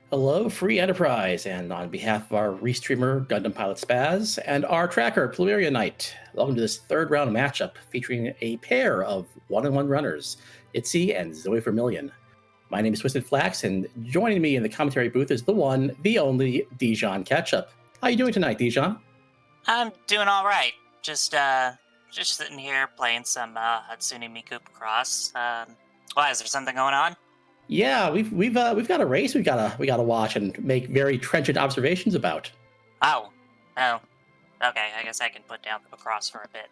Hello, Free Enterprise, and on behalf of our restreamer Gundam Pilot Spaz and our tracker Plumeria Knight, welcome to this third round matchup featuring a pair of one-on-one runners, Nitzy and ZoeVermilion. My name is Twisted Flax, and joining me in the commentary booth is the one, the only Dijon Ketchup. How you doing tonight, Dijon? I'm doing all right. Just sitting here playing some Hatsune Miku Cross. Why is there something going on? Yeah, we've got a race we gotta watch and make very trenchant observations about. Oh, okay. I guess I can put down the lacrosse for a bit.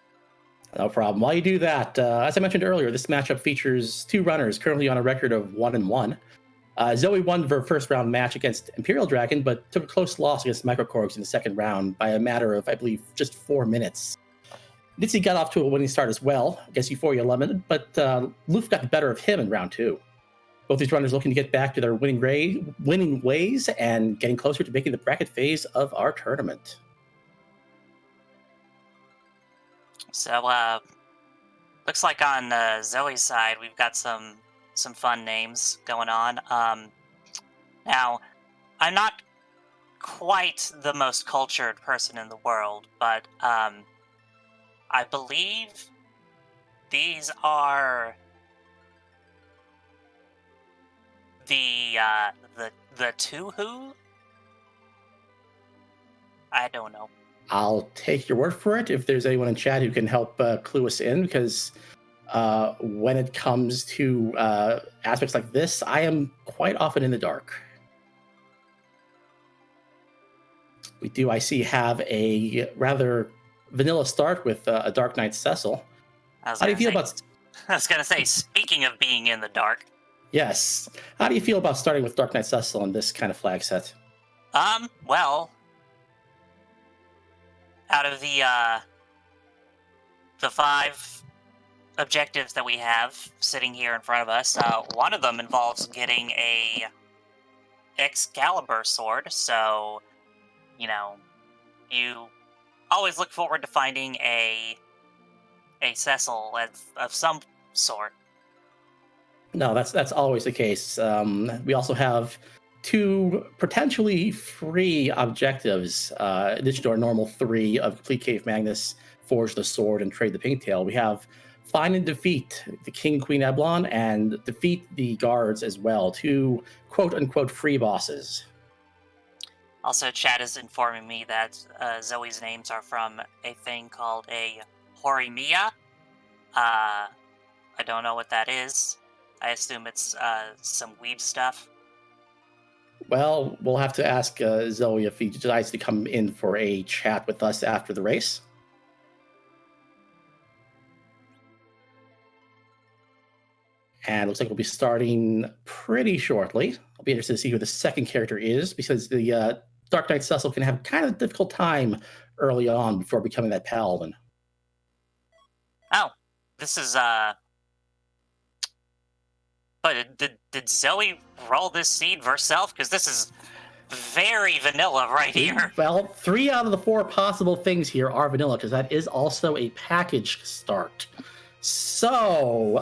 No problem. While you do that, as I mentioned earlier, this matchup features two runners currently on a record of 1-1. Zoe won her first round match against Imperial Dragon, but took a close loss against Microcorgs in the second round by a matter of, I believe, just 4 minutes. Nitzy got off to a winning start as well against Euphoria Lemon, but Loof got the better of him in round 2. Both these runners looking to get back to their winning ways and getting closer to making the bracket phase of our tournament. So, looks like on Zoe's side, we've got some fun names going on. Now, I'm not quite the most cultured person in the world, but I believe these are the two who? I don't know. I'll take your word for it if there's anyone in chat who can help clue us in, because when it comes to aspects like this, I am quite often in the dark. We do, I see, have a rather vanilla start with a Dark Knight Cecil. How do you feel about... I was going to say, speaking of being in the dark. Yes. How do you feel about starting with Dark Knight Cecil in this kind of flag set? Well, out of the 5 objectives that we have sitting here in front of us, one of them involves getting a Excalibur sword, so, you always look forward to finding a Cecil of some sort. No, that's always the case. We also have 2 potentially free objectives, in addition to our normal 3 of Complete Cave Magnus, Forge the Sword, and Trade the Pigtail. We have Find and Defeat the King Queen Eblon and defeat the guards as well, 2 quote-unquote free bosses. Also, chat is informing me that Zoe's names are from a thing called a Horimiya. I don't know what that is. I assume it's some weeb stuff. Well, we'll have to ask Zoe if he decides to come in for a chat with us after the race. And it looks like we'll be starting pretty shortly. I'll be interested to see who the second character is, because the Dark Knight Cecil can have kind of a difficult time early on before becoming that paladin. Oh, this is But did Zoe roll this seed herself? Because this is very vanilla right here. Well, 3 out of the 4 possible things here are vanilla, because that is also a package start. So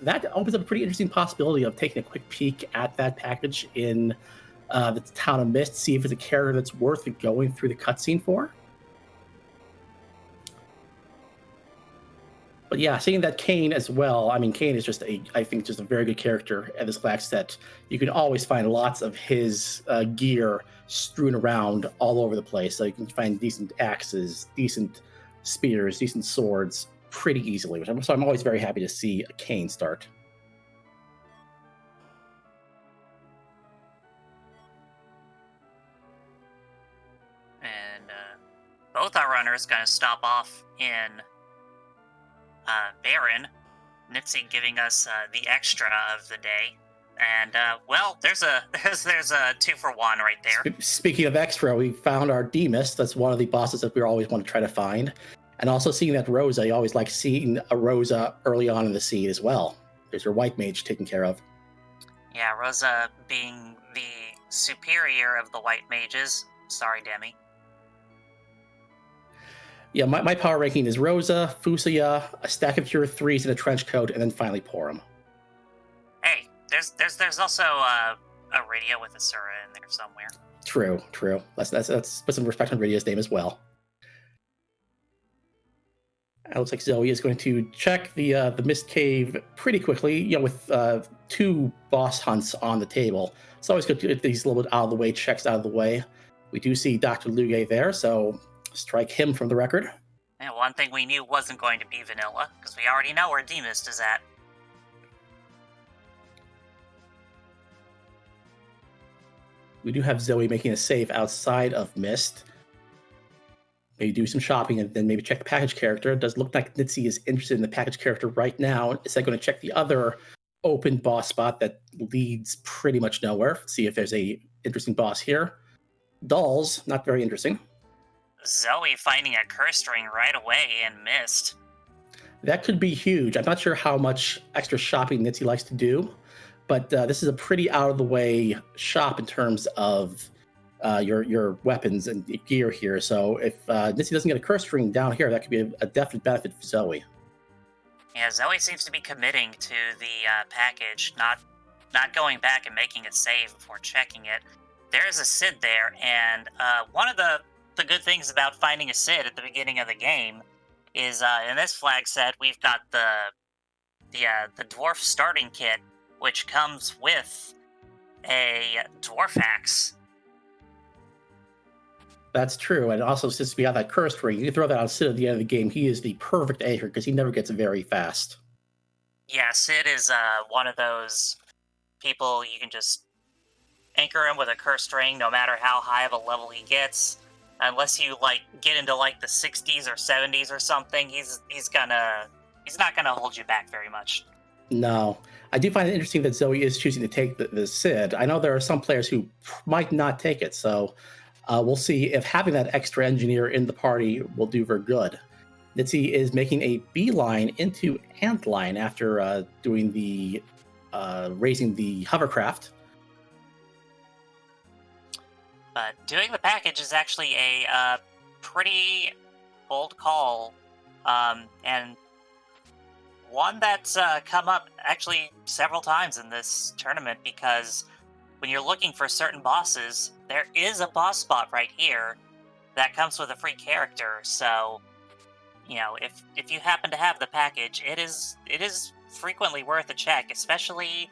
that opens up a pretty interesting possibility of taking a quick peek at that package in the Town of Mist, see if it's a character that's worth going through the cutscene for. But yeah, seeing that Kane as well, I mean, Kane is just I think just a very good character at this flag set. You can always find lots of his gear strewn around all over the place. So you can find decent axes, decent spears, decent swords pretty easily. So I'm always very happy to see a Kane start. And both our runners going to stop off in Baron, Nitzy giving us the extra of the day, and well, there's a 2-for-1 right there. Speaking of extra, we found our D-Mist. That's one of the bosses that we always want to try to find, and also seeing that Rosa. You always like seeing a Rosa early on in the seed as well. There's your white mage taken care of. Yeah, Rosa being the superior of the white mages. Sorry, Demi. Yeah, my power ranking is Rosa, Fusuya, a stack of Cure 3s, and a trench coat, and then finally Porum. Hey, there's also a radio with Asura in there somewhere. True. Let's put some respect on Radia's name as well. It looks like Zoe is going to check the Mist Cave pretty quickly, with 2 boss hunts on the table. It's always good to get these little bit out of the way checks out of the way. We do see Dr. Luge there, so strike him from the record. And one thing we knew wasn't going to be vanilla, because we already know where D-Mist is at. We do have Zoe making a save outside of Mist. Maybe do some shopping and then maybe check the package character. It does look like Nitzy is interested in the package character right now. Is that going to check the other open boss spot that leads pretty much nowhere? See if there's a interesting boss here. Dolls, not very interesting. Zoe finding a curse ring right away and Mist. That could be huge. I'm not sure how much extra shopping Nitzy likes to do, but this is a pretty out-of-the-way shop in terms of your weapons and gear here. So if Nitzy doesn't get a curse ring down here, that could be a definite benefit for Zoe. Yeah, Zoe seems to be committing to the package, not going back and making a save before checking it. There is a Sid there, and one of the good things about finding a Sid at the beginning of the game is in this flag set we've got the dwarf starting kit, which comes with a dwarf axe. That's true, and also since we have that curse ring, you can throw that on Sid at the end of the game. He is the perfect anchor because he never gets very fast. Yeah, Sid is one of those people you can just anchor him with a cursed ring no matter how high of a level he gets. Unless you get into the 60s or 70s or something, he's not gonna hold you back very much. No. I do find it interesting that Zoe is choosing to take the Sid. I know there are some players who might not take it, so we'll see if having that extra engineer in the party will do her good. Nitzy is making a beeline into Antline after doing the raising the hovercraft. But doing the package is actually a pretty bold call, and one that's come up actually several times in this tournament, because when you're looking for certain bosses, there is a boss spot right here that comes with a free character. So, if you happen to have the package, it is frequently worth a check, especially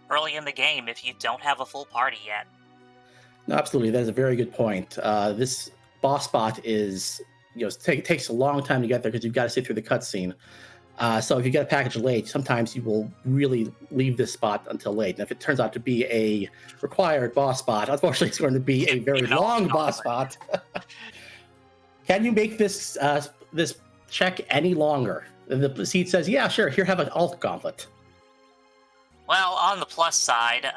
early in the game if you don't have a full party yet. No, absolutely, that is a very good point. This boss spot is, takes a long time to get there because you've got to sit through the cutscene. So if you get a package late, sometimes you will really leave this spot until late. And if it turns out to be a required boss spot, unfortunately, it's going to be a very long boss spot. Can you make this this check any longer? The seat says, yeah, sure, here, have an alt gauntlet. Well, on the plus side,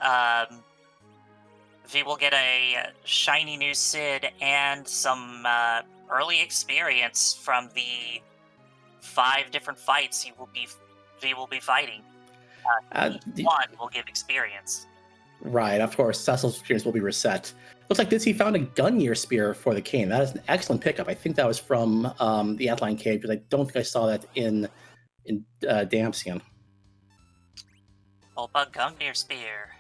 V will get a shiny new Sid and some early experience from the 5 different fights V will be fighting. One will give experience. Right, of course, Cecil's experience will be reset. Looks like Nitzy found a Gunyear Spear for the cane. That is an excellent pickup. I think that was from the Antline Cave, because I don't think I saw that in Damsian. Opa Gunyear Spear.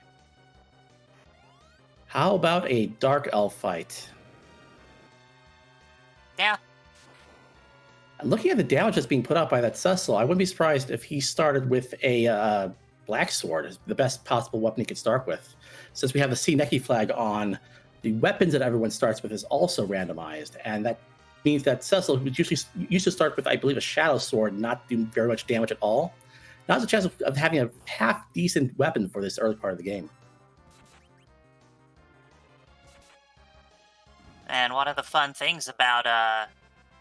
How about a Dark Elf fight? Yeah. Looking at the damage that's being put out by that Cecil, I wouldn't be surprised if he started with a Black Sword, the best possible weapon he could start with. Since we have the Sineki flag on, the weapons that everyone starts with is also randomized, and that means that Cecil, who usually used to start with, I believe, a Shadow Sword, not do very much damage at all, now has a chance of having a half-decent weapon for this early part of the game. And one of the fun things about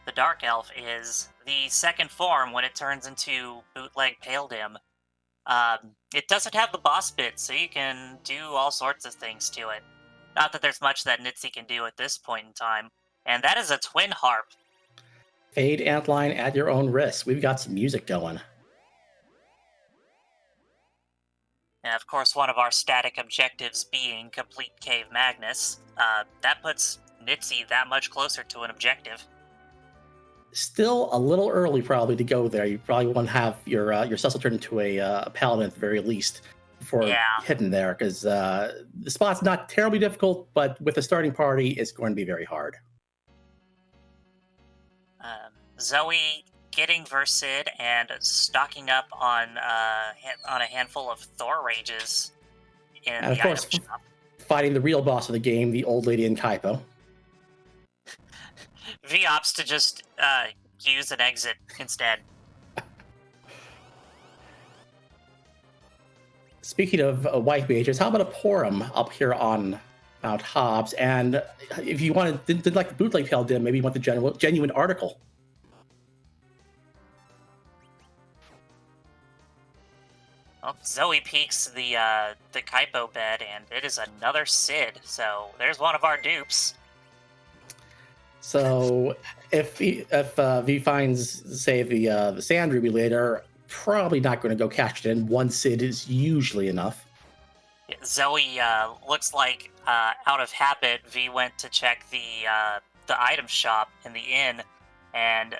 the Dark Elf is the second form, when it turns into Bootleg Pale Dim. It doesn't have the boss bit, so you can do all sorts of things to it. Not that there's much that Nitzy can do at this point in time. And that is a Twin Harp. Fade Antline at your own risk. We've got some music going. And of course, one of our static objectives being complete Cave Magnus. That puts Nitzy that much closer to an objective. Still a little early, probably, to go there. You probably want to have your Cecil turn into a paladin at the very least before Yeah. hitting there, because the spot's not terribly difficult, but with a starting party, it's going to be very hard. Zoe getting Versid and stocking up on a handful of Thor rages in And of the course, item shop. fighting the real boss of the game, the old lady in Kaipo. V opts to just use an exit instead. Speaking of white mages, how about a Porum up here on Mount Hobbs? And if you wanted, didn't like the bootleg tail dim, maybe you want the genuine article. Well, Zoe peeks the Kaipo bed, and it is another Sid. So there's one of our dupes. So if V finds, say, the Sand Ruby later, probably not going to go catch it in. One Sid is usually enough. Zoe looks like, out of habit, V went to check the item shop in the inn, and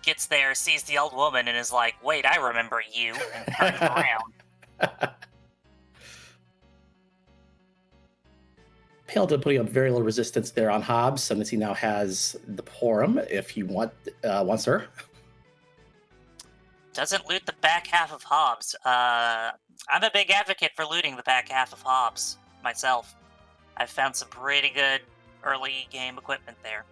gets there, sees the old woman, and is like, "Wait, I remember you," and turns around. Paladin putting up very little resistance there on Hobbs, so Nitzy now has the Porum if he wants her. Doesn't loot the back half of Hobbs. I'm a big advocate for looting the back half of Hobbs myself. I've found some pretty good early game equipment there.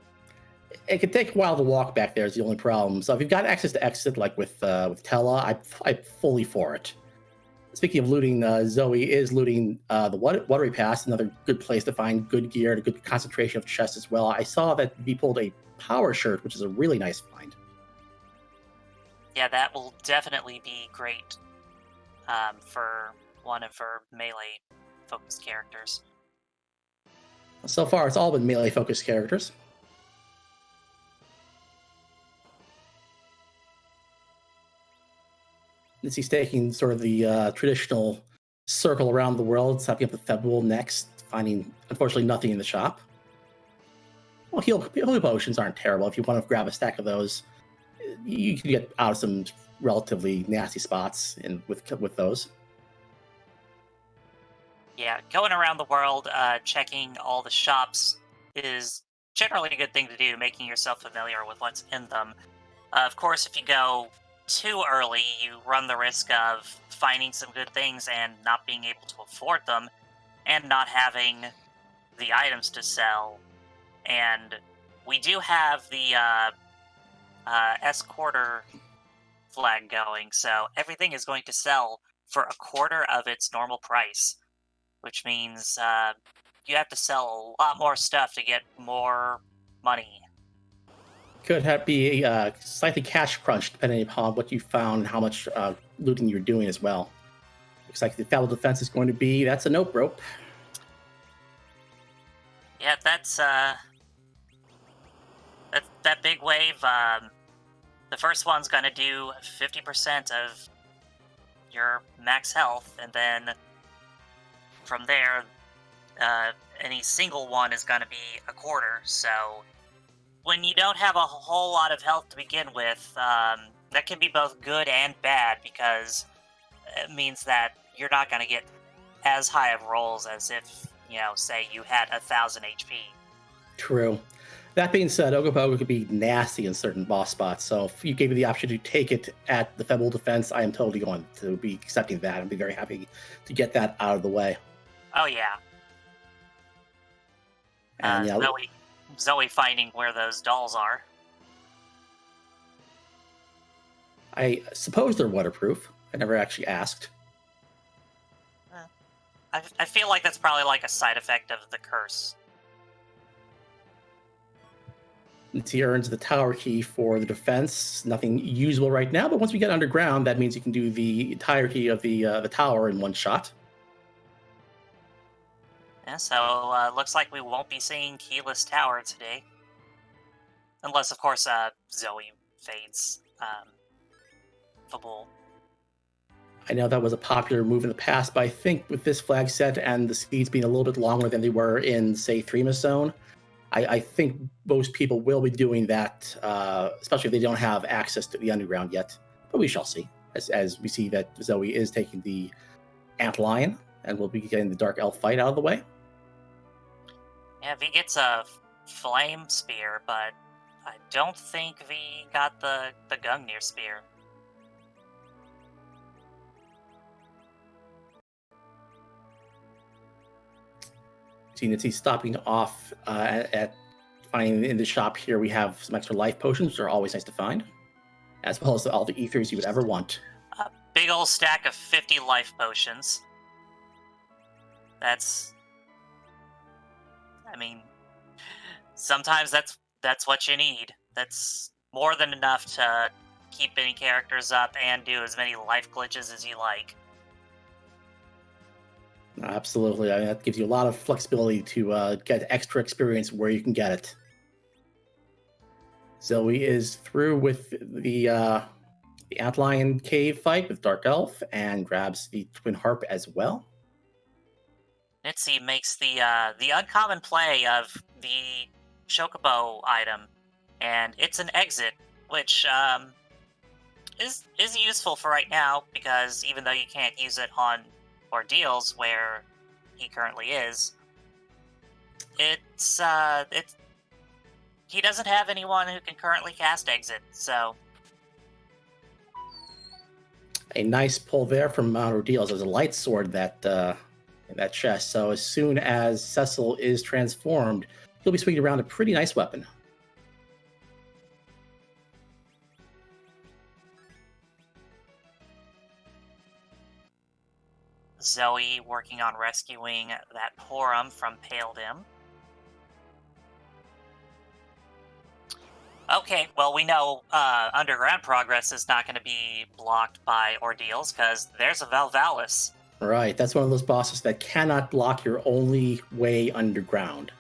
It could take a while to walk back there is the only problem. So if you've got access to exit, like with Tella, I'm fully for it. Speaking of looting, Zoe is looting the Watery Pass, another good place to find good gear and a good concentration of chests as well. I saw that we pulled a power shirt, which is a really nice find. Yeah, that will definitely be great for one of her melee-focused characters. So far, it's all been melee-focused characters. Nitzy's taking sort of the traditional circle around the world, stopping up the Febule next, finding, unfortunately, nothing in the shop. Well, heal potions aren't terrible. If you want to grab a stack of those, you can get out of some relatively nasty spots with those. Yeah, going around the world, checking all the shops is generally a good thing to do, making yourself familiar with what's in them. Of course, if you go too early, you run the risk of finding some good things and not being able to afford them, and not having the items to sell. And we do have the S-quarter flag going, so everything is going to sell for a quarter of its normal price, which means you have to sell a lot more stuff to get more money. Could be a slightly cash crunch depending upon what you found and how much looting you're doing as well. Looks like the Febule defense is going to be, that's a nope rope. Yeah, that's that big wave. The first one's going to do 50% of your max health, and then from there, any single one is going to be a quarter. So when you don't have a whole lot of health to begin with, that can be both good and bad, because it means that you're not going to get as high of rolls as if, say you had 1,000 HP. True. That being said, Ogopogo could be nasty in certain boss spots, so if you gave me the option to take it at the Febule defense, I am totally going to be accepting that and be very happy to get that out of the way. Oh, yeah. And Zoe finding where those dolls are. I suppose they're waterproof. I never actually asked. I feel like that's probably like a side effect of the curse. He earns the tower key for the defense. Nothing usable right now, but once we get underground, that means you can do the entirety of the tower in one shot. Yeah, so looks like we won't be seeing Keyless Tower today. Unless, of course, Zoe fades Febule. I know that was a popular move in the past, but I think with this flag set and the speeds being a little bit longer than they were in, say, Threema Zone, I think most people will be doing that, especially if they don't have access to the underground yet. But we shall see, as we see that Zoe is taking the Antlion, and we'll be getting the Dark Elf fight out of the way. Yeah, V gets a flame spear, but I don't think V got the Gungnir spear. See Nitzy stopping off at finding in the shop here. We have some extra life potions, which are always nice to find, as well as all the ethers you would ever want. A big old stack of 50 life potions. I mean, sometimes that's what you need. That's more than enough to keep any characters up and do as many life glitches as you like. Absolutely. I mean, that gives you a lot of flexibility to get extra experience where you can get it. Zoe is through with the Antlion cave fight with Dark Elf and grabs the Twin Harp as well. Nitzy makes the uncommon play of the Chocobo item, and it's an exit, which is useful for right now, because even though you can't use it on ordeals where he currently is, he doesn't have anyone who can currently cast exit, so A nice pull there from Mount Ordeals. There's a light sword in that chest, so as soon as Cecil is transformed, he'll be swinging around a pretty nice weapon. Zoe working on rescuing that Porum from Paledem. Okay, well, we know underground progress is not going to be blocked by ordeals, because there's a Valvalis. Right, that's one of those bosses that cannot block your only way underground.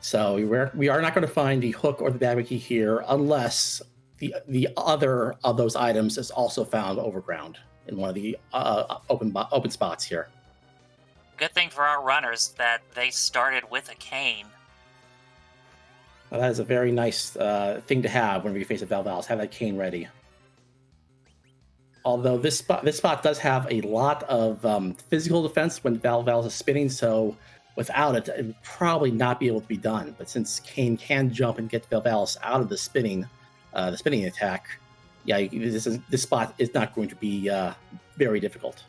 So we are not going to find the hook or the dagger key here unless the other of those items is also found overground in one of the open spots here. Good thing for our runners that they started with a cane. Well, that is a very nice thing to have when we face a Valvalis. Have that cane ready. Although this spot does have a lot of physical defense when Valvalis is spinning, so without it, it would probably not be able to be done. But since Kane can jump and get Valvalis out of the spinning attack, yeah, this spot is not going to be very difficult.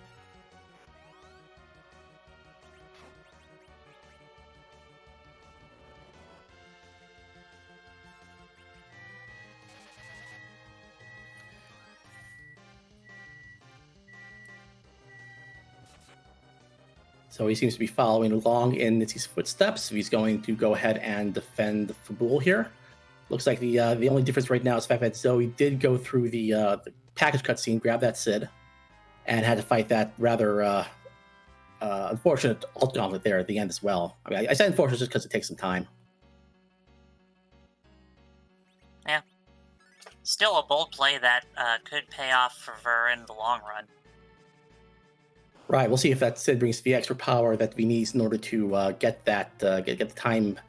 So he seems to be following along in Nitzy's footsteps. He's going to go ahead and defend Fabul here. Looks like the only difference right now is the fact that Zoe did go through the package cutscene, grab that Sid, and had to fight that rather unfortunate alt gauntlet there at the end as well. I mean, I said unfortunate just because it takes some time. Yeah. Still a bold play that could pay off for Ver in the long run. Right, we'll see if that Sid brings the extra power that we need in order to get the time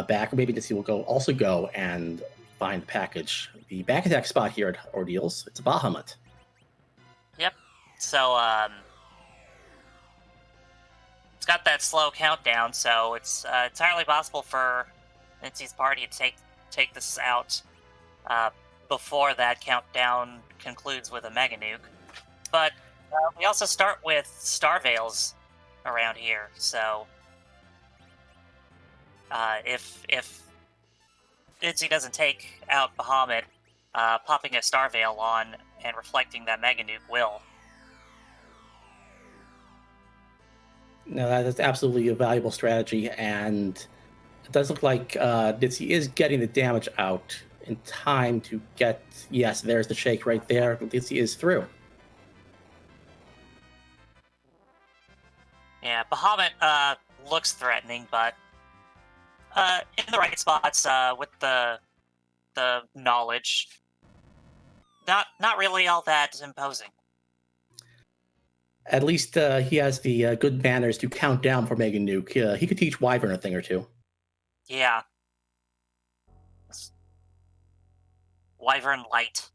back. Or maybe Nitzy will also go and find the package. The back attack spot here at Ordeals, it's a Bahamut. Yep. So it's got that slow countdown, so it's entirely possible for Nitzy's party to take this out before that countdown concludes with a Mega Nuke. But we also start with Star Veils around here, so if Nitzy doesn't take out Bahamut, popping a Star Veil on and reflecting that Mega Nuke will. No, that is absolutely a valuable strategy, and it does look like Nitzy is getting the damage out in time to get... Yes, there's the shake right there. Nitzy is through. Yeah, Bahamut looks threatening, but in the right spots with the knowledge, not really all that imposing. At least he has the good manners to count down for Mega Nuke. He could teach Wyvern a thing or two. Yeah. Wyvern Light.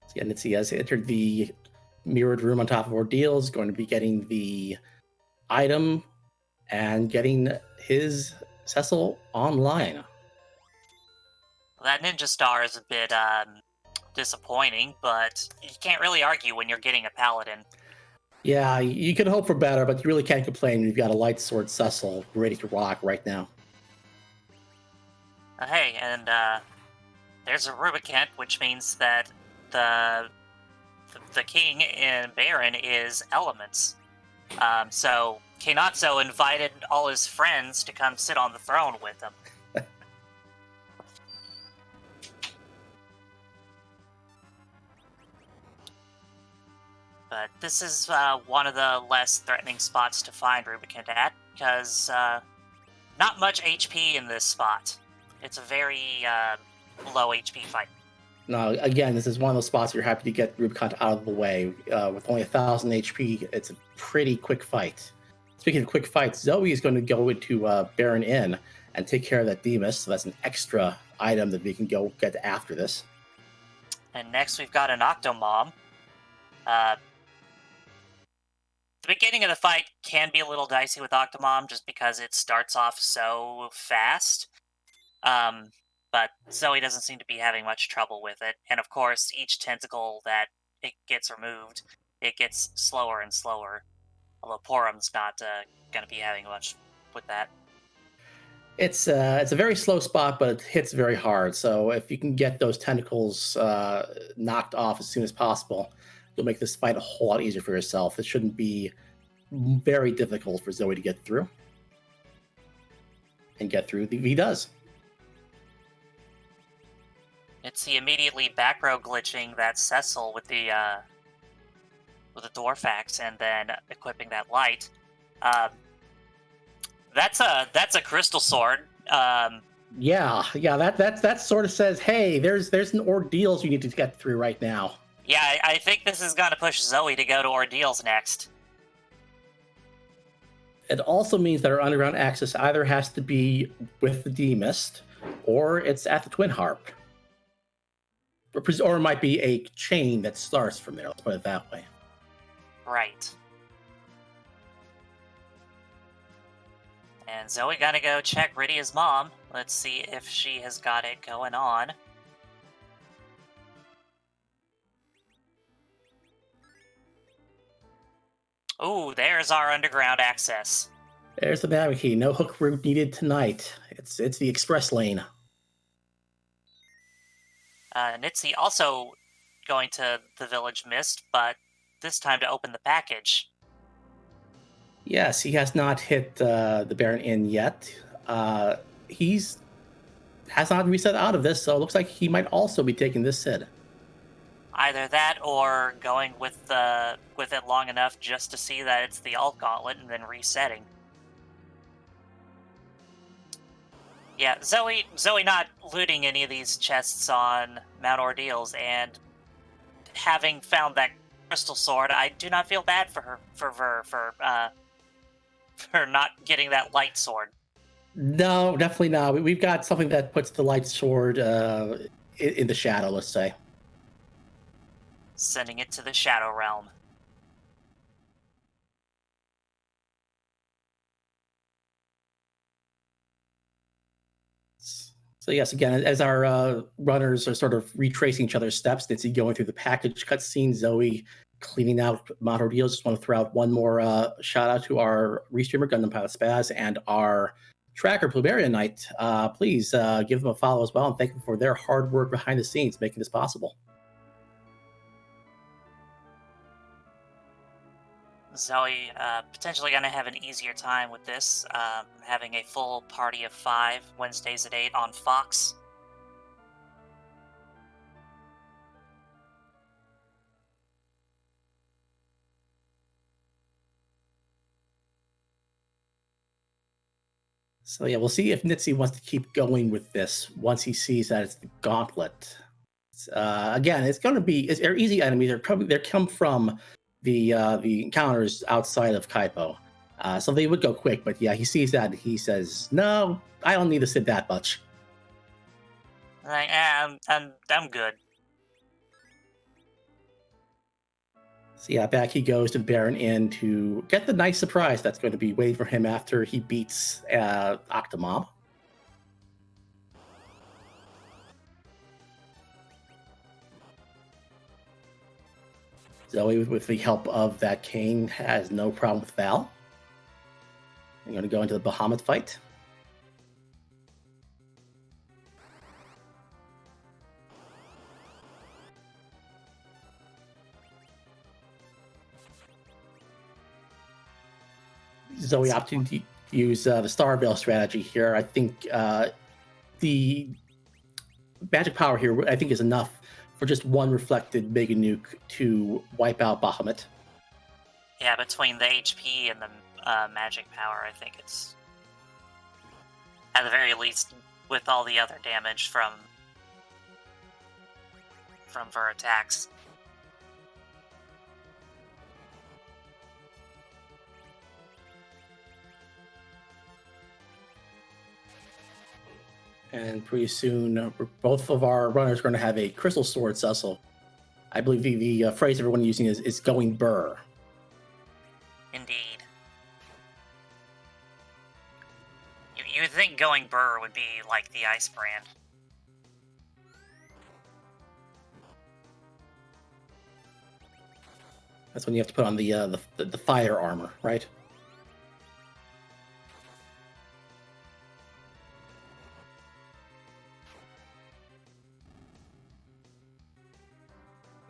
So yeah, Nitzy has entered the mirrored room on top of Ordeals, going to be getting the item and getting his Cecil online. That ninja star is a bit disappointing, but you can't really argue when you're getting a paladin. Yeah, you could hope for better, but you really can't complain when you've got a light sword Cecil ready to rock right now. Hey, and there's a Rubicant, which means that the king in Baron is elements. So Kainatsu invited all his friends to come sit on the throne with him. But this is one of the less threatening spots to find Rubicant at, because not much HP in this spot. It's a very low HP fight. Now, again, this is one of those spots you're happy to get Rubicon out of the way. With only 1,000 HP, it's a pretty quick fight. Speaking of quick fights, Zoe is going to go into Baron Inn and take care of that Demus, so that's an extra item that we can go get after this. And next we've got an Octomom. The beginning of the fight can be a little dicey with Octomom just because it starts off so fast. But Zoe doesn't seem to be having much trouble with it. And of course, each tentacle that it gets removed, it gets slower and slower. Although Porum's not going to be having much with that. It's a very slow spot, but it hits very hard. So if you can get those tentacles knocked off as soon as possible, you'll make this fight a whole lot easier for yourself. It shouldn't be very difficult for Zoe to get through. And get through. He does. It's the immediately back row glitching that Cecil with the dwarf axe and then equipping that light. That's a crystal sword. Yeah, that sort of says, hey, there's an ordeals you need to get through right now. Yeah, I think this is going to push Zoe to go to ordeals next. It also means that our underground access either has to be with the Demist, or it's at the Twin Harp. Or it might be a chain that starts from there, let's put it that way. Right. And Zoe gotta go check Rydia's mom. Let's see if she has got it going on. Ooh, there's our underground access. There's the battery key. No hook route needed tonight. It's the express lane. Nitzy also going to the Village Mist, but this time to open the package. Yes, he has not hit the Baron Inn yet. He's has not reset out of this, so it looks like he might also be taking this Sid. Either that or going with it long enough just to see that it's the alt gauntlet and then resetting. Yeah, Zoe not looting any of these chests on Mount Ordeals, and having found that crystal sword, I do not feel bad for her for not getting that light sword. No, definitely not. We've got something that puts the light sword in the shadow, let's say. Sending it to the Shadow Realm. So yes, again, as our runners are sort of retracing each other's steps, Nitzy going through the package cutscene, Zoe cleaning out Mount Ordeals. Just want to throw out one more shout out to our restreamer, Gundam Pilot Spaz, and our tracker, Plumerian Knight. Please give them a follow as well, and thank them for their hard work behind the scenes making this possible. Zoe potentially going to have an easier time with this, having a full party of 5 Wednesdays at 8 on Fox. So yeah, we'll see if Nitzy wants to keep going with this once he sees that it's the gauntlet. Again, it's going to be they're easy enemies. They come from the encounters outside of Kaipo. So they would go quick, but yeah, he sees that and he says, no, I don't need to sit that much. Like, I'm good. So yeah, back he goes to the Baron Inn to get the nice surprise that's going to be waiting for him after he beats Octomom. Zoe, with the help of that cane, has no problem with Val. I'm going to go into the Bahamut fight. Zoe opting to use the Starveil strategy here. I think the magic power here, I think, is enough for just one reflected Mega Nuke to wipe out Bahamut. Yeah, between the HP and the magic power, I think it's, at the very least, with all the other damage from her attacks. And pretty soon, both of our runners are going to have a Crystal Sword Cecil. I believe the phrase everyone using is going burr. Indeed. You would think going burr would be like the Ice Brand. That's when you have to put on the fire armor, right?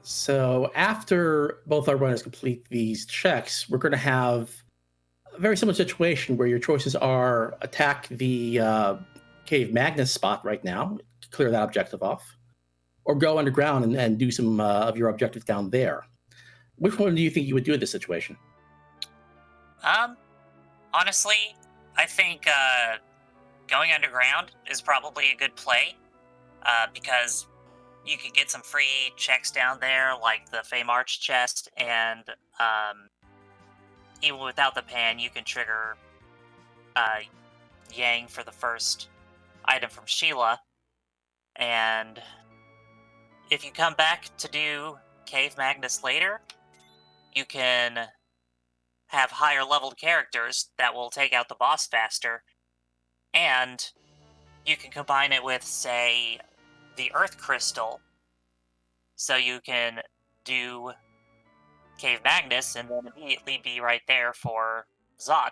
So after both our runners complete these checks, we're going to have a very similar situation where your choices are attack the Cave Magnus spot right now, clear that objective off, or go underground and do some of your objectives down there. Which one do you think you would do in this situation? Honestly, I think going underground is probably a good play, because you can get some free checks down there, like the Fey March chest, and even without the pan, you can trigger Yang for the first item from Sheila. And if you come back to do Cave Magnus later, you can have higher leveled characters that will take out the boss faster, and you can combine it with, say, the Earth Crystal, so you can do Cave Magnus and then immediately be right there for Zot.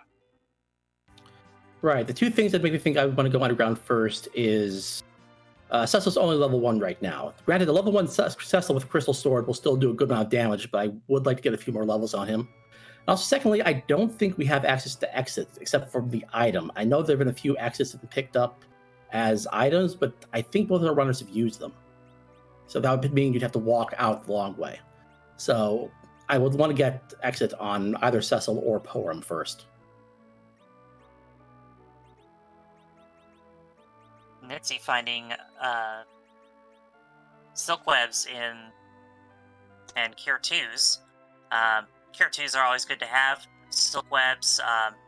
Right. The two things that make me think I would want to go underground first is Cecil's only level 1 right now. Granted, the level 1 Cecil with Crystal Sword will still do a good amount of damage, but I would like to get a few more levels on him. Also, secondly, I don't think we have access to exits except from the item. I know there have been a few exits that have been picked up as items, but I think both of our runners have used them. So that would mean you'd have to walk out the long way. So I would want to get exit on either Cecil or Porum first. Nitzy finding silk webs and Cure 2s. Cure 2s are always good to have. Silk webs,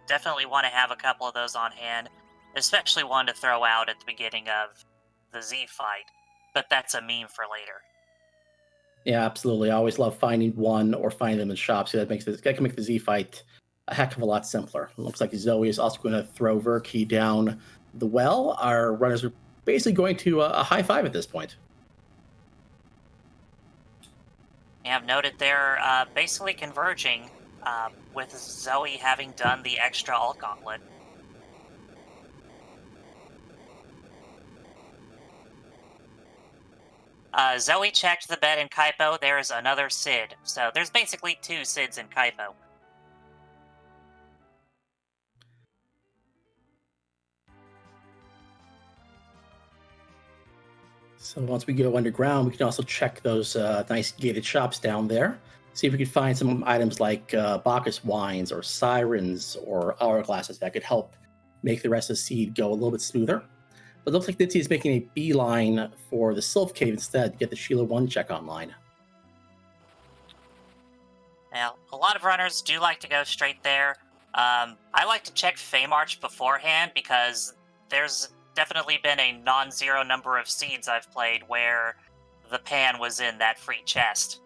definitely want to have a couple of those on hand, especially one to throw out at the beginning of the Z fight. But that's a meme for later. Yeah, absolutely. I always love finding one or finding them in shops. So that can make the Z fight a heck of a lot simpler. It looks like Zoe is also going to throw Verkey down the well. Our runners are basically going to a high five at this point. Yeah, I've noted they're basically converging, with Zoe having done the extra Alt Gauntlet. Zoe checked the bed in Kaipo. There's another Sid. So there's basically 2 Sids in Kaipo. So once we go underground, we can also check those nice gated shops down there. See if we can find some items like Bacchus wines or sirens or hourglasses that could help make the rest of the seed go a little bit smoother. But it looks like Nitzy is making a beeline for the Sylph Cave instead to get the Sheila 1 check online. Now, a lot of runners do like to go straight there. I like to check Fey March beforehand because there's definitely been a non-zero number of seeds I've played where the pan was in that free chest.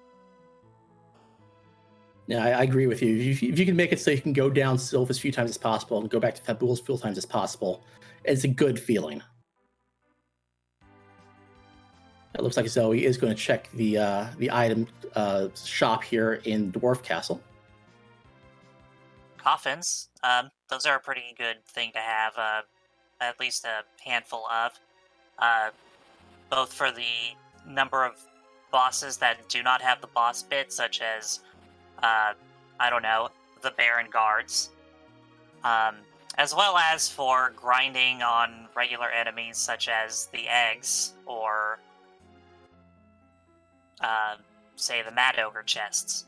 Yeah, I agree with you. If you can make it so you can go down Sylph as few times as possible and go back to Fabul as few times as possible, it's a good feeling. It looks like Zoe is going to check the item shop here in Dwarf Castle. Coffins. Those are a pretty good thing to have. At least a handful of. Both for the number of bosses that do not have the boss bit, such as, I don't know, the Baron Guards. As well as for grinding on regular enemies, such as the eggs, or, say, the Mad Ogre chests.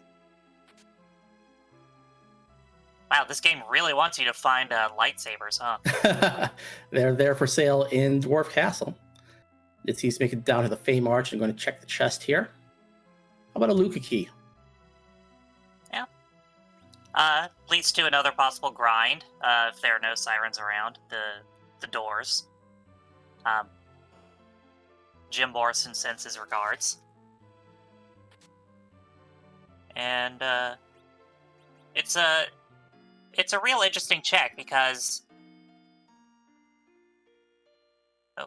Wow, this game really wants you to find lightsabers, huh? They're there for sale in Dwarf Castle. Nitzy's making it down to the Fey March. I'm going to check the chest here. How about a Luca key? Yeah. Leads to another possible grind, if there are no sirens around the doors. Jim Morrison sends his regards. And it's a real interesting check because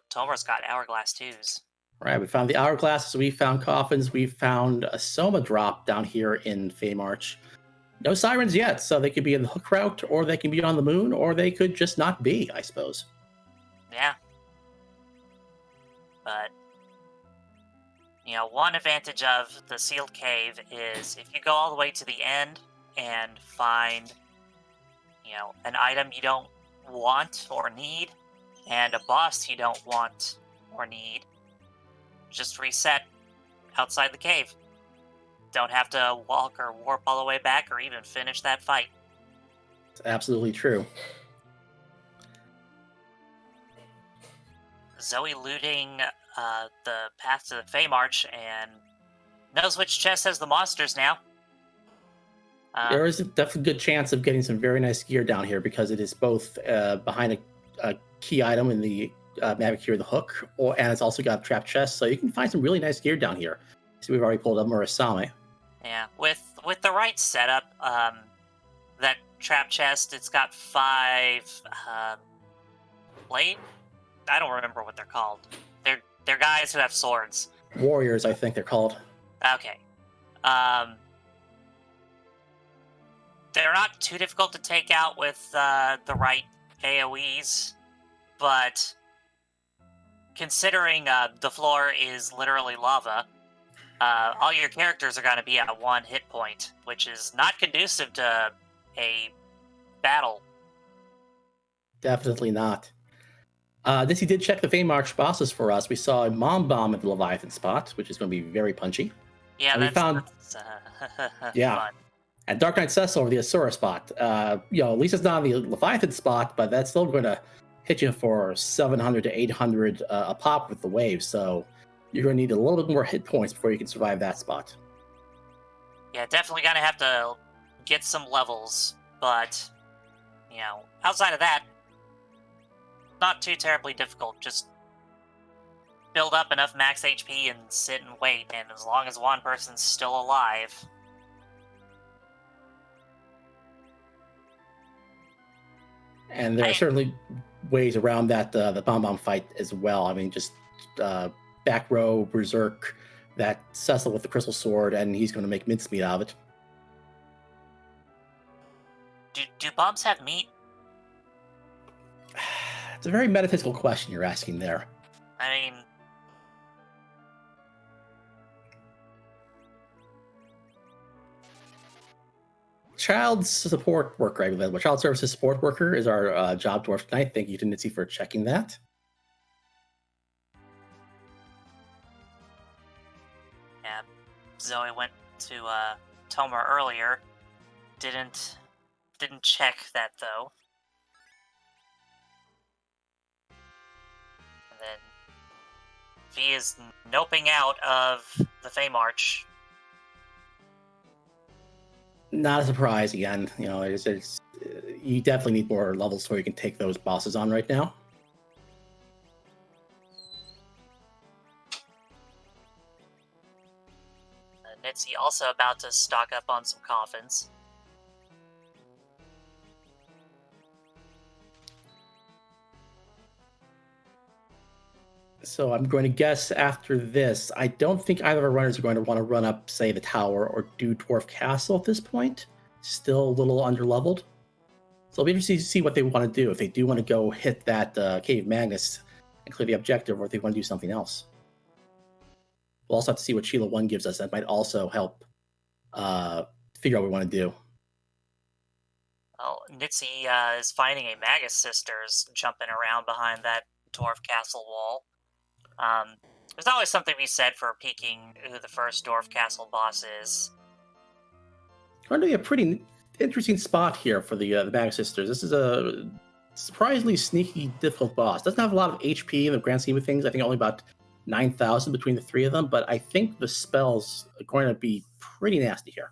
Tomer's got hourglass twos. Right, we found the hourglasses, we found coffins, we found a Soma drop down here in Fey March. No sirens yet, so they could be in the hook route, or they can be on the moon, or they could just not be, I suppose. Yeah. But, one advantage of the sealed cave is if you go all the way to the end and find, an item you don't want or need, and a boss you don't want or need, just reset outside the cave. Don't have to walk or warp all the way back or even finish that fight. It's absolutely true. Zoe looting the path to the Fey March and knows which chest has the monsters now. There is definitely a good chance of getting some very nice gear down here because it is both behind a key item in the Mavic here, the hook, and it's also got a trap chest, so you can find some really nice gear down here. So we've already pulled up Murasame. Yeah, with the right setup, that trap chest, it's got 5 blade. I don't remember what they're called. They're guys who have swords. Warriors, I think they're called. Okay. They're not too difficult to take out with the right AoEs, but considering the floor is literally lava, all your characters are going to be at 1 hit point, which is not conducive to a battle. Definitely not. Nitzy did check the Fey March bosses for us. We saw a Mom Bomb at the Leviathan spot, which is going to be very punchy. Yeah, and we found yeah, fun. And Dark Knight Cecil over the Asura spot. At least it's not on the Leviathan spot, but that's still going to hit you for 700 to 800 a pop with the waves. So you're going to need a little bit more hit points before you can survive that spot. Yeah, definitely going to have to get some levels, but, outside of that, not too terribly difficult. Just build up enough max HP and sit and wait, and as long as one person's still alive. And there are certainly ways around that the bomb fight as well. I mean, just back row, berserk, that Cecil with the crystal sword, and he's going to make mincemeat out of it. Do bombs have meat? It's a very metaphysical question you're asking there. I mean, Child support worker, I believe. Child services support worker is our job dwarf tonight. Thank you to Nitzy for checking that. yeah, Zoe went to Tomer earlier. Didn't check that though. And then V is noping out of the Fey March. Not a surprise again. It's you definitely need more levels so you can take those bosses on right now. Nitzy also about to stock up on some coffins. So I'm going to guess after this, I don't think either of our runners are going to want to run up, say, the tower or do Dwarf Castle at this point. Still a little underleveled. So it'll be interesting to see what they want to do. If they do want to go hit that Cave Magnus and clear the objective, or if they want to do something else. We'll also have to see what Sheila 1 gives us. That might also help figure out what we want to do. Well, Nitzy is finding a Magus Sisters jumping around behind that Dwarf Castle wall. There's always something to be said for peeking who the first Dwarf Castle boss is. Going to be a pretty interesting spot here for the Mag Sisters. This is a surprisingly sneaky, difficult boss. Doesn't have a lot of HP in the grand scheme of things. I think only about 9,000 between the three of them, but I think the spells are going to be pretty nasty here.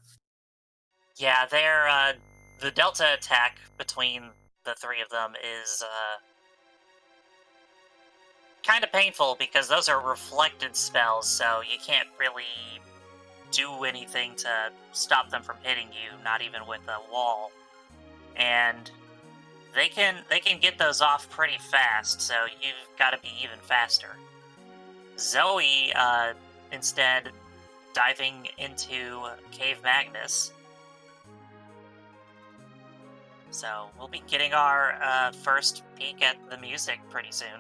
Yeah, they're the delta attack between the three of them is kind of painful because those are reflected spells, so you can't really do anything to stop them from hitting you, not even with a wall. And they can get those off pretty fast, so you've got to be even faster. Zoe, instead, diving into Cave Magnus. So we'll be getting our first peek at the music pretty soon.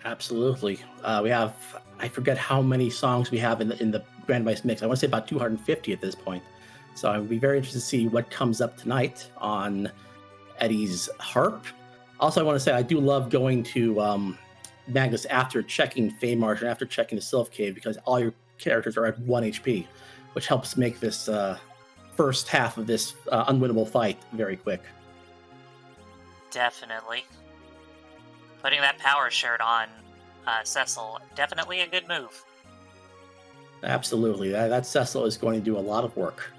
Absolutely. We have, I forget how many songs we have in the randomized mix. I want to say about 250 at this point. So I would be very interested to see what comes up tonight on Eddie's harp. Also, I want to say I do love going to Magnus after checking Fame Marsh and after checking the Sylph Cave, because all your characters are at 1 HP, which helps make this first half of this unwinnable fight very quick. Definitely. Putting that power shirt on Cecil, definitely a good move. Absolutely. That Cecil is going to do a lot of work.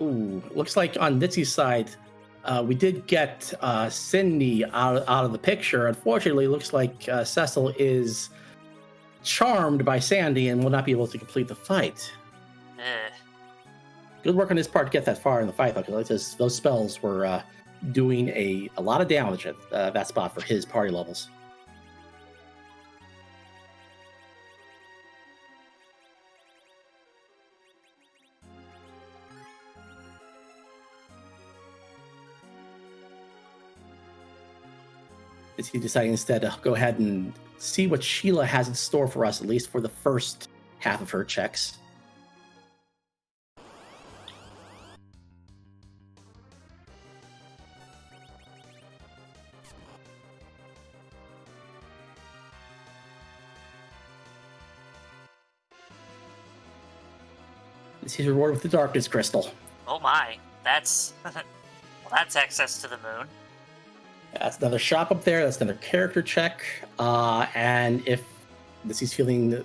Ooh, looks like on Nitzy's side, we did get Cindy out of the picture. Unfortunately, looks like Cecil is charmed by Sandy and will not be able to complete the fight. Good work on his part to get that far in the fight, though, because those spells were doing a lot of damage at that spot for his party levels. Is he deciding instead to go ahead and see what Sheila has in store for us, at least for the first half of her checks? He's rewarded with the Darkness Crystal. Oh my, that's well, that's access to the moon. That's another shop up there. That's another character check. And if he's feeling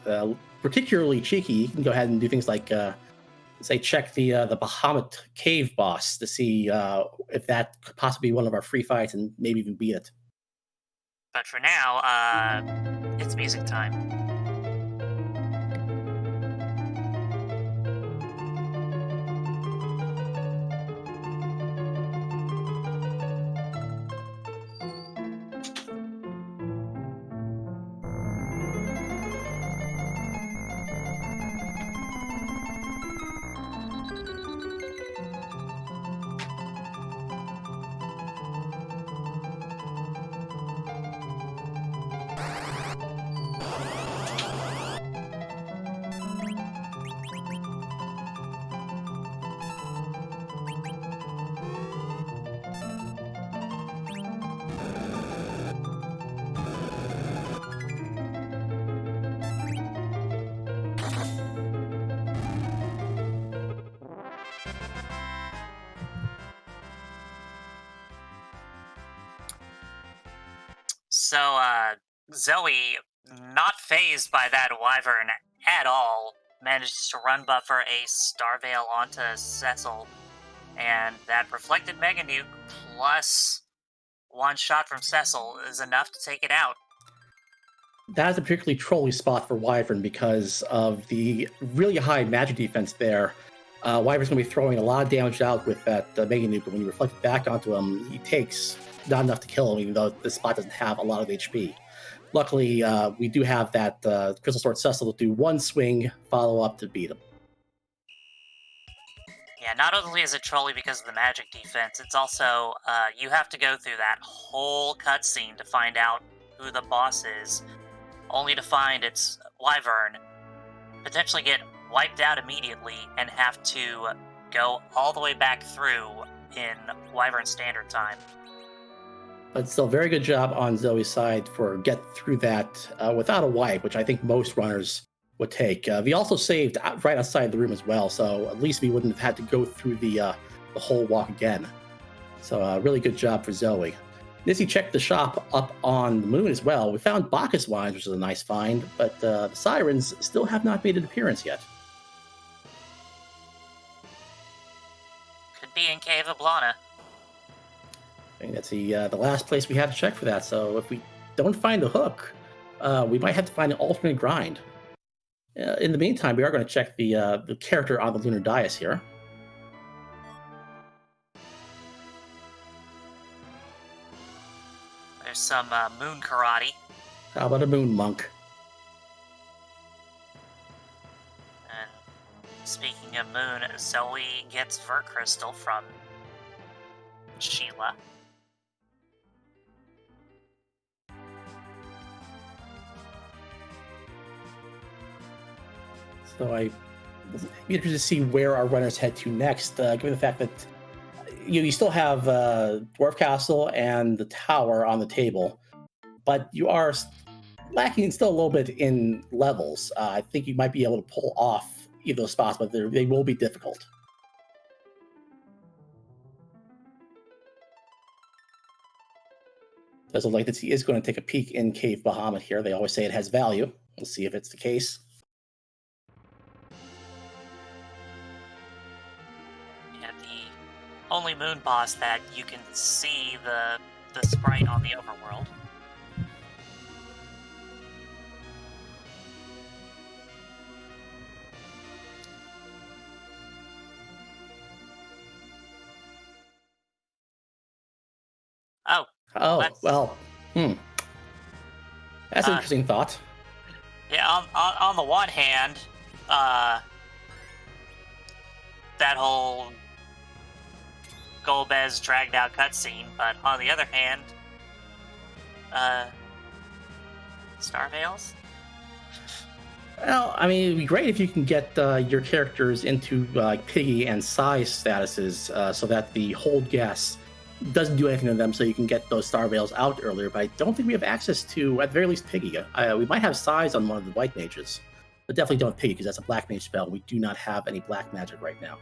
particularly cheeky, you can go ahead and do things like, say, check the Bahamut Cave boss to see if that could possibly be one of our free fights and maybe even beat it. But for now, it's music time. So, Zoe, not phased by that wyvern at all, manages to run buffer a Star Veil onto Cecil, and that reflected Mega Nuke plus one shot from Cecil is enough to take it out. That is a particularly trolly spot for Wyvern because of the really high magic defense there. Wyvern's going to be throwing a lot of damage out with that Mega Nuke, but when you reflect it back onto him, he takes not enough to kill him, even though this spot doesn't have a lot of HP. Luckily, we do have that Crystal Sword Cecil to do one swing follow-up to beat him. Yeah, not only is it trolly because of the magic defense, it's also, you have to go through that whole cutscene to find out who the boss is, only to find it's Wyvern, potentially get wiped out immediately, and have to go all the way back through in Wyvern standard time. But still, very good job on Zoe's side for get through that without a wipe, which I think most runners would take. We also saved right outside the room as well, so at least we wouldn't have had to go through the whole walk again. So really good job for Zoe. Nitzy checked the shop up on the moon as well. We found Bacchus wines, which is a nice find, but the sirens still have not made an appearance yet. Could be in Cave of Blana. I think that's the last place we had to check for that, so if we don't find the hook, we might have to find an alternate grind. In the meantime, we are going to check the character on the lunar dais here. There's some moon karate. How about a moon monk? And speaking of moon, Zoe gets Ver Crystal from Sheila. So I'm interested to see where our runners head to next, given the fact that you still have Dwarf Castle and the tower on the table, but you are lacking still a little bit in levels. I think you might be able to pull off either of those spots, but they will be difficult. Does look like that he is going to take a peek in Cave Bahamut here. They always say it has value. We'll see if it's the case. Only moon boss that you can see the sprite on the overworld. Oh. Well. That's an interesting thought. Yeah, on the one hand, that whole Golbez dragged out cutscene, but on the other hand, Star Veils? Well, I mean, it'd be great if you can get your characters into Piggy and Sai statuses so that the hold gas doesn't do anything to them, so you can get those Star Veils out earlier, but I don't think we have access to, at the very least, Piggy. We might have Sais on one of the white mages, but definitely don't have Piggy, because that's a black mage spell. We do not have any black magic right now.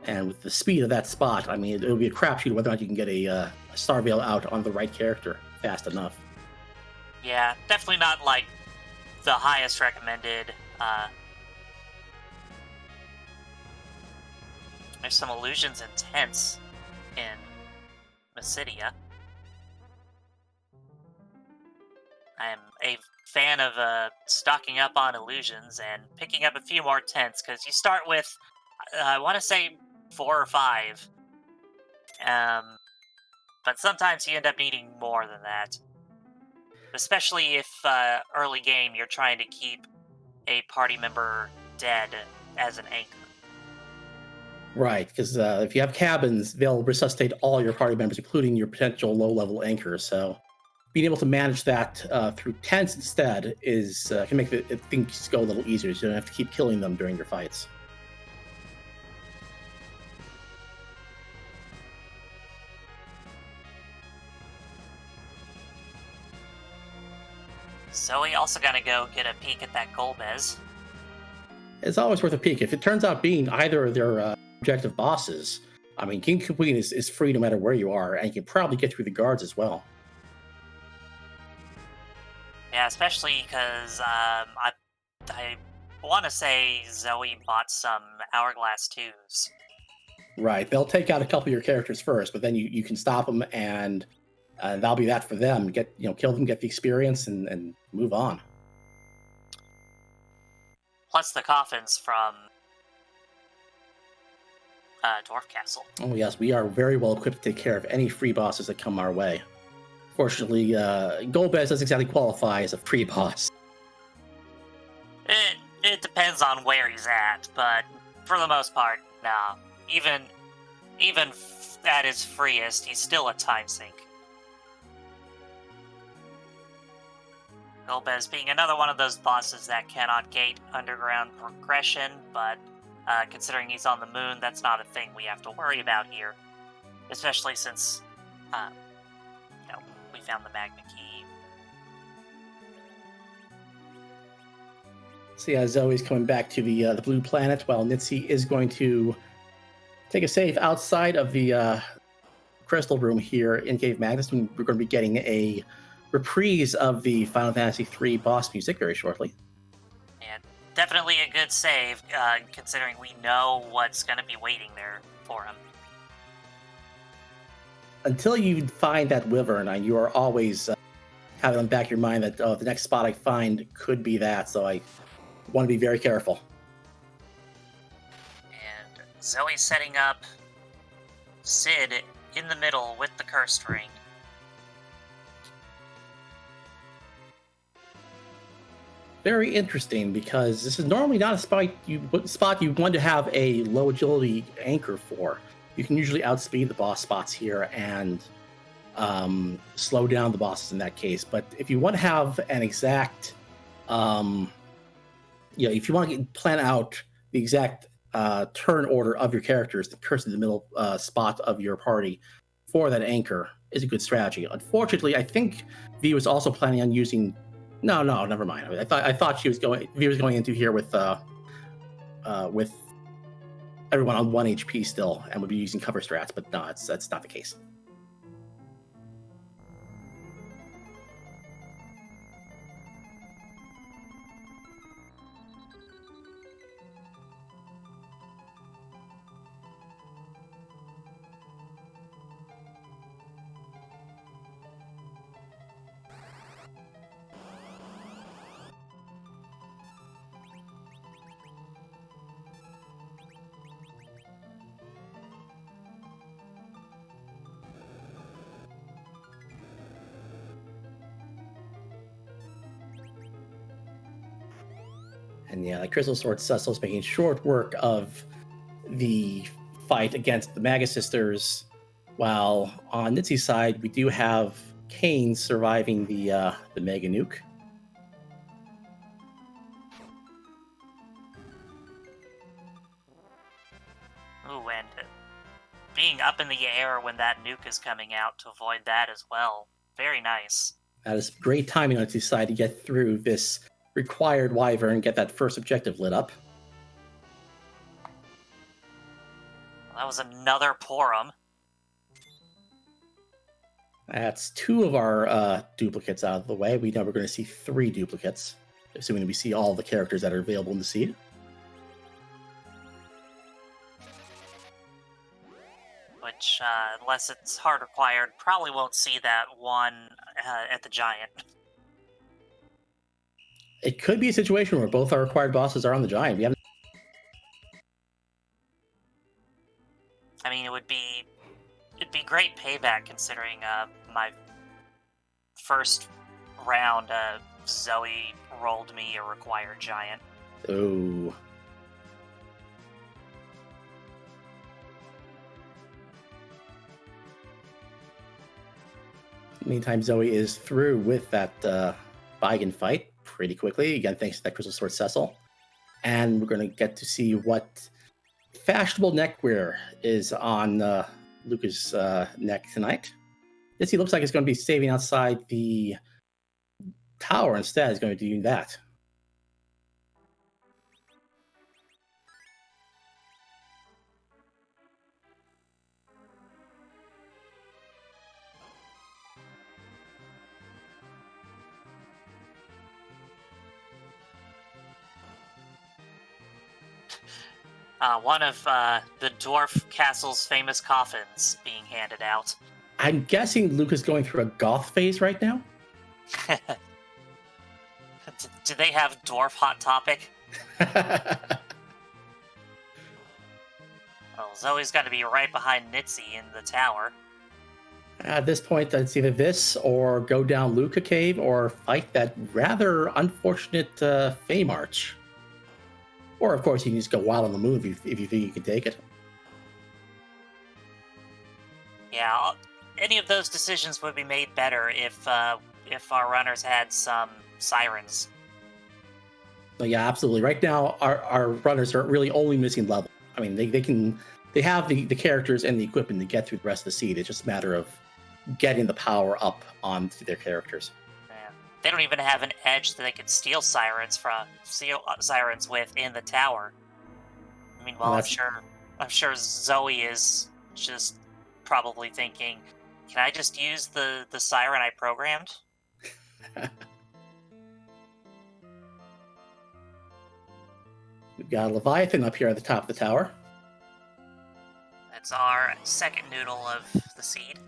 And with the speed of that spot, I mean, it'll be a crapshoot whether or not you can get a Star Veil out on the right character fast enough. Yeah, definitely not, like, the highest recommended. There's some illusions and tents in Mysidia. I'm a fan of stocking up on illusions and picking up a few more tents, because you start with, I want to say 4 or 5. But sometimes you end up needing more than that. Especially if early game you're trying to keep a party member dead as an anchor. Right, because if you have cabins, they'll resuscitate all your party members, including your potential low-level anchors. So being able to manage that through tents instead can make things go a little easier, so you don't have to keep killing them during your fights. Zoe also gonna go get a peek at that Golbez. It's always worth a peek. If it turns out being either of their objective bosses, I mean, King Queen is free no matter where you are, and you can probably get through the guards as well. Yeah, especially because I want to say Zoe bought some Hourglass 2s. Right. They'll take out a couple of your characters first, but then you can stop them, and that'll be that for them. Kill them, get the experience, and move on. Plus the coffins from Dwarf Castle. Oh yes, we are very well equipped to take care of any free bosses that come our way. Fortunately, Golbez doesn't exactly qualify as a free boss. It depends on where he's at, but for the most part, nah. Even at his freest, he's still a time sink. Golbez being another one of those bosses that cannot gate underground progression, but considering he's on the moon, that's not a thing we have to worry about here. Especially since, we found the Magna Key. So yeah, Zoe's coming back to the blue planet, while Nitzy is going to take a save outside of the crystal room here in Cave Magnus, and we're going to be getting a reprise of the Final Fantasy III boss music very shortly. And definitely a good save, considering we know what's going to be waiting there for him. Until you find that wyvern, you are always having in the back of your mind that the next spot I find could be that, so I want to be very careful. And Zoe's setting up Sid in the middle with the cursed ring. Very interesting, because this is normally not a spot you want to have a low agility anchor for. You can usually outspeed the boss spots here and slow down the bosses in that case. But if you want to have an exact, if you want to plan out the exact turn order of your characters, the curse in the middle spot of your party for that anchor is a good strategy. Unfortunately, I think V was also planning on using. No, never mind. I thought V was going into here with everyone on 1 HP still, and would be using cover strats, but no, that's not the case. And yeah, the Crystal Sword Cecil's making short work of the fight against the Maga Sisters, while on Nitzy's side, we do have Kane surviving the Mega Nuke. Ooh, and being up in the air when that nuke is coming out to avoid that as well. Very nice. That is great timing on Nitzy's side to get through this required wyvern and get that first objective lit up. Well, that was another Porum. That's 2 of our duplicates out of the way. We know we're going to see 3 duplicates, assuming we see all the characters that are available in the seed. Which, unless it's hard required, probably won't see that one at the Giant. It could be a situation where both our required bosses are on the Giant. We haven't. I mean, it'd be great payback considering my first round, Zoe rolled me a required Giant. Oh. Meantime, Zoe is through with that Bigan fight pretty quickly. Again, thanks to that Crystal Sword Cecil. And we're going to get to see what fashionable neckwear is on Luca's neck tonight. This he looks like it's going to be saving outside the tower instead. He's going to be doing that. One of the dwarf castle's famous coffins being handed out. I'm guessing Luke is going through a goth phase right now. Do they have dwarf Hot Topic? Well, Zoe's got to be right behind Nitzy in the tower. At this point, it's either this or go down Luca Cave or fight that rather unfortunate Fey March. Or, of course, you can just go wild on the move if you think you can take it. Yeah, any of those decisions would be made better if our runners had some sirens. So yeah, absolutely. Right now, our runners are really only missing level. I mean, they have the characters and the equipment to get through the rest of the seed. It's just a matter of getting the power up onto their characters. Yeah. They don't even have an edge that they could steal sirens with in the tower. Meanwhile, I'm sure Zoe is just probably thinking, can I just use the siren I programmed? We've got a Leviathan up here at the top of the tower. That's our second noodle of the seed.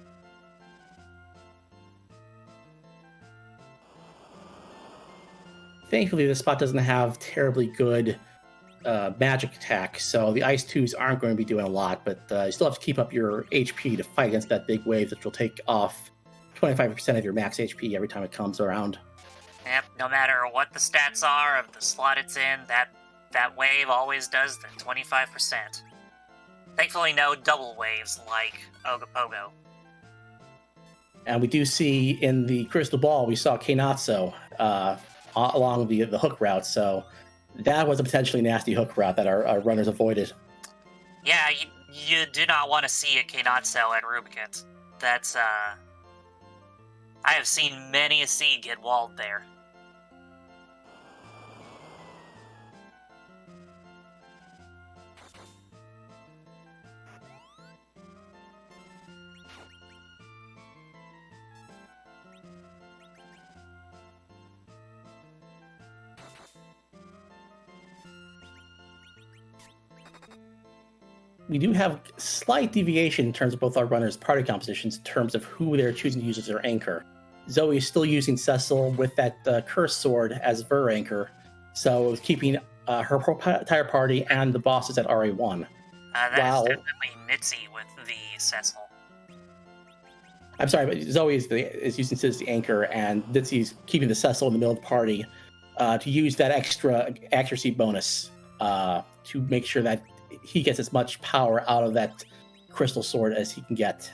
Thankfully, this spot doesn't have terribly good magic attack, so the Ice 2s aren't going to be doing a lot, but you still have to keep up your HP to fight against that big wave, which will take off 25% of your max HP every time it comes around. Yep, no matter what the stats are of the slot it's in, that wave always does the 25%. Thankfully, no double waves like Ogopogo. And we do see in the Crystal Ball, we saw Kainatsu along the hook route, so that was a potentially nasty hook route that our runners avoided. Yeah, you do not want to see a Kainatsu at Rubicant. That's, I have seen many a seed get walled there. We do have slight deviation in terms of both our runners' party compositions in terms of who they're choosing to use as their anchor. Zoe is still using Cecil with that Curse Sword as her anchor, so keeping her entire party and the bosses at RA1. That is definitely Nitzy with the Cecil. I'm sorry, but Zoe is using Sid as the anchor, and Nitzy's keeping the Cecil in the middle of the party to use that extra accuracy bonus to make sure that he gets as much power out of that crystal sword as he can get.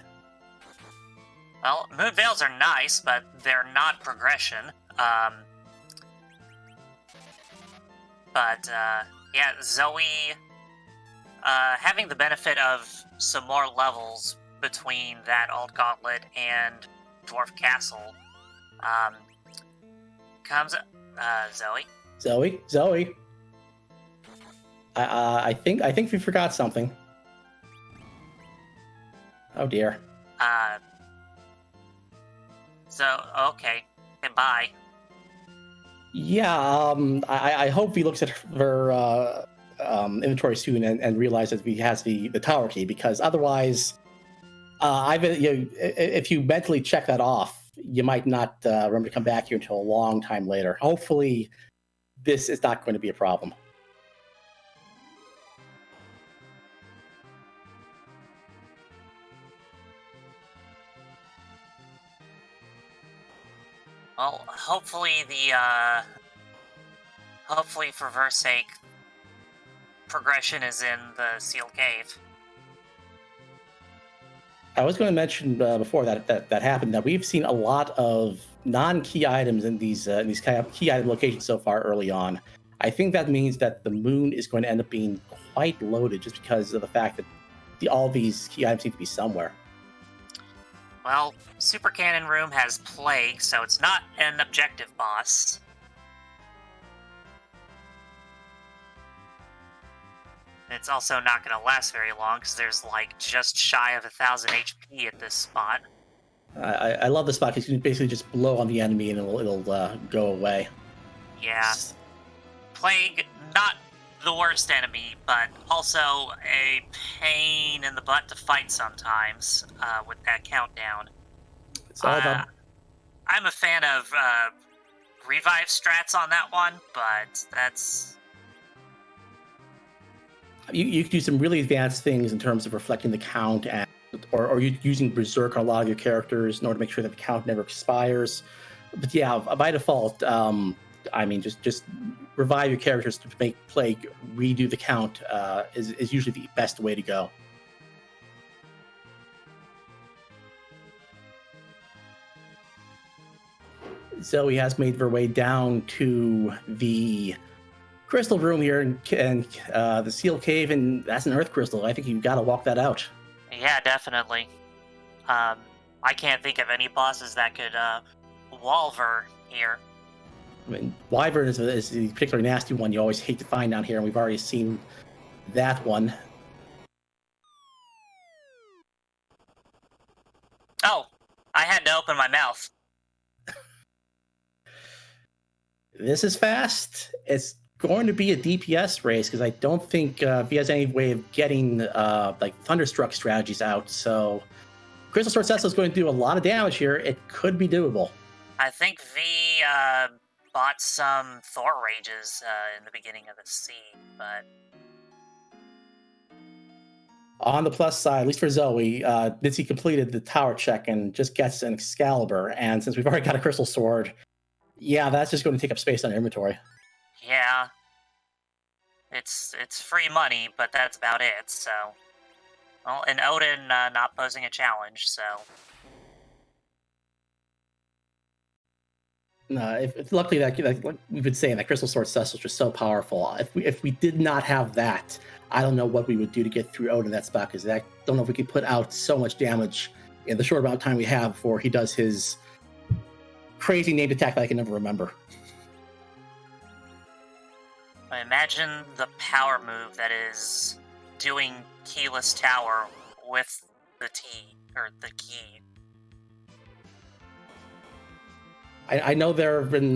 Well, Moon Veils are nice, but they're not progression. Yeah, Zoe, having the benefit of some more levels between that Old Gauntlet and Dwarf Castle, comes, Zoe? Zoe? I think we forgot something. Oh dear. Okay. Goodbye. Yeah, I hope he looks at her inventory soon and realizes he has the tower key, because otherwise, if you mentally check that off, you might not remember to come back here until a long time later. Hopefully, this is not going to be a problem. Well, hopefully for Ver's sake, progression is in the sealed cave. I was going to mention before that happened that we've seen a lot of non-key items in these key item locations so far early on. I think that means that the moon is going to end up being quite loaded just because of the fact that all these key items need to be somewhere. Well, Super Cannon Room has Plague, so it's not an objective boss. It's also not going to last very long, because there's, just shy of 1,000 HP at this spot. I love this spot, because you can basically just blow on the enemy and it'll go away. Yeah. Plague, the worst enemy, but also a pain in the butt to fight sometimes with that countdown. It's all about I'm a fan of revive strats on that one, but that's... you can do some really advanced things in terms of reflecting the count, and or you using Berserk on a lot of your characters in order to make sure that the count never expires. But yeah, by default, I mean just revive your characters to make play redo the count is usually the best way to go. Zoe has made her way down to the crystal room here and the seal cave, and that's an earth crystal. I think you got to walk that out. Yeah, definitely. I can't think of any bosses that could Walver here. I mean, Wyvern is a particularly nasty one you always hate to find down here, and we've already seen that one. Oh, I had to open my mouth. This is fast. It's going to be a DPS race because I don't think he has any way of getting like Thunderstruck strategies out. So Crystal Sword Cecil is going to do a lot of damage here. It could be doable. I think V bought some Thor Rages in the beginning of the scene, but... On the plus side, at least for Zoe, Nitzy completed the tower check and just gets an Excalibur. And since we've already got a Crystal Sword, yeah, that's just going to take up space on our inventory. Yeah. It's free money, but that's about it, so... Well, and Odin not posing a challenge, so... Luckily, like we've been saying, that Crystal Sword Cecil is just so powerful. If we did not have that, I don't know what we would do to get through Odin that spot, because I don't know if we could put out so much damage in the short amount of time we have before he does his crazy named attack that I can never remember. I imagine the power move that is doing Keyless Tower with the T, or the key. I know there have been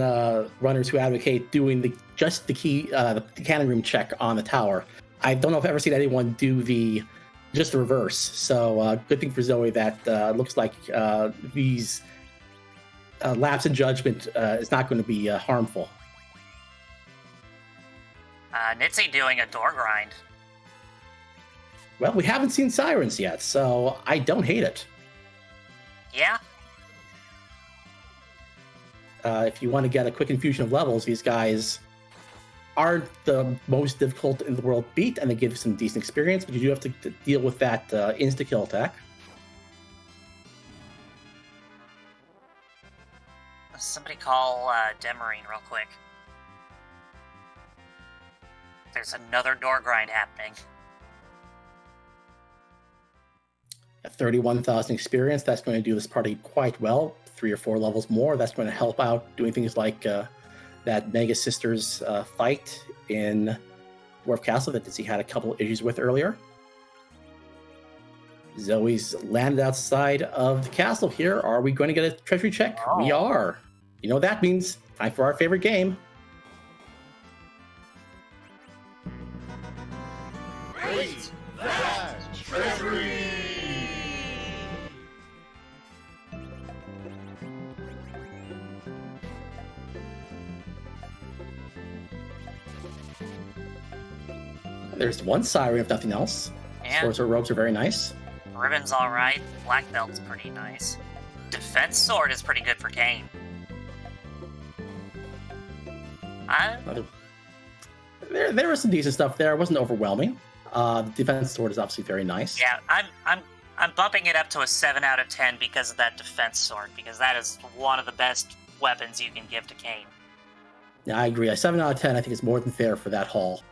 runners who advocate doing just the key, the cannon room check on the tower. I don't know if I've ever seen anyone do just the reverse. So good thing for Zoe that looks like these lapse in judgment is not going to be harmful. Nitzy doing a door grind. Well, we haven't seen Sirens yet, so I don't hate it. Yeah. If you want to get a quick infusion of levels, these guys aren't the most difficult in the world beat, and they give some decent experience, but you do have to deal with that insta-kill attack. Somebody call Demarine real quick. There's another door grind happening. At 31,000 experience, that's going to do this party quite well. 3 or 4 levels more, that's going to help out doing things like that Mega Sisters fight in Dwarf Castle that Nitzy had a couple issues with earlier. Zoe's landed outside of the castle here. Are we going to get a treasury check? Oh. We are. You know what that means. Time for our favorite game. Wait, that treasury! There's one siren, if nothing else. Yeah. Swords or robes are very nice. Ribbon's alright. Black belt's pretty nice. Defense sword is pretty good for Kane. There was some decent stuff there. It wasn't overwhelming. The defense sword is obviously very nice. Yeah, I'm bumping it up to a 7 out of 10 because of that defense sword, because that is one of the best weapons you can give to Kane. Yeah, I agree. A 7 out of 10 I think is more than fair for that haul.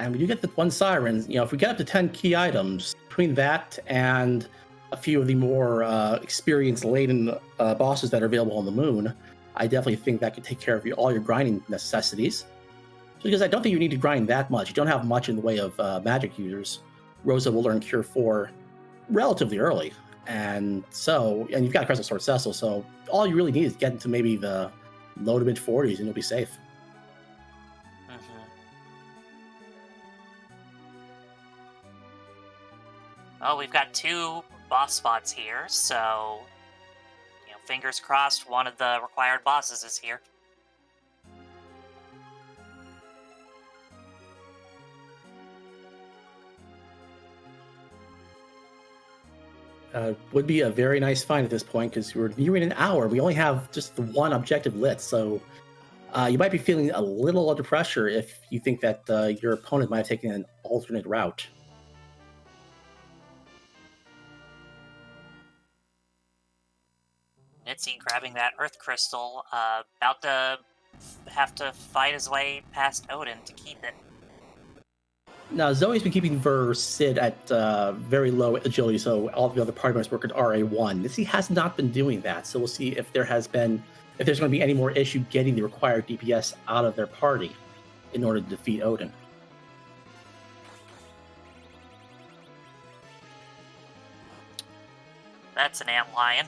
And when you get the one siren, if we get up to 10 key items, between that and a few of the more experience-laden bosses that are available on the moon, I definitely think that could take care of all your grinding necessities. Because I don't think you need to grind that much. You don't have much in the way of magic users. Rosa will learn Cure 4 relatively early. And you've got Crystal Sword Cecil, so all you really need is get into maybe the low to mid 40s and you'll be safe. Well, we've got 2 boss spots here, so fingers crossed one of the required bosses is here. Would be a very nice find at this point because we're nearing an hour. We only have just the one objective lit, so you might be feeling a little under pressure if you think that your opponent might have taken an alternate route. Nitzy grabbing that Earth Crystal, about to have to fight his way past Odin to keep it. Now, Zoe's been keeping Sid at very low agility, so all the other party members work at RA1. Nitzy has not been doing that, so we'll see if there's going to be any more issue getting the required DPS out of their party in order to defeat Odin. That's an ant lion.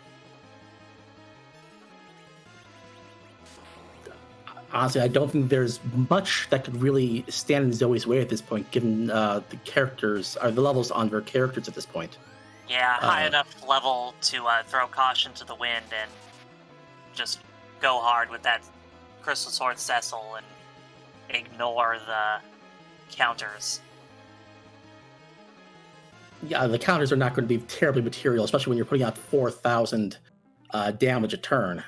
Honestly, I don't think there's much that could really stand in Zoe's way at this point, given the characters, or the levels on their characters at this point. Yeah, high enough level to throw caution to the wind and just go hard with that Crystal Sword Cecil and ignore the counters. Yeah, the counters are not going to be terribly material, especially when you're putting out 4,000 damage a turn.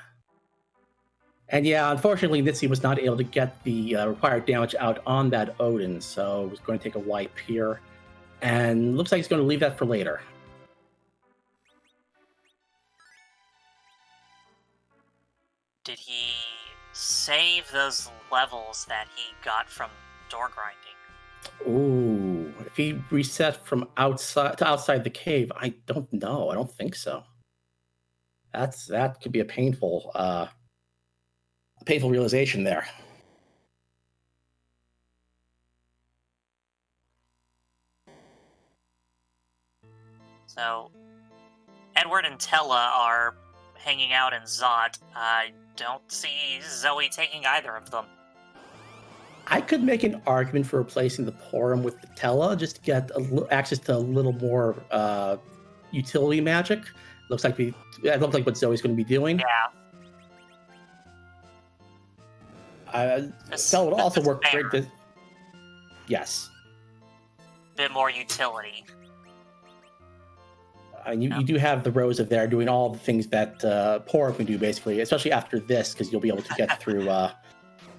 And yeah, unfortunately, Nitzy was not able to get the required damage out on that Odin, so he's going to take a wipe here. And looks like he's going to leave that for later. Did he save those levels that he got from door grinding? Ooh, if he reset from outside to outside the cave, I don't know. I don't think so. That could be a painful realization there. So, Edward and Tella are hanging out in Zot. I don't see Zoe taking either of them. I could make an argument for replacing the Porum with the Tella, just to get access to a little more utility magic. Looks like what Zoe's going to be doing. Yeah. Tella would also work great. Yes. Bit more utility. You do have the Rosa there doing all the things that Porum can do, basically, especially after this, because you'll be able to get through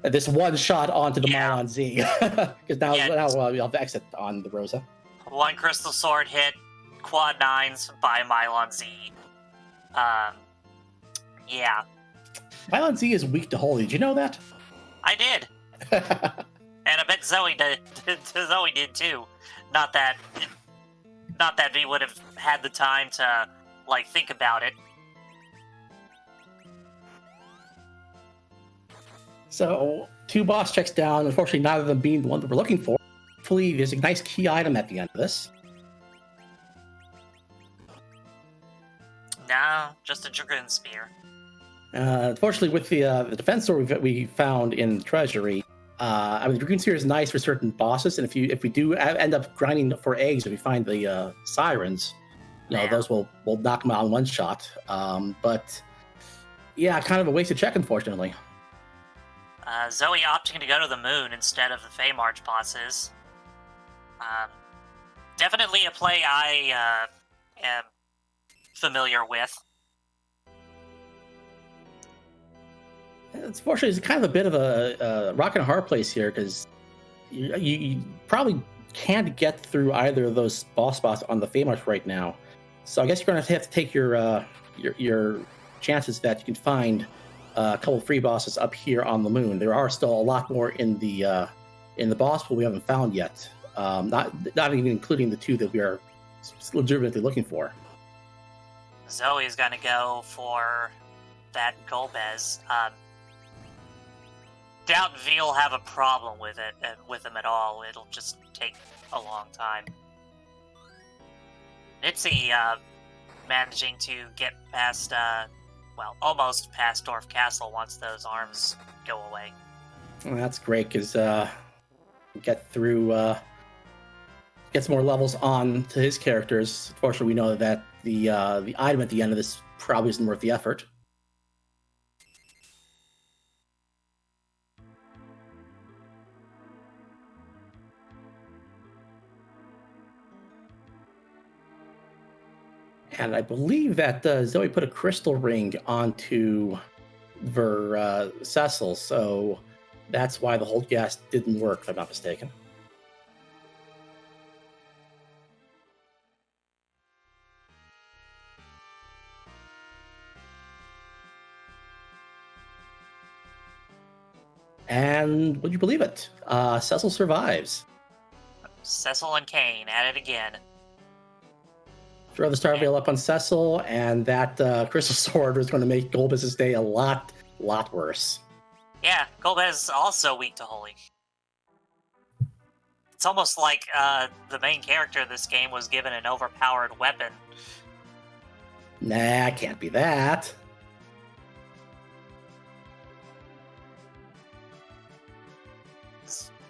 this one shot onto the Mylon Z. Because now we'll have the exit on the Rosa. One Crystal Sword hit, quad 9s by Mylon Z. Yeah. Mylon Z is weak to holy. Did you know that? I did. And I bet Zoe did too. Not that we would have had the time to, think about it. So, 2 boss checks down, unfortunately neither of them being the one that we're looking for. Hopefully there's a nice key item at the end of this. No, just a Dragoon Spear. Unfortunately, with the defense sword we found in the treasury, the Dragoon Spear is nice for certain bosses, and if we do end up grinding for eggs, if we find the sirens, those will knock them out in one shot. But yeah, kind of a wasted check, unfortunately. Zoe opting to go to the moon instead of the Feymarch bosses. Definitely a play I am familiar with. Unfortunately, it's kind of a bit of a rock and a hard place here, because you probably can't get through either of those boss spots on the Feymarch right now. So I guess you're going to have to take your chances that you can find a couple of free bosses up here on the moon. There are still a lot more in the boss pool we haven't found yet. Not even including the 2 that we are legitimately looking for. Zoe's going to go for that Golbez. doubt V will have a problem with it, with him at all. It'll just take a long time. Nitzy, managing to get past, well, almost past Dorf Castle once those arms go away. Well, that's great, because get through, get some more levels on to his characters. Unfortunately, we know that the item at the end of this probably isn't worth the effort. And I believe that Zoe put a crystal ring onto Cecil, so that's why the hold gas didn't work, if I'm not mistaken. And would you believe it? Cecil survives. Cecil and Kane at it again. Throw the Star Veil up on Cecil, and that Crystal Sword is going to make Golbez's day a lot worse. Yeah, Golbez is also weak to Holy. It's almost like the main character of this game was given an overpowered weapon. Nah, can't be that.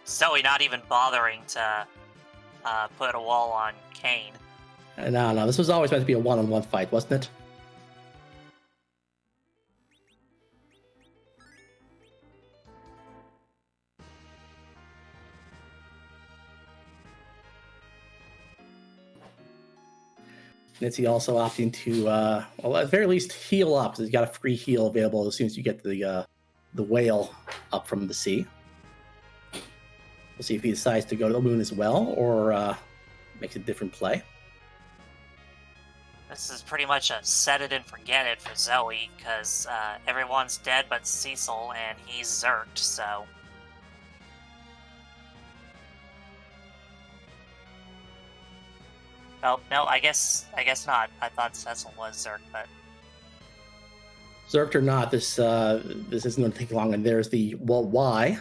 Zoe not even bothering to put a wall on Kane. No, this was always meant to be a one-on-one fight, wasn't it? Nitzy also opting to, well, at the very least, heal up, because he's got a free heal available as soon as you get the whale up from the sea. We'll see if he decides to go to the moon as well, or makes a different play. This is pretty much a set it and forget it for Zoe, because everyone's dead but Cecil, and he's zerked, so... Oh, no, I guess not. I thought Cecil was zerked, but... Zerked or not, this isn't going to take long, and there's the, well, why?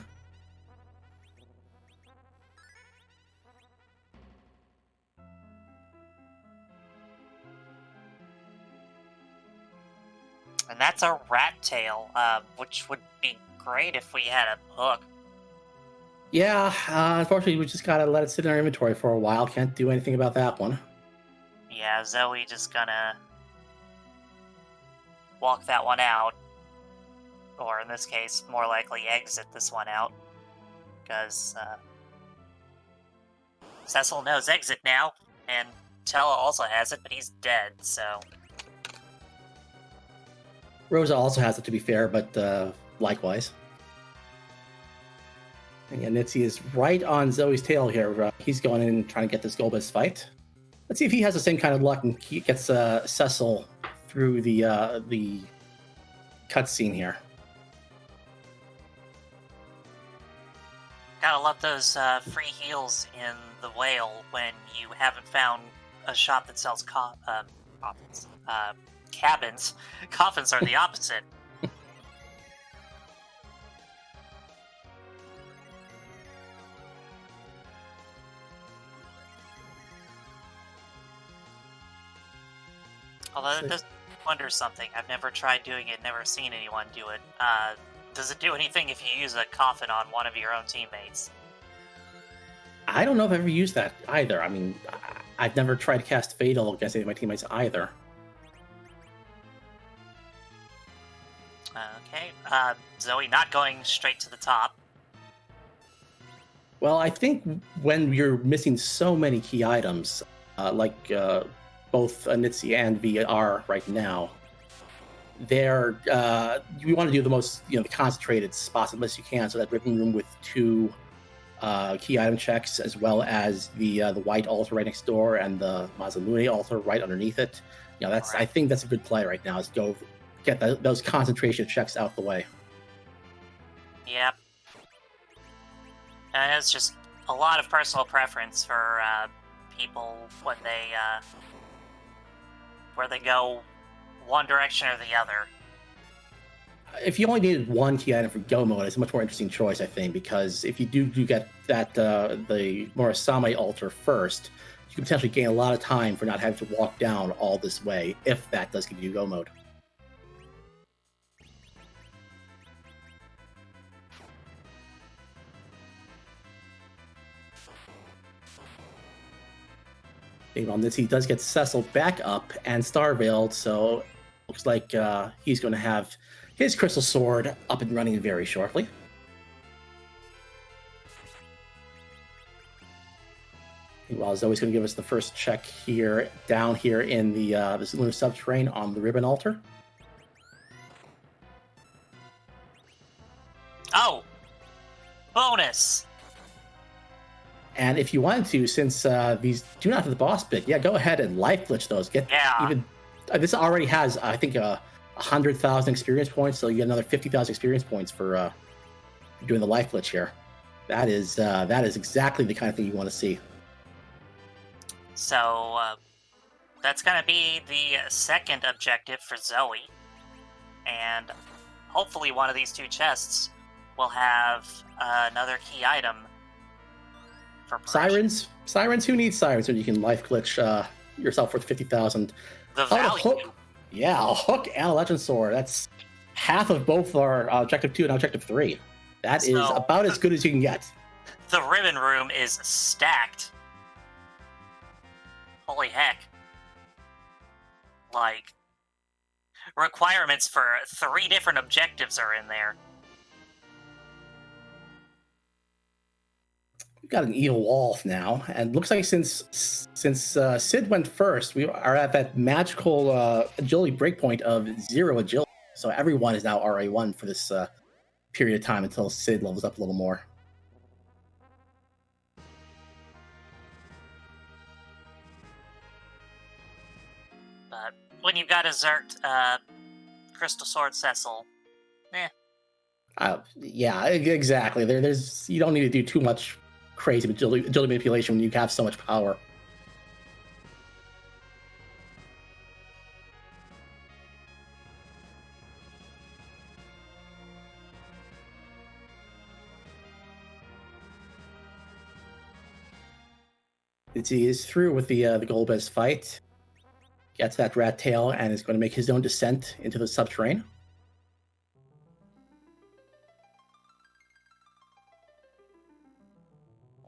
And that's a rat tail, which would be great if we had a hook. Yeah, unfortunately, we just gotta let it sit in our inventory for a while. Can't do anything about that one. Yeah, Zoe just gonna walk that one out. Or in this case, more likely exit this one out. Because Cecil knows exit now, and Tella also has it, but he's dead, so... Rosa also has it, to be fair, but likewise. And yeah, Nitzy is right on Zoe's tail here. He's going in and trying to get this Golbez fight. Let's see if he has the same kind of luck and he gets Cecil through the cutscene here. Gotta love those free heals in the whale when you haven't found a shop that sells cabins. Coffins are the opposite. Although it does wonder something. I've never tried doing it, never seen anyone do it. Does it do anything if you use a coffin on one of your own teammates? I don't know if I've ever used that either. I mean, I've never tried to cast Fatal against any of my teammates either. Okay, Zoe not going straight to the top. Well, I think when you're missing so many key items, like both Nitzy and VR right now, you want to do the most, the concentrated spots as best you can, so that ripping room with 2 key item checks, as well as the white altar right next door and the Mazamune altar right underneath it. That's right. I think that's a good play right now, is go get those concentration checks out the way. Yep. And it's just a lot of personal preference for people when where they go one direction or the other. if you only needed one key item for go mode, it's a much more interesting choice, I think, because if you do get that the Murasame altar first, you can potentially gain a lot of time for not having to walk down all this way, if that does give you go mode. On this, he does get Cecil back up and Star Veiled, so looks like he's going to have his Crystal Sword up and running very shortly. Meanwhile, Zoe's going to give us the first check here, down here in the this lunar subterrane on the Ribbon Altar. Oh! Bonus! And if you wanted to, since these do not have the boss bit, yeah, go ahead and life glitch those. Get even. This already has, I think, 100,000 experience points, so you get another 50,000 experience points for doing the life glitch here. That is exactly the kind of thing you want to see. So that's gonna be the second objective for Zoe, and hopefully one of these two chests will have another key item. Sirens? Who needs sirens when you can life glitch yourself worth 50,000? The value. A hook and a legend sword. That's half of both our objective 2 and objective 3. That is about as good as you can get. The ribbon room is stacked. Holy heck. Like, requirements for 3 different objectives are in there. We've got an evil wolf now, and looks like since Sid went first, we are at that magical agility breakpoint of 0 agility. So everyone is now RA1 for this period of time until Sid levels up a little more. But when you've got a Zert Crystal Sword Cecil, yeah, exactly. There's you don't need to do too much crazy agility manipulation when you have so much power. Nitzy is through with the Golbez fight. Gets that rat tail and is going to make his own descent into the subterranean.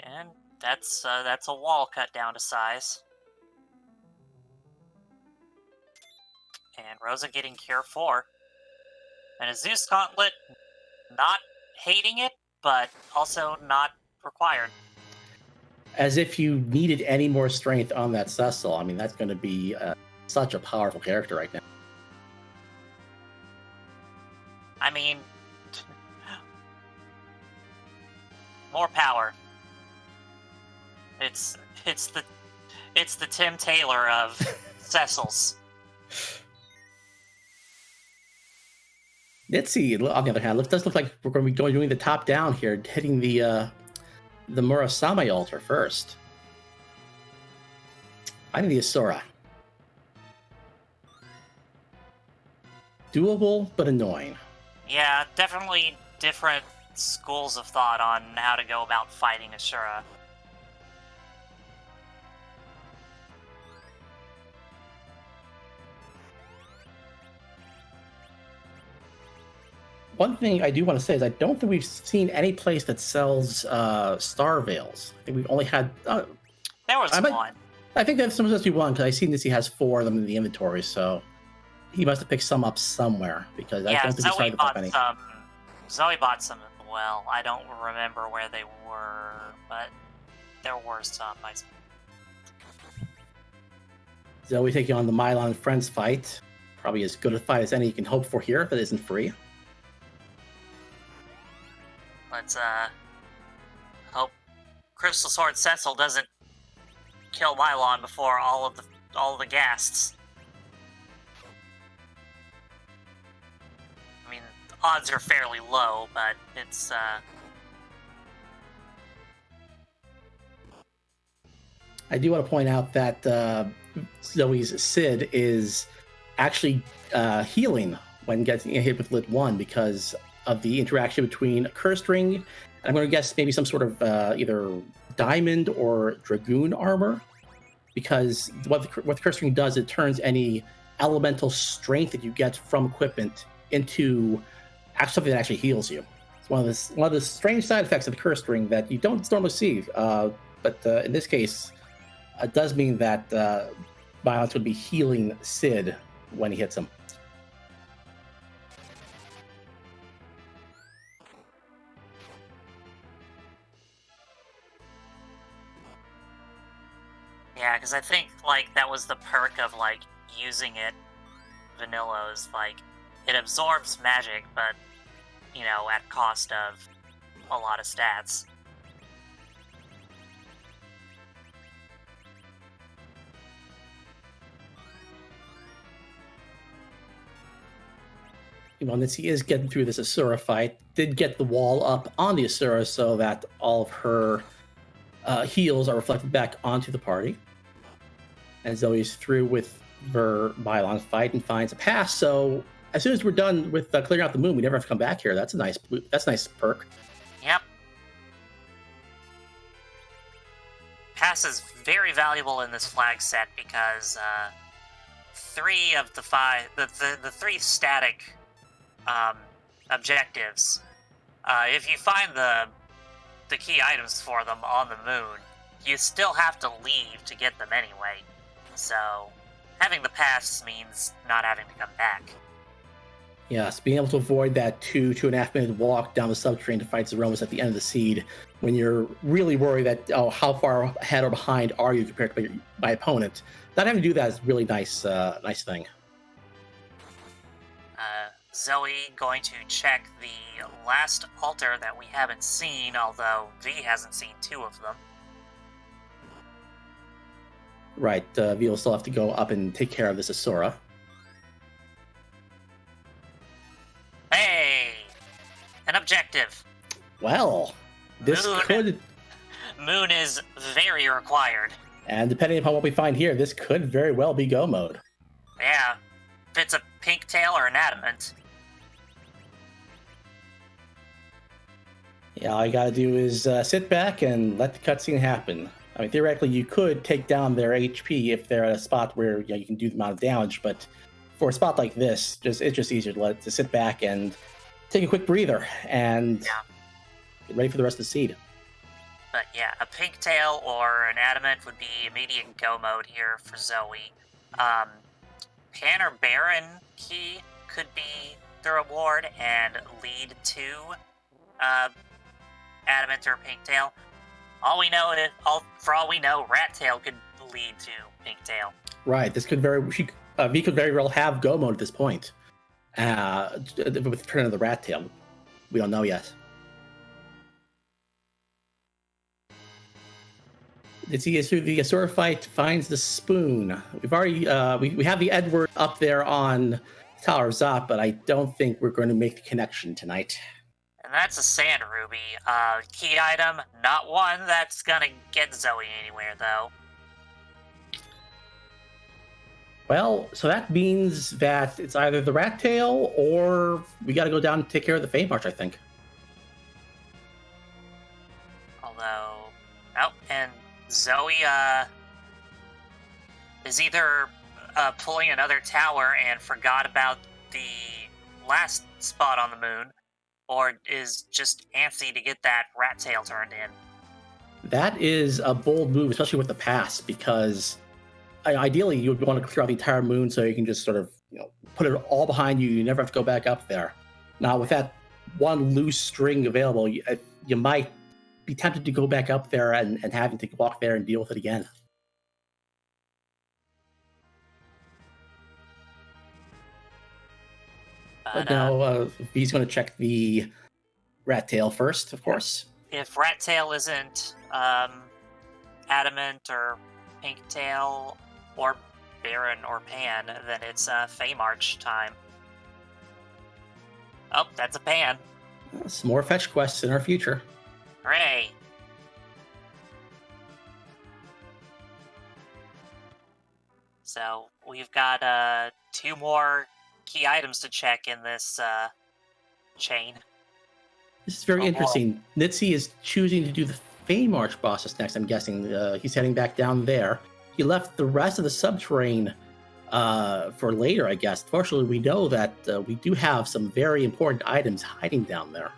And that's a wall cut down to size. And Rosa getting Cure 4. And a Zeus Gauntlet, not hating it, but also not required. As if you needed any more strength on that Cecil. I mean, that's going to be such a powerful character right now. I mean, more power. It's the Tim Taylor of Cecils. Nitzy, on the other hand, does look like we're going to be doing the top down here, hitting the Murasame altar first. Finding the Asura. Doable, but annoying. Yeah, definitely different schools of thought on how to go about fighting Asura. One thing I do want to say is I don't think we've seen any place that sells Star Veils. I think we've only had... there was one. I think that's supposed to be one, because I see Nitzy has 4 of them in the inventory, so he must have picked some up somewhere, because I don't think he's tried to pick any. Zoe bought some as well. I don't remember where they were, but there were some. Zoe taking on the Mylon Friends fight. Probably as good a fight as any you can hope for here that isn't free. Let's hope Crystal Sword Cecil doesn't kill Mylon before all of the ghasts. I mean, odds are fairly low, but it's I do want to point out that Zoe's Sid is actually healing when getting hit with Lit 1 because of the interaction between a Curse Ring, and I'm going to guess maybe some sort of either Diamond or Dragoon armor, because what the Curse Ring does, it turns any elemental strength that you get from equipment into something that actually heals you. It's one of the strange side effects of the Curse Ring that you don't normally see, but in this case, it does mean that Violence would be healing Sid when he hits him. Yeah, because I think, like, that was the perk of, like, using it vanillas. Like, it absorbs magic, but, you know, at cost of a lot of stats. Well, Nitzy is getting through this Asura fight. Did get the wall up on the Asura so that all of her heals are reflected back onto the party. And Zoe's through with her Bylon fight and finds a pass. So as soon as we're done with clearing out the moon, we never have to come back here. That's a nice perk. Yep. Pass is very valuable in this flag set because 3 of the 5, the 3 static objectives, if you find the key items for them on the moon, you still have to leave to get them anyway. So having the pass means not having to come back. Yes, being able to avoid that 2.5 minute walk down the subterranean to fight Zeromus at the end of the seed, when you're really worried that, how far ahead or behind are you compared to my opponent. Not having to do that is really nice thing. Zoe going to check the last altar that we haven't seen, although V hasn't seen 2 of them. Right, V will still have to go up and take care of this Asura. Hey! An objective! Well, this could... Moon is very required. And depending upon what we find here, this could very well be go mode. Yeah. If it's a pink tail or an adamant. Yeah, all you gotta do is sit back and let the cutscene happen. I mean, theoretically, you could take down their HP if they're at a spot where you can do the amount of damage, but for a spot like this, it's just easier to sit back and take a quick breather and get ready for the rest of the seed. But yeah, a pink tail or an adamant would be immediate go mode here for Zoe. Pan or Baron key could be the reward and lead to adamant or pink tail. For all we know, Rat Tail could lead to pink tail. Right. This could V could very well have go mode at this point. With the turn of the Rat Tail, we don't know yet. Nitzy is through the Asura fight, finds the spoon. We've already we have the Edward up there on Tower of Zot, but I don't think we're going to make the connection tonight. And that's a sand ruby. Key item, not one that's gonna get Zoe anywhere though. Well, so that means that it's either the Rat Tail or we got to go down and take care of the Fame March, I think. And Zoe is either pulling another tower and forgot about the last spot on the moon, or is just antsy to get that Rat Tail turned in. That is a bold move, especially with the pass, because ideally you would want to clear out the entire moon so you can just sort of put it all behind you. You never have to go back up there. Now, with that one loose string available, you might be tempted to go back up there and having to walk there and deal with it again. But now V's going to check the Rat Tail first, of course. If Rat Tail isn't adamant or pink tail or Baron or Pan, then it's Fame Arch time. Oh, that's a Pan. Some more fetch quests in our future. Hooray! So we've got 2 more key items to check in this chain. This is very Oh, interesting. Nitzy is choosing to do the Fame Arch bosses next, I'm guessing. He's heading back down there. He left the rest of the subterrane for later, I guess. Fortunately, we know that we do have some very important items hiding down there.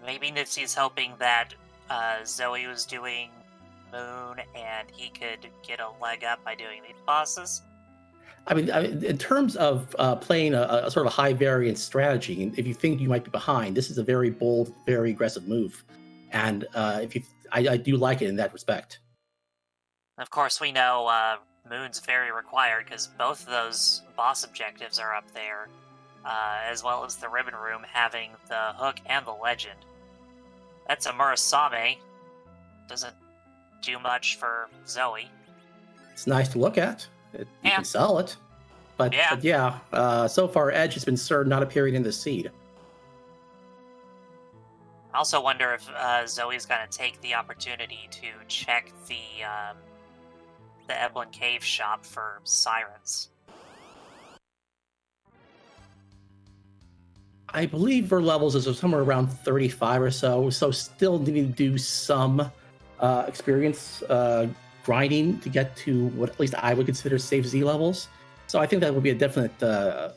Maybe Nitzy's hoping that Zoe was doing Moon and he could get a leg up by doing these bosses. I mean, in terms of playing a sort of a high variance strategy, if you think you might be behind, this is a very bold, very aggressive move, and I do like it in that respect. Of course, we know Moon's very required because both of those boss objectives are up there, as well as the Ribbon Room having the hook and the legend. That's a Murasame. Doesn't do much for Zoe. It's nice to look at. You can sell it. But yeah, so far Edge has been served not appearing in the seed. I also wonder if Zoe's going to take the opportunity to check the Eblin Cave shop for sirens. I believe her levels is somewhere around 35 or so still needing to do some experience grinding to get to what at least I would consider safe Z levels. So I think that would be a definite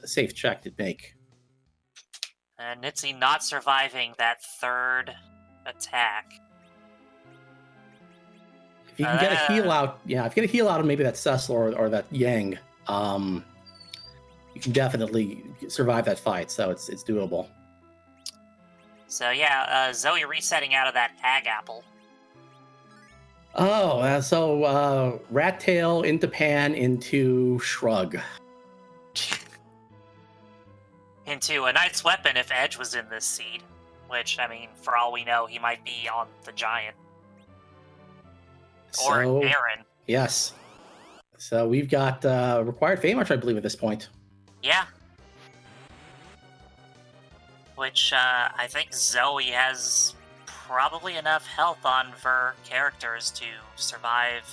safe check to make. And Nitzy not surviving that third attack. If you can get a heal out, if you get a heal out of maybe that Cecil or that Yang, you can definitely survive that fight. So it's doable. So yeah, Zoe resetting out of that Ag Apple. Oh, so Rat Tail into Pan into Shrug. Into a Knight's Weapon if Edge was in this seed. Which, I mean, for all we know, he might be on the Giant. Or Baron. Yes. So we've got required Fame Arch, I believe, at this point. Yeah. Which, I think Zoe has probably enough health on her characters to survive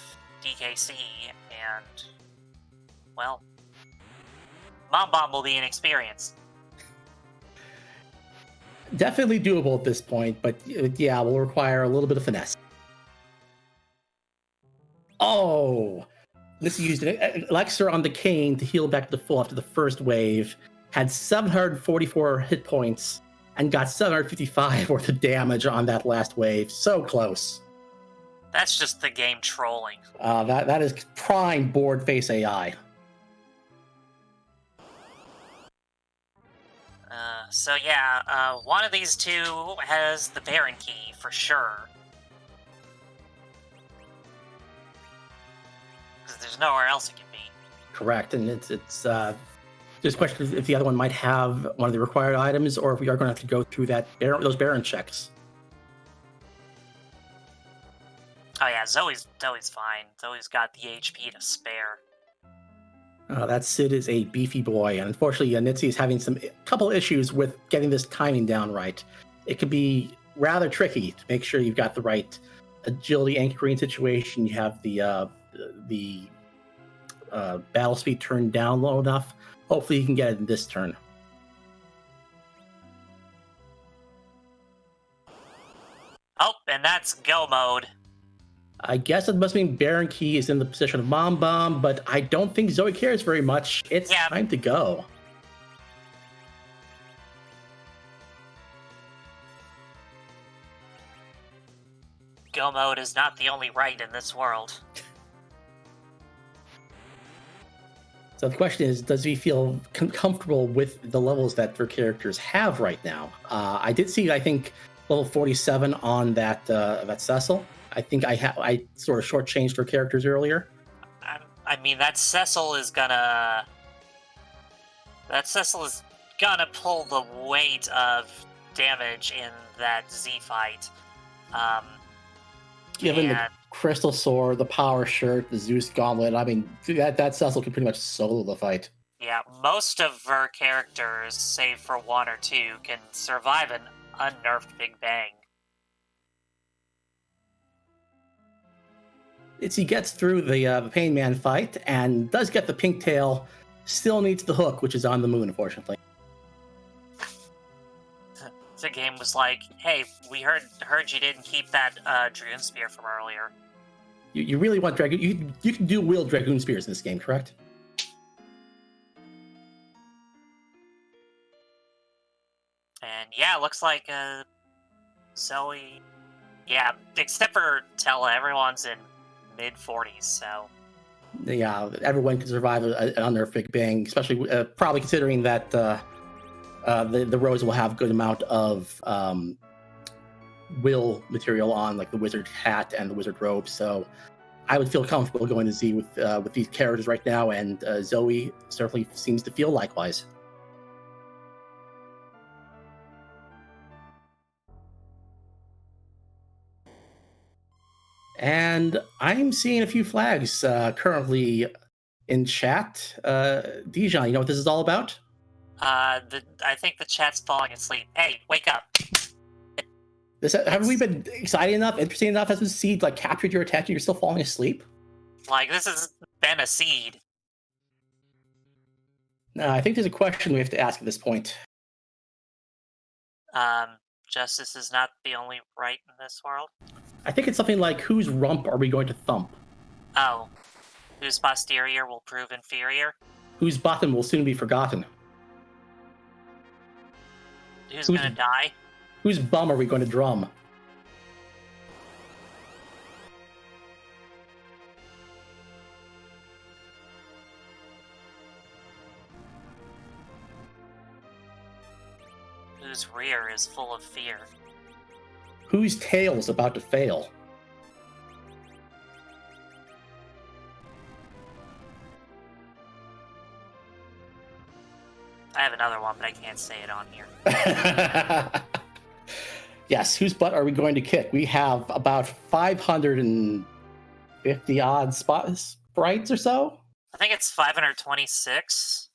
DKC, and, well, Mom Bomb will be inexperienced. Definitely doable at this point, but yeah, will require a little bit of finesse. Oh! This used an Elixir on the Cane to heal back to full after the first wave, had 744 hit points, and got 755 worth of damage on that last wave. So close. That's just the game trolling. That is prime board face AI. So yeah, one of these two has the Baron key for sure. Because there's nowhere else it can be. Correct, and it's just a question if the other one might have one of the required items, or if we are going to have to go through those Baron checks. Oh yeah, Zoe's fine. Zoe's got the HP to spare. That Sid is a beefy boy, and unfortunately, Nitzy is having a couple issues with getting this timing down right. It can be rather tricky to make sure you've got the right agility anchoring situation. You have the battle speed turned down low enough. Hopefully, you can get it in this turn. Oh, and that's go mode. I guess it must mean Baron Key is in the position of Mom Bomb, but I don't think Zoe cares very much. It's time to go. Go mode is not the only right in this world. So the question is, does he feel comfortable with the levels that their characters have right now? I did see, I think, level 47 on that Cecil. I think I sort of shortchanged her characters earlier. I mean, that Cecil is gonna pull the weight of damage in that Z fight. Given the Crystal Sword, the Power Shirt, the Zeus Gauntlet, I mean, that Cecil can pretty much solo the fight. Yeah, most of her characters, save for one or two, can survive an unnerfed Big Bang. Nitzy gets through the Pain Man fight and does get the pink tail. Still needs the hook, which is on the moon, unfortunately. The game was like, "Hey, we heard you didn't keep that Dragoon Spear from earlier." You really want Dragoon? You can wield Dragoon Spears in this game, correct? And yeah, it looks like Zoe. Yeah, except for Tella, everyone's in mid-40s, so. Yeah, everyone can survive an unnerved Big Bang, especially probably considering that the Rose will have a good amount of will material on, like the wizard hat and the wizard robe. So I would feel comfortable going to Z with these characters right now, and Zoe certainly seems to feel likewise. And I'm seeing a few flags currently in chat. Dijon, you know what this is all about? I think the chat's falling asleep. Hey, wake up! Have we been excited enough, interesting enough? Has this seed like captured your attention? You're still falling asleep? Like, this has been a seed. No, I think there's a question we have to ask at this point. Justice is not the only right in this world. I think it's something like, whose rump are we going to thump? Oh. Whose posterior will prove inferior? Whose bottom will soon be forgotten? Who's gonna die? Whose bum are we going to drum? Whose rear is full of fear? Whose tail is about to fail? I have another one, but I can't say it on here. Yes, whose butt are we going to kick? We have about 550 odd sprites or so. I think it's 526.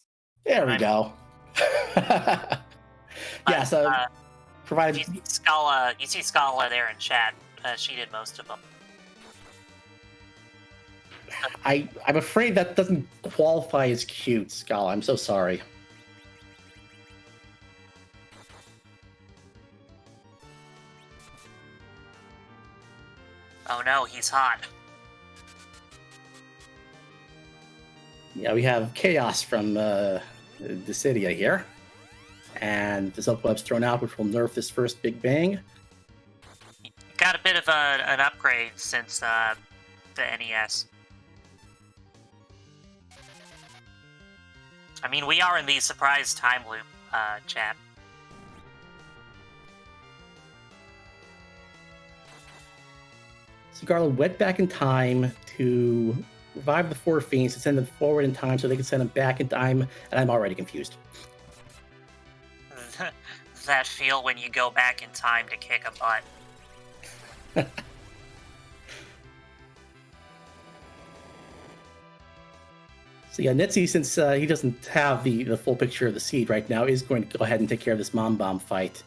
There we go. Yeah, so provided you see Scala there in chat. She did most of them. I'm afraid that doesn't qualify as cute, Scala. I'm so sorry. Oh no, he's hot. Yeah, we have Chaos from Dissidia here. And the Silk Web's thrown out, which will nerf this first Big Bang. Got a bit of an upgrade since the NES. I mean, we are in the surprise time loop, chat. So Garland went back in time to revive the four fiends to send them forward in time so they can send them back in time, and I'm already confused. That feel when you go back in time to kick a butt. So yeah, Nitzy, since he doesn't have the full picture of the seed right now, is going to go ahead and take care of this Mom Bomb fight.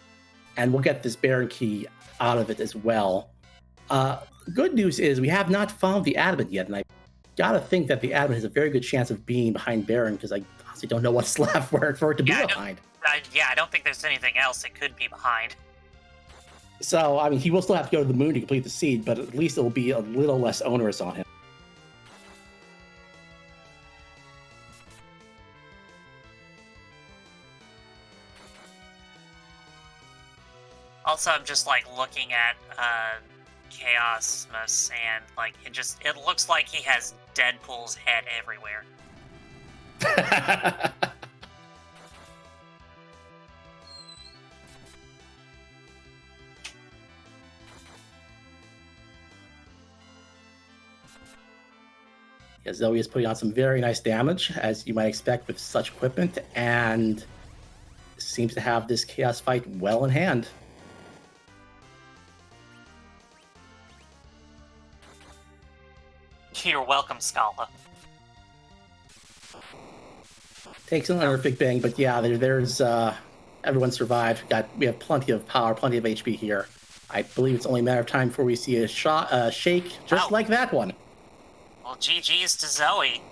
And we'll get this Baron Key out of it as well. Good news is we have not found the Adamant yet, and I gotta think that the Adamant has a very good chance of being behind Baron, because I honestly don't know what's left for it to be behind. I don't think there's anything else it could be behind. So, I mean, he will still have to go to the moon to complete the seed, but at least it will be a little less onerous on him. Also, I'm just like looking at Chaosmus, and like it looks like he has Deadpool's head everywhere. Yeah, Zoe is putting on some very nice damage, as you might expect with such equipment, and seems to have this Chaos fight well in hand. You're welcome, Scala. Takes another Big Bang, but yeah, there's everyone survived. We have plenty of power, plenty of HP here. I believe it's only a matter of time before we see a shake just like that one. GG's to Zoe.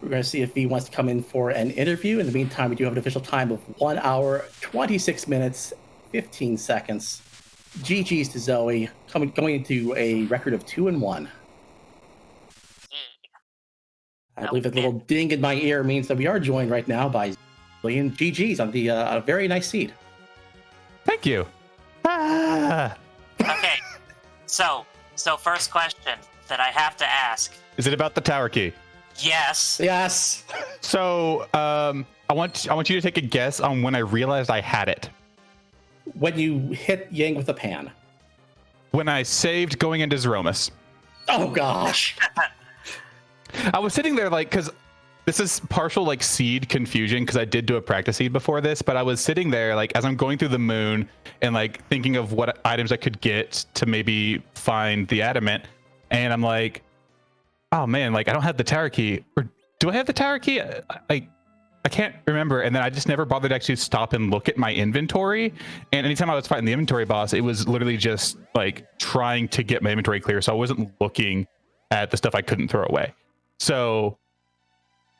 We're going to see if V wants to come in for an interview. In the meantime, we do have an official time of 1 hour, 26 minutes, 15 seconds. GG's to Zoe, going into a record of 2-1. I believe that little ding in my ear means that we are joined right now by ZoeVermilion. GG's on the a very nice seed. Thank you. Okay, so first question that I have to ask. Is it about the tower key? Yes. Yes. So I want you to take a guess on when I realized I had it. When you hit Yang with a pan. When I saved going into Zeromus. Oh gosh. I was sitting there like, because this is partial like seed confusion, because I did do a practice seed before this, but I was sitting there like as I'm going through the moon and like thinking of what items I could get to maybe find the adamant, and I'm like, oh man, like I don't have the tower key, or do I have the tower key? I can't remember. And then I just never bothered to actually stop and look at my inventory. And anytime I was fighting the inventory boss, it was literally just like trying to get my inventory clear. So I wasn't looking at the stuff I couldn't throw away. So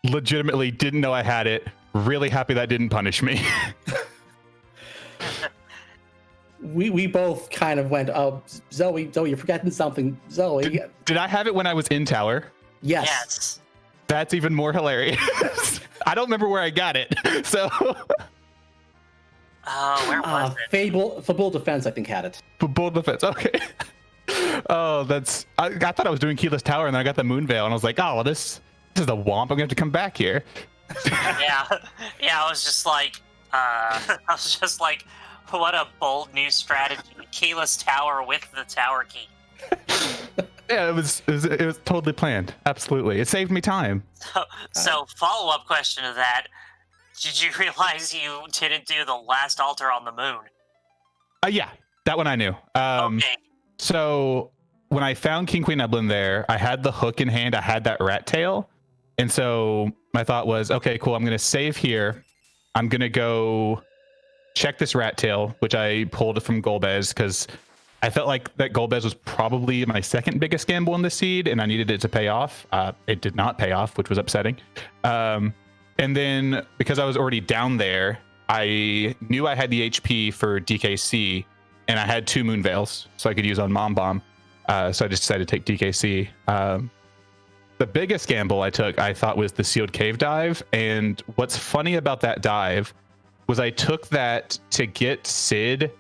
legitimately didn't know I had it. Really happy that didn't punish me. we both kind of went, oh, Zoe, you're forgetting something. Zoe. Did I have it when I was in tower? Yes. That's even more hilarious. I don't remember where I got it. So Where was it? Fable Defense, I think, had it. Fable Defense, okay. Oh, I thought I was doing keyless tower, and then I got the moon veil, and I was like, oh, well, this is the womp. I'm gonna have to come back here. Yeah, I was just like, what a bold new strategy. Keyless tower with the tower key. Yeah, it was totally planned. Absolutely. It saved me time. So follow-up question to that. Did you realize you didn't do the last altar on the moon? Yeah, that one I knew. Okay. So when I found King Queen Eblin there, I had the hook in hand. I had that rat tail. And so my thought was, okay, cool. I'm going to save here. I'm going to go check this rat tail, which I pulled from Golbez because I felt like that Golbez was probably my second biggest gamble in the seed, and I needed it to pay off. It did not pay off, which was upsetting. And then because I was already down there, I knew I had the HP for DKC, and I had 2 moon veils, so I could use on Mom Bomb. So I just decided to take DKC. The biggest gamble I took, I thought, was the sealed cave dive. And what's funny about that dive was I took that to get Sid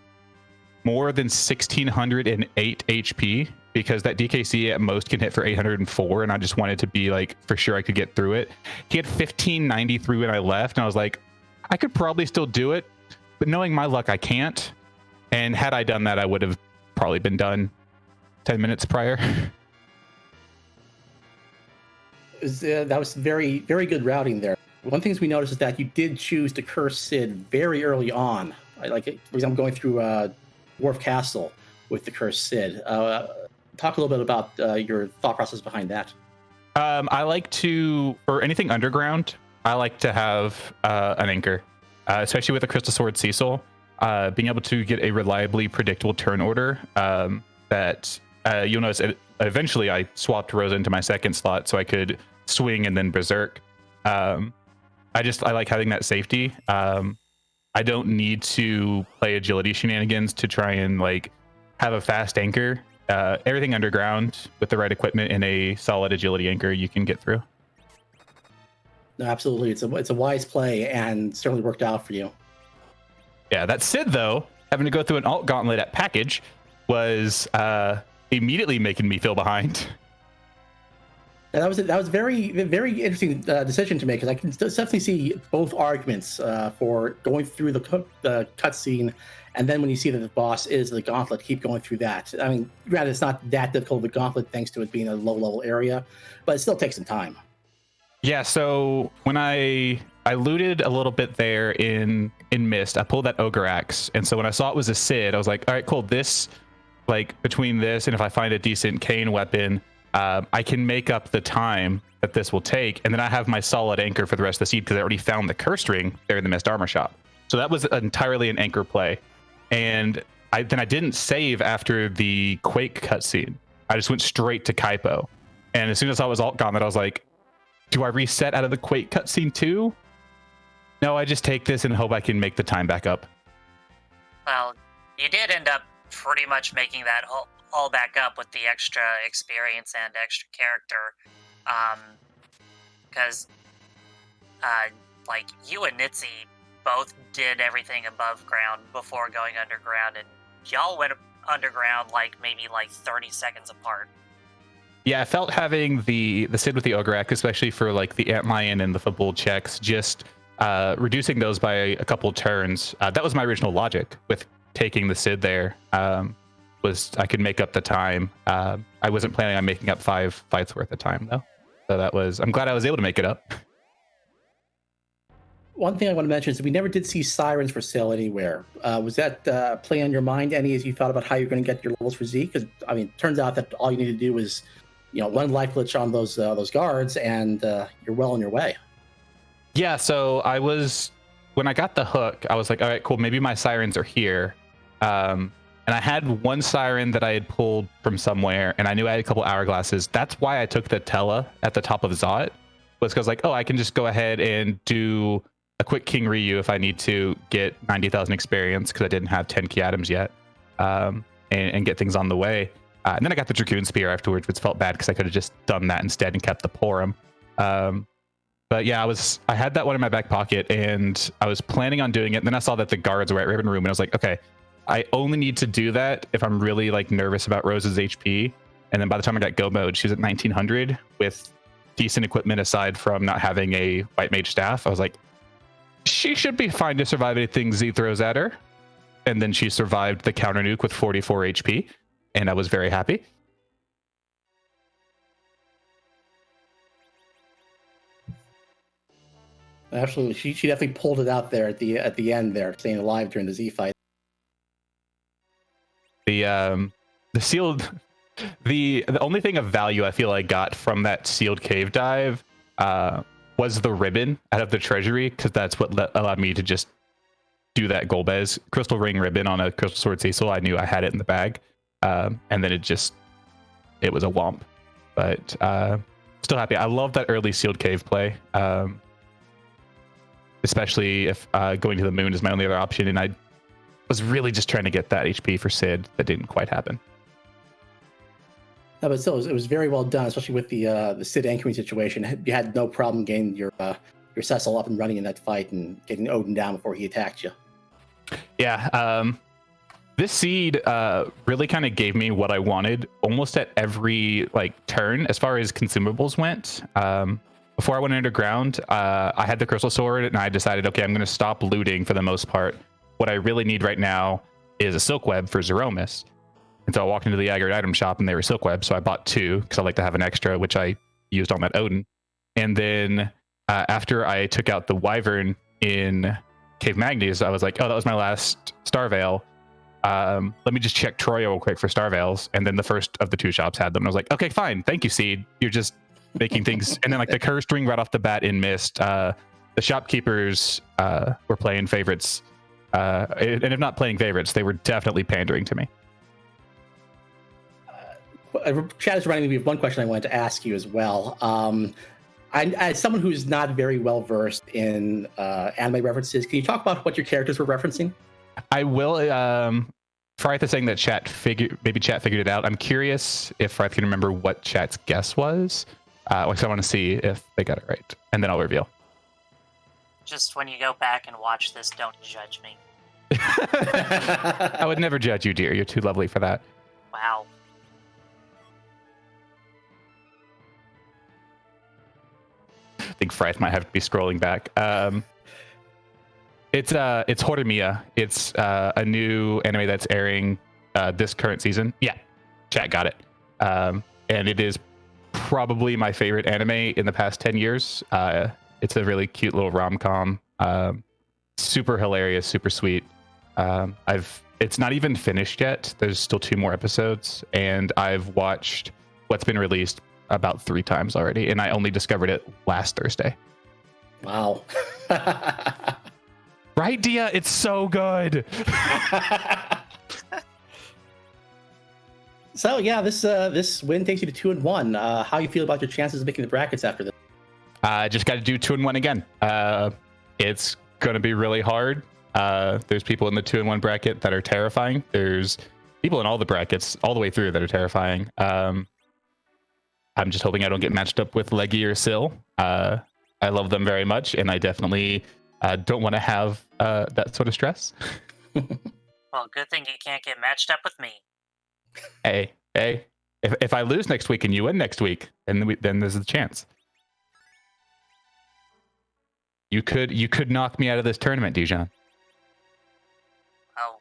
more than 1608 HP, because that DKC at most can hit for 804, and I just wanted to be like for sure I could get through it. He had 1593 when I left, and I was like, I could probably still do it, but knowing my luck, I can't. And had I done that, I would have probably been done 10 minutes prior. That was very, very good routing there. One thing we noticed is that you did choose to curse Sid very early on. Like, for example, going through Wharf Castle with the cursed Sid. Talk a little bit about your thought process behind that. I like to, for anything underground, I like to have an anchor, especially with the Crystal Sword Cecil. Being able to get a reliably predictable turn order that you'll notice eventually I swapped Rosa into my second slot so I could swing and then berserk. I like having that safety. I don't need to play agility shenanigans to try and like have a fast anchor. Everything underground with the right equipment and a solid agility anchor you can get through. No, absolutely. It's a wise play and certainly worked out for you. Yeah, that Sid, though, having to go through an alt gauntlet at package was immediately making me feel behind. And that was very, very interesting decision to make, because I can definitely see both arguments for going through the cutscene, and then when you see that the boss is the gauntlet, keep going through that. I mean, granted, it's not that difficult, the gauntlet, thanks to it being a low-level area, but it still takes some time. Yeah, so when I looted a little bit there in Mist, I pulled that Ogre Axe, and so when I saw it was a Sid, I was like, all right, cool, this, like, between this and if I find a decent Kane weapon, I can make up the time that this will take, and then I have my solid anchor for the rest of the seed because I already found the curse ring there in the Mist Armor Shop. So that was entirely an anchor play. And I didn't save after the Quake cutscene. I just went straight to Kaipo. And as soon as I was alt gauntlet, I was like, do I reset out of the Quake cutscene too? No, I just take this and hope I can make the time back up. Well, you did end up pretty much making that all back up with the extra experience and extra character. Because, like, you and Nitzy both did everything above ground before going underground, and y'all went underground maybe 30 seconds apart. Yeah, I felt having the Sid with the Ograk, especially for like the Antlion and the Fabul checks, just reducing those by a couple turns. That was my original logic with taking the Sid there. Was I could make up the time. I wasn't planning on making up 5 fights worth of time though. So I'm glad I was able to make it up. One thing I want to mention is we never did see sirens for sale anywhere. Was that play on your mind any as you thought about how you're going to get your levels for Z? Because I mean, it turns out that all you need to do is, one life glitch on those guards, and you're well on your way. Yeah. So when I got the hook, I was like, all right, cool. Maybe my sirens are here. And I had one siren that I had pulled from somewhere, and I knew I had a couple hourglasses. That's why I took the Tela at the top of Zot, was because like, oh, I can just go ahead and do a quick King Ryu if I need to get 90,000 experience because I didn't have 10 key items yet, and get things on the way. And then I got the Dragoon Spear afterwards, which felt bad because I could have just done that instead and kept the Porum. But yeah, I had that one in my back pocket and I was planning on doing it. And then I saw that the guards were at Ribbon Room and I was like, okay, I only need to do that if I'm really like nervous about Rose's HP. And then by the time I got go mode, she was at 1900 with decent equipment aside from not having a White Mage staff. I was like, she should be fine to survive anything Z throws at her. And then she survived the counter nuke with 44 HP. And I was very happy. Absolutely. She definitely pulled it out there at the end there, staying alive during the Z fight. The sealed... The only thing of value I feel I got from that sealed cave dive was the ribbon out of the treasury, because that's what allowed me to just do that Golbez crystal ring ribbon on a crystal sword Cecil. I knew I had it in the bag, and then it was a womp. But still happy. I love that early sealed cave play, especially if going to the moon is my only other option, and I was really just trying to get that HP for Sid. That didn't quite happen. No, but still, it was very well done, especially with the Sid anchoring situation. You had no problem getting your Cecil up and running in that fight and getting Odin down before he attacked you. Yeah, this seed really kind of gave me what I wanted almost at every turn as far as consumables went. Before I went underground, I had the crystal sword and I decided, okay, I'm going to stop looting for the most part. What I really need right now is a silk web for Zeromus. And so I walked into the Aggregate item shop and they were silk webs. So I bought 2 because I like to have an extra, which I used on that Odin. And then after I took out the Wyvern in Cave Magnes, I was like, oh, that was my last Star Veil. Let me just check Troya real quick for Star Veils. And then the first of the 2 shops had them. And I was like, okay, fine. Thank you, Seed. You're just making things. And then the Cursed Ring right off the bat in Mist. The shopkeepers were playing favorites. And if not playing favorites, they were definitely pandering to me. Chad is reminding me of one question I wanted to ask you as well. As someone who's not very well versed in anime references, can you talk about what your characters were referencing? I will. Fryth is saying that chat figured it out. I'm curious if Fryth can remember what chat's guess was. I want to see if they got it right, and then I'll reveal. Just when you go back and watch this, don't judge me. I would never judge you, dear. You're too lovely for that. Wow. I think Fryth might have to be scrolling back. It's Horimiya. It's a new anime that's airing this current season. Yeah, chat got it. And it is probably my favorite anime in the past 10 years. It's a really cute little rom-com. Super hilarious, super sweet. It's not even finished yet. There's still 2 more episodes, and I've watched what's been released about 3 times already, and I only discovered it last Thursday. Wow. Right, Dia? It's so good. So yeah, this win takes you to 2-1. How you feel about your chances of making the brackets after this? I just got to do 2-1 again. It's gonna be really hard. There's people in the 2-1 bracket that are terrifying. There's people in all the brackets all the way through that are terrifying. I'm just hoping I don't get matched up with Leggy or Syl. I love them very much, and I definitely don't want to have that sort of stress. Well, good thing you can't get matched up with me. Hey, if I lose next week and you win next week, then there's a chance. You could knock me out of this tournament, Dijon. Oh.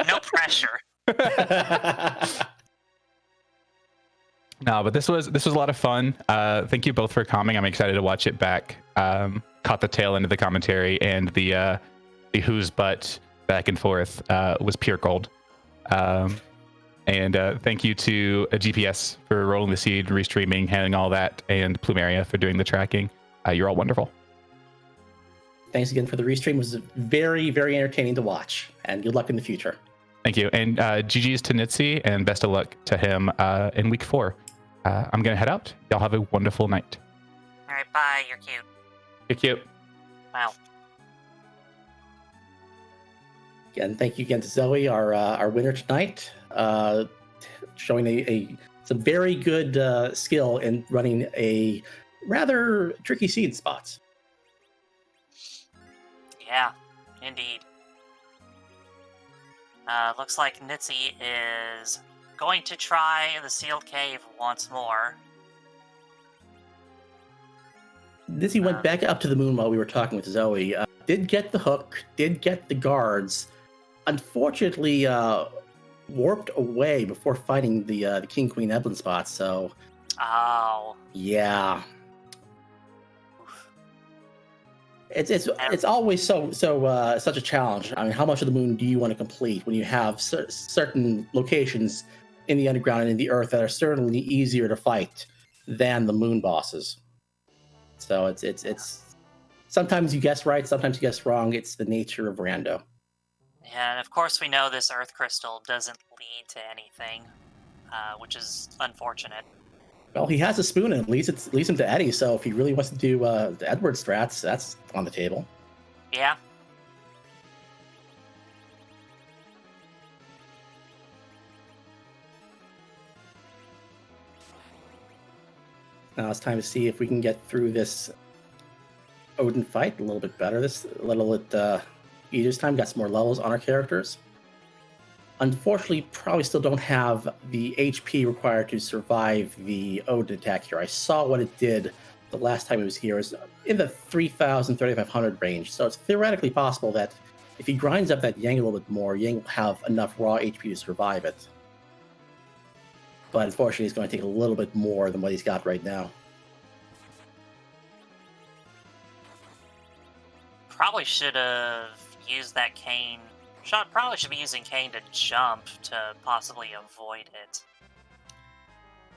No pressure. No, but this was a lot of fun. Thank you both for coming. I'm excited to watch it back. Caught the tail end of the commentary, and the who's butt back and forth was pure gold. And thank you to GPS for rolling the seed, restreaming, handling all that, and Plumeria for doing the tracking. You're all wonderful. Thanks again for the restream. It was very, very entertaining to watch, and good luck in the future. Thank you, and GG's to Nitzy, and best of luck to him in week 4. I'm gonna head out. Y'all have a wonderful night. All right, bye. You're cute. You're cute. Wow. Again, thank you again to Zoe, our winner tonight, showing some very good skill in running a rather tricky seed spots. Yeah, indeed. Looks like Nitzy is going to try the sealed cave once more. Nitzy went back up to the moon while we were talking with Zoe. Did get the hook, did get the guards. Unfortunately, warped away before fighting the King Queen Eblin spot. So, Oh. yeah, it's always such a challenge. I mean, how much of the moon do you want to complete when you have certain locations in the underground and in the earth that are certainly easier to fight than the moon bosses? So it's sometimes you guess right, sometimes you guess wrong. It's the nature of rando. Yeah, and of course we know this earth crystal doesn't lead to anything, which is unfortunate. Well, he has a spoon and it leads him to Eddie. So if he really wants to do the Edward strats, that's on the table. Yeah. Now it's time to see if we can get through this Odin fight a little bit better. This a little bit easier this time. Got some more levels on our characters. Unfortunately, probably still don't have the HP required to survive the Odin attack here. I saw what it did the last time it was here. It was in the 3,000, 3,500 range. So it's theoretically possible that if he grinds up that Yang a little bit more, Yang will have enough raw HP to survive it. But unfortunately, it's going to take a little bit more than what he's got right now. Probably should have used that cane. Probably should be using cane to jump to possibly avoid it.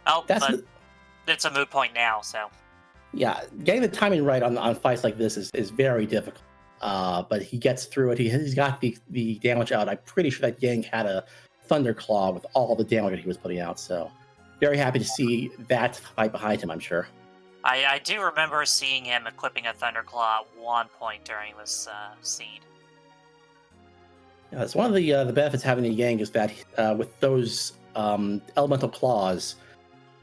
Oh, but it's a moot point now, so. Yeah, getting the timing right on fights like this is very difficult. But he gets through it. He's got the damage out. I'm pretty sure that Yang had a Thunderclaw with all the damage that he was putting out. So very happy to see that fight behind him, I'm sure. I do remember seeing him equipping a Thunderclaw at one point during this seed. It's one of the benefits of having a Yang is that with those elemental claws,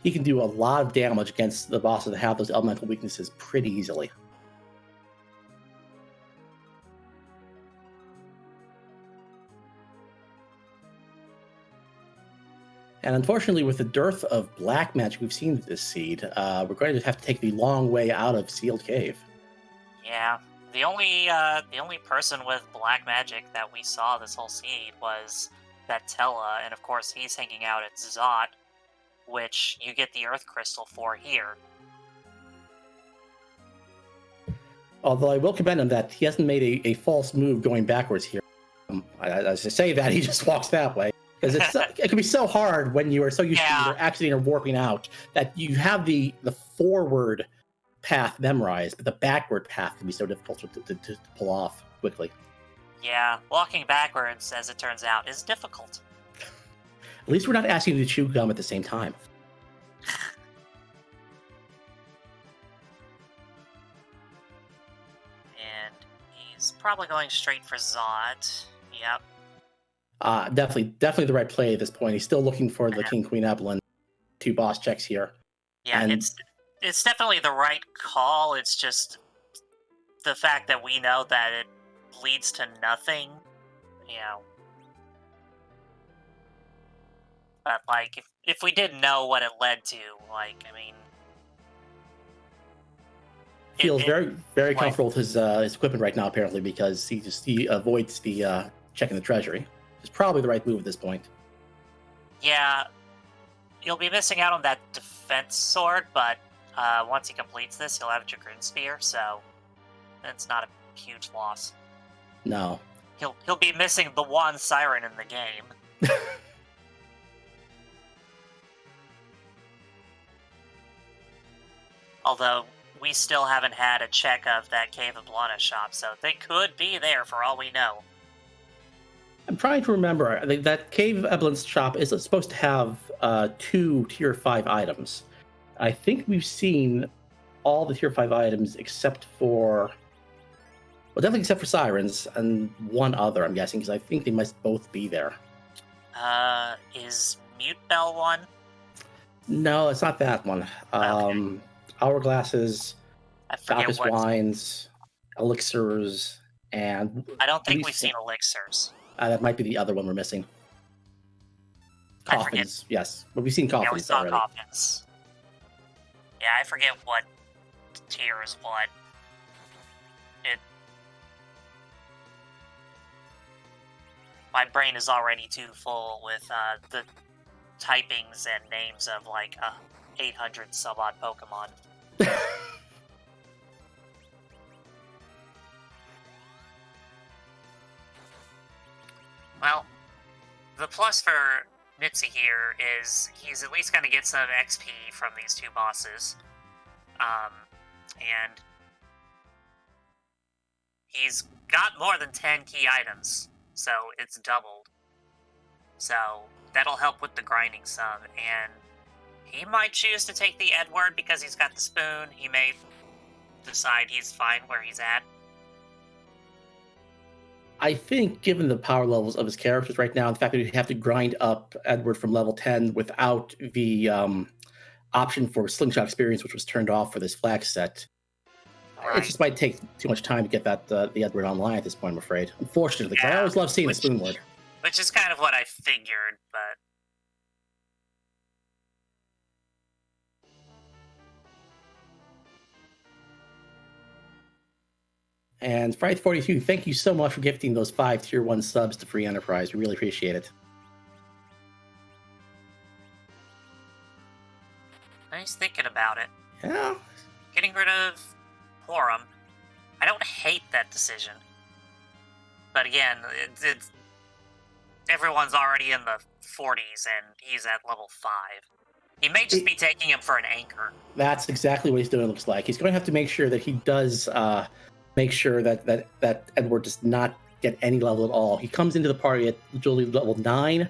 he can do a lot of damage against the bosses that have those elemental weaknesses pretty easily. And unfortunately, with the dearth of black magic we've seen with this seed, we're going to have to take the long way out of Sealed Cave. Yeah, the only person with black magic that we saw this whole seed was that Tella, and of course he's hanging out at Zot, which you get the Earth Crystal for here. Although I will commend him that he hasn't made a false move going backwards here. As I say that, he just walks that way. Because it can be so hard when you are so used to either accident or warping out that you have the forward path memorized, but the backward path can be so difficult to pull off quickly. Yeah, walking backwards, as it turns out, is difficult. least we're not asking you to chew gum at the same time. And he's probably going straight for Zod. Yep. Definitely the right play at this point. He's still looking for the King Queen Evelyn. 2 boss checks here. Yeah, And it's definitely the right call. It's just the fact that we know that it leads to nothing, you know. But like, if we didn't know what it led to, like, I mean, feels very like, comfortable with his equipment right now, apparently, because he avoids the checking the treasury. It's probably the right move at this point. Yeah, you'll be missing out on that defense sword, but once he completes this, he'll have a Dragoon Spear, so it's not a huge loss. No. He'll be missing the one siren in the game. Although we still haven't had a check of that Cave of Lana shop, so they could be there for all we know. I'm trying to remember. I think that Cave of Evelyn's shop is supposed to have 2 tier 5 items. I think we've seen all the tier 5 items except for... Well, definitely except for Sirens, and one other, I'm guessing, because I think they must both be there. Is Mute Bell one? No, it's not that one. Okay. Hourglasses, I forget Goddess what. Wines, Elixirs, and... I don't think we've seen Elixirs. That might be the other one we're missing. Coffins, yes. But we've seen Coffins Yeah, we saw already. Coffins. Yeah, I forget what tier is what. My brain is already too full with the typings and names of like 800 some-odd Pokemon. Well, the plus for Nitzy here is he's at least going to get some XP from these 2 bosses. And he's got more than 10 key items, so it's doubled. So that'll help with the grinding some, and he might choose to take the Edward because he's got the spoon. He may decide he's fine where he's at. I think, given the power levels of his characters right now, the fact that you have to grind up Edward from level 10 without the option for Slingshot experience, which was turned off for this flag set, it just might take too much time to get that the Edward online at this point, I'm afraid. Unfortunately, because I always love seeing the Spoon Word. Which is kind of what I figured, but... And Friday42, thank you so much for gifting those 5 tier 1 subs to Free Enterprise. We really appreciate it. Nice thinking about it. Yeah. Getting rid of Porum. I don't hate that decision. But again, it's everyone's already in the 40s and he's at level 5. He may just be taking him for an anchor. That's exactly what he's doing, it looks like. He's going to have to make sure that he does make sure that Edward does not get any level at all. He comes into the party at literally level 9,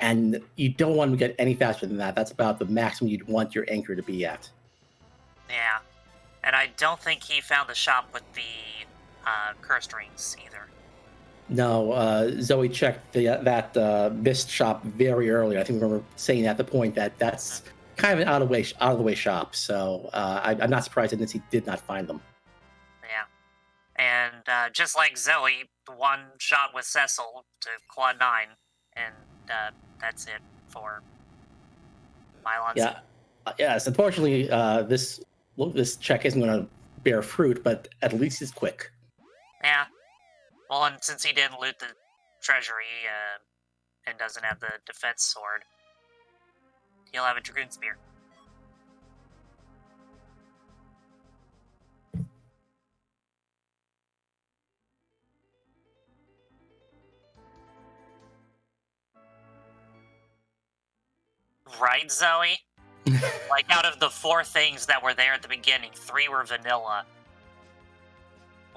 and you don't want him to get any faster than that. That's about the maximum you'd want your anchor to be at. Yeah. And I don't think he found the shop with the cursed rings either. No, Zoe checked that mist shop very early. I think we remember saying at the point that that's kind of an out of the way shop. So I'm not surprised that Nitzy did not find them. Yeah, and just like Zoe, one shot with Cecil to Quad 9, and that's it for Mylons. Yeah, yes. Unfortunately, this check isn't going to bear fruit, but at least it's quick. Yeah. Well, and since he didn't loot the treasury and doesn't have the defense sword, he'll have a Dragoon Spear. Right, Zoe? Like, out of the 4 things that were there at the beginning, 3 were vanilla.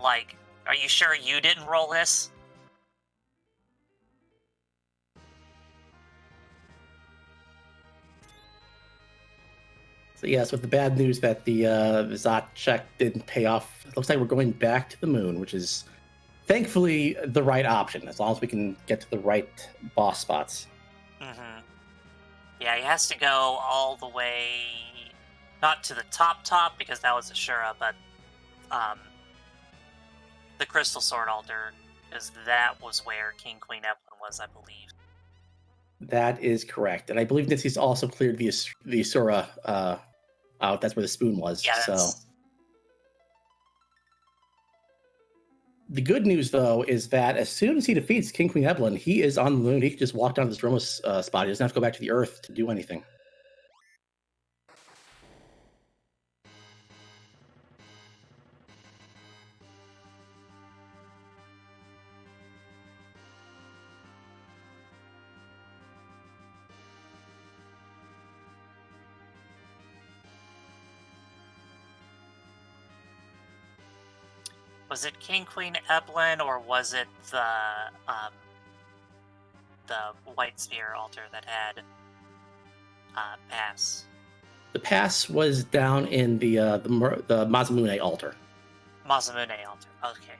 Like, are you sure you didn't roll this? So yes, with the bad news that the Zot check didn't pay off, it looks like we're going back to the moon, which is thankfully the right option, as long as we can get to the right boss spots. Mm-hmm. Yeah, he has to go all the way, not to the top, because that was Ashura, but the Crystal Sword Altar, because that was where King Queen Evelyn was, I believe. That is correct. And I believe Nitzy's also cleared the Asura out. That's where the spoon was. Yeah, So the good news, though, is that as soon as he defeats King Queen Evelyn, he is on the moon. He can just walk down to this Roma spot. He doesn't have to go back to the Earth to do anything. Was it King Queen Evelyn, or was it the White Spear altar that had pass? The pass was down in the Mazamune altar Mazamune altar. Okay,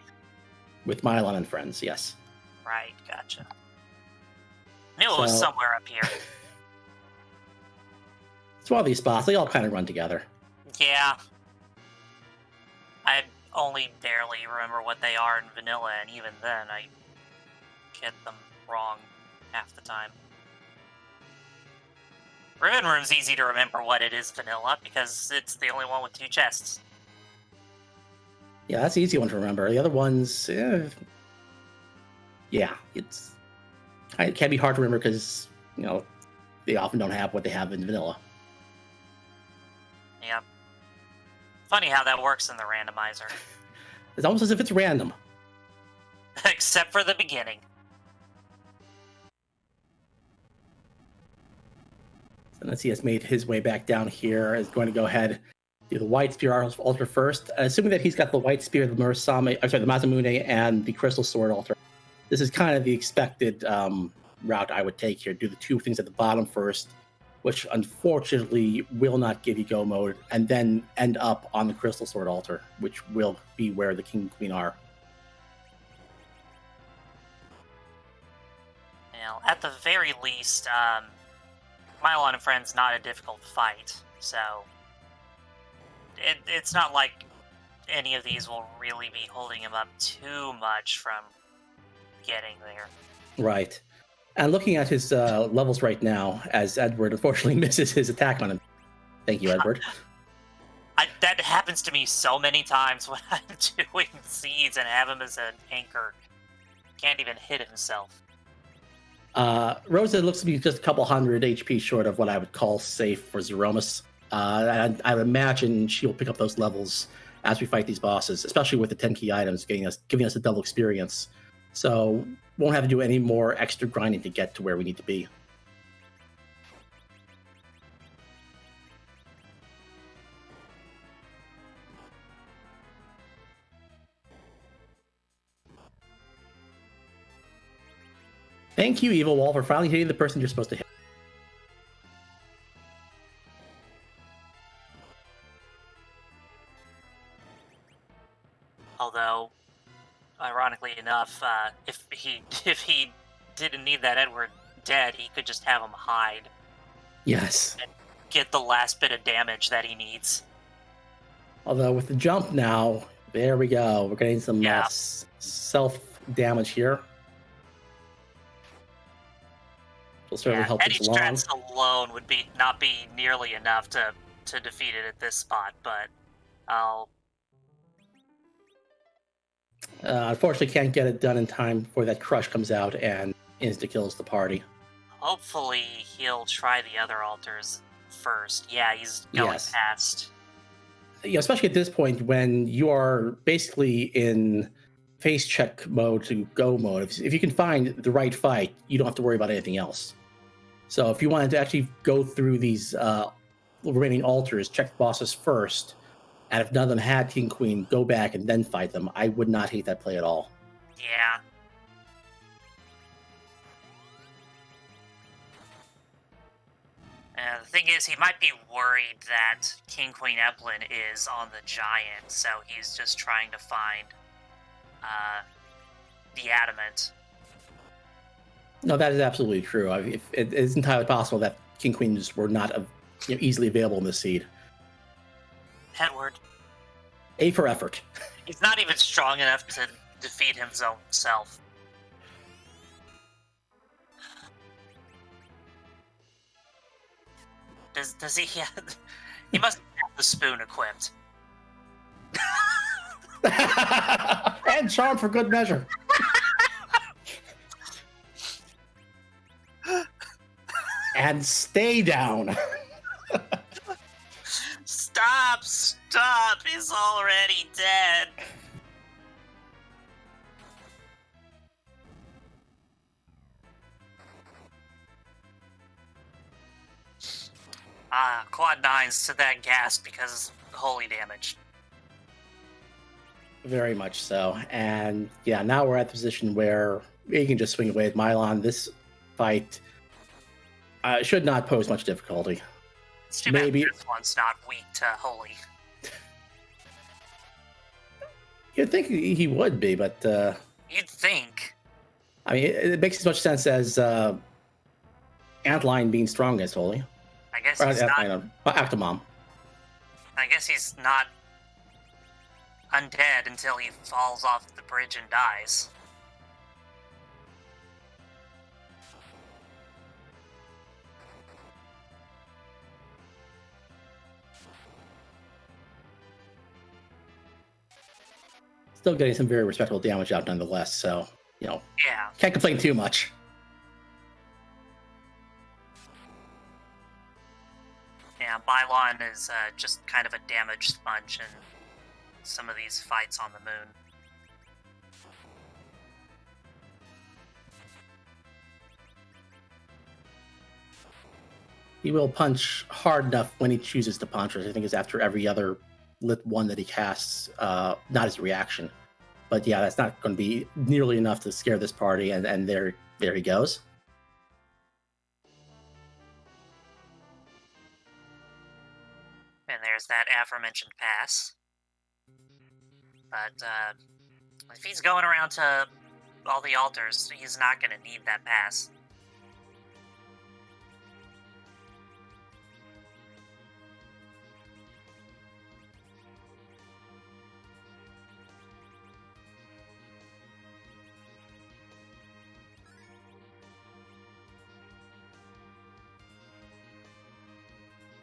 with Mylon and friends. Yes. right, gotcha. Knew it was somewhere up here. It's one of these spots. They all kind of run together. Yeah. I only barely remember what they are in vanilla, and even then I get them wrong half the time. Ribbon Room's easy to remember what it is vanilla, because it's the only one with 2 chests. Yeah, that's the easy one to remember. The other ones, yeah, it can be hard to remember because, they often don't have what they have in vanilla. Yeah. Funny how that works in the randomizer. It's almost as if it's random. Except for the beginning. So Nitzy has made his way back down here. Is going to go ahead, do the White Spear altar first. Assuming that he's got the White Spear, the Mazamune, and the Crystal Sword altar. This is kind of the expected route I would take here. Do the 2 things at the bottom first, which unfortunately will not give you go mode, and then end up on the Crystal Sword altar, which will be where the King and Queen are. Now, at the very least, Mylon and Friend's not a difficult fight, so it's not like any of these will really be holding him up too much from getting there. Right. And looking at his levels right now, as Edward unfortunately misses his attack on him. Thank you, Edward. That happens to me so many times when I'm doing seeds and have him as an anchor. Can't even hit himself. Rosa looks to be just a couple hundred HP short of what I would call safe for Zeromus. And I would imagine she'll pick up those levels as we fight these bosses, especially with the 10 key items giving us a double experience. So won't have to do any more extra grinding to get to where we need to be. Thank you, Evil Wall, for finally hitting the person you're supposed to hit. Although, ironically enough, if he didn't need that Edward dead, he could just have him hide. Yes. And get the last bit of damage that he needs. Although with the jump now, there we go. We're getting some self-damage here. Will certainly help Eddie us along. Strats alone would not be nearly enough to defeat it at this spot, but I'll... Unfortunately, can't get it done in time before that crush comes out and insta-kills the party. Hopefully, he'll try the other altars first. Yeah, he's going past. Yeah, especially at this point when you are basically in face check mode to go mode. If you can find the right fight, you don't have to worry about anything else. So if you wanted to actually go through these remaining altars, check the bosses first, and if none of them had King Queen, go back and then fight them. I would not hate that play at all. Yeah. The thing is, he might be worried that King Queen Eplin is on the giant, so he's just trying to find the adamant. No, that is absolutely true. It is entirely possible that King Queens were not easily available in the seed. Edward. A for effort. He's not even strong enough to defeat his own self. Does he? He must have the spoon equipped. And charm for good measure. And stay down. Stop! He's already dead. Quad 9's to that gas because holy damage. Very much so. And yeah, now we're at the position where you can just swing away at Mylon. This fight should not pose much difficulty. It's too bad this one's not weak to holy. You'd think he would be, but You'd think. I mean, it makes as much sense as Antline being strong against holy. I guess he's not. Actomom. I guess he's not undead until he falls off the bridge and dies. Still getting some very respectable damage out nonetheless, so, Yeah. Can't complain too much. Yeah, Bylon is just kind of a damage sponge in some of these fights on the moon. He will punch hard enough when he chooses to punch, which I think is after every other lit one that he casts, not as a reaction. But yeah, that's not going to be nearly enough to scare this party, and there he goes. And there's that aforementioned pass. But if he's going around to all the altars, he's not going to need that pass.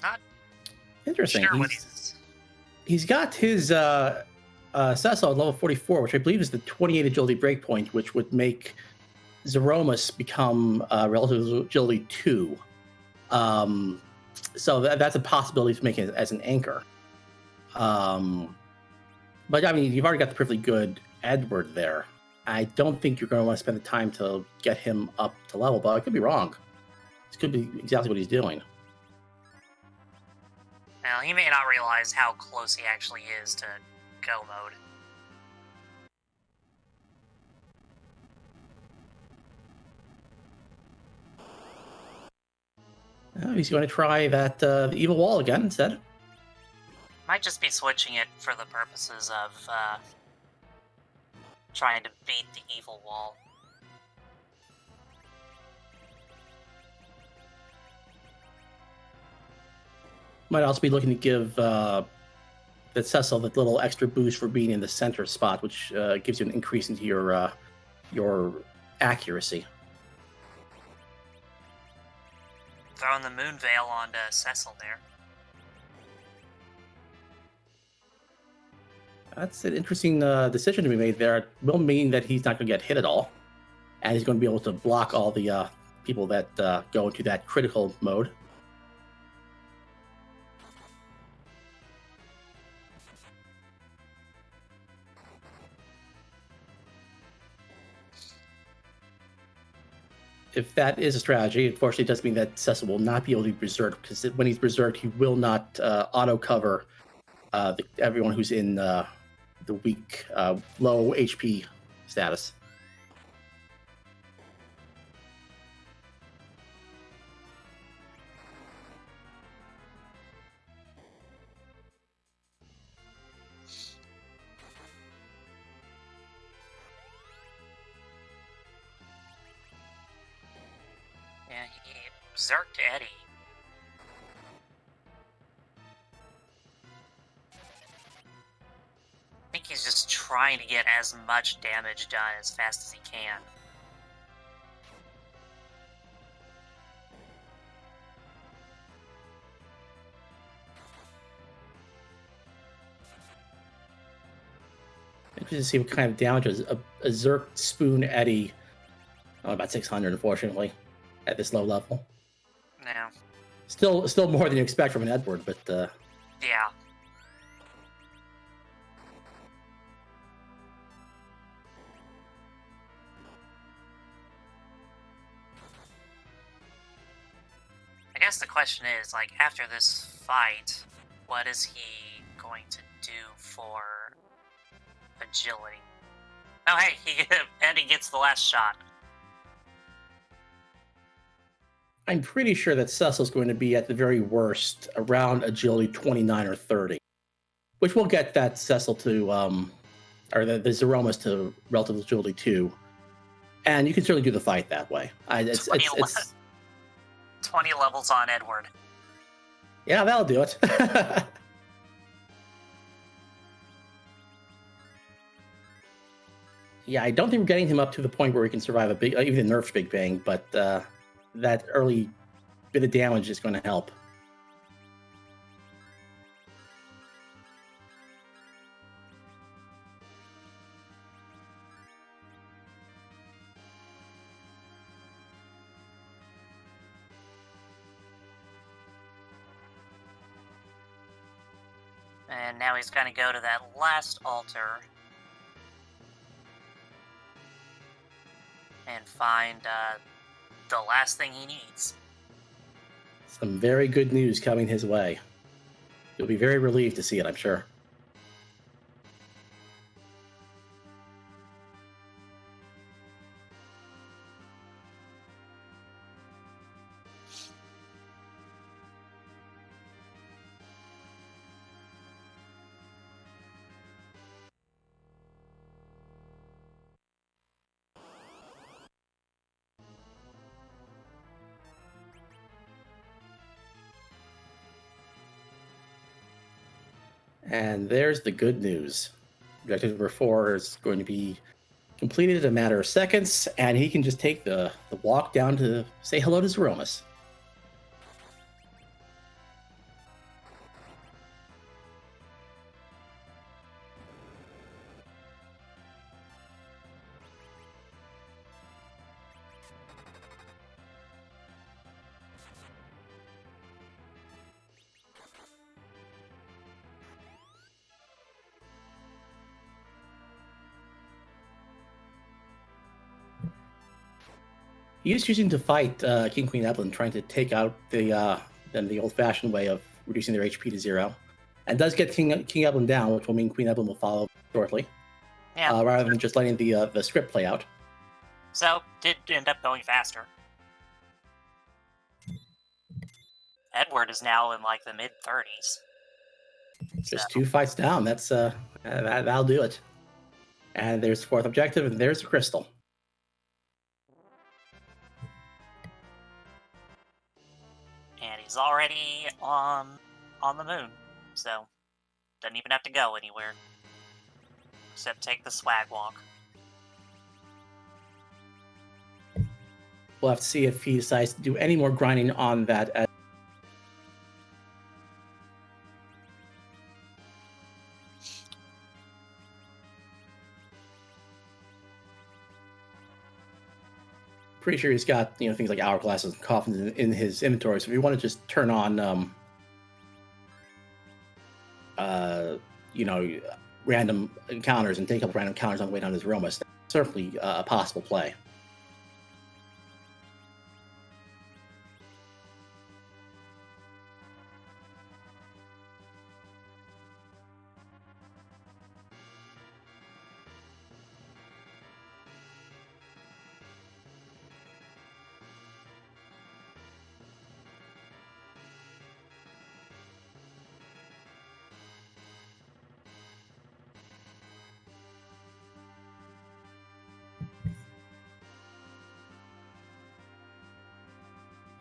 Not Interesting. sure what He's got his Cecil at level 44, which I believe is the 28 agility breakpoint, which would make Zeromus become relative agility 2. So that's a possibility to make it as an anchor. But I mean, you've already got the perfectly good Edward there. I don't think you're going to want to spend the time to get him up to level, but I could be wrong. This could be exactly what he's doing. Now, he may not realize how close he actually is to go mode. He's going to try that the evil wall again instead. Might just be switching it for the purposes of trying to beat the evil wall. Might also be looking to give that Cecil that little extra boost for being in the center spot, which gives you an increase into your accuracy. Throwing the moon veil onto Cecil there. That's an interesting decision to be made there. It will mean that he's not going to get hit at all, and he's going to be able to block all the people that go into that critical mode. If that is a strategy, unfortunately, it does mean that Cecil will not be able to be berserked, because when he's berserked, he will not auto-cover everyone who's in the weak, low HP status. Zerked Eddie. I think he's just trying to get as much damage done as fast as he can. Interesting to see what kind of damage a Zerk Spoon Eddie. Oh, about 600, unfortunately, at this low level. Yeah. Still more than you expect from an Edward, but Yeah. I guess the question is, like, after this fight, what is he going to do for agility? Oh, hey, Eddie gets the last shot. I'm pretty sure that Cecil's going to be at the very worst around agility 29 or 30, which will get that Cecil to, or the Zeromas to relative agility 2. And you can certainly do the fight that way. 20 levels on Edward. Yeah, that'll do it. Yeah, I don't think we're getting him up to the point where he can survive a big, even a nerfed Big Bang, but that early bit of damage is going to help. And now he's going to go to that last altar and find the last thing he needs. Some very good news coming his way. You'll be very relieved to see it, I'm sure. And there's the good news. Objective number 4 is going to be completed in a matter of seconds, and he can just take the walk down to say hello to Zeromas. He is choosing to fight King Queen Evelyn, trying to take out the old-fashioned way of reducing their HP to 0, and does get King Evelyn down, which will mean Queen Evelyn will follow shortly, Yeah. rather than just letting the script play out. So, did end up going faster. Edward is now in, like, the mid-30s. Just 2 fights down. That's that'll do it. And there's the 4th objective, and there's the crystal. And he's already on the moon, so doesn't even have to go anywhere. Except take the swag walk. We'll have to see if he decides to do any more grinding on that. Pretty sure he's got things like hourglasses and coffins in his inventory. So if you want to just turn on random encounters and take up random encounters on the way down to Zeromas, that's certainly a possible play.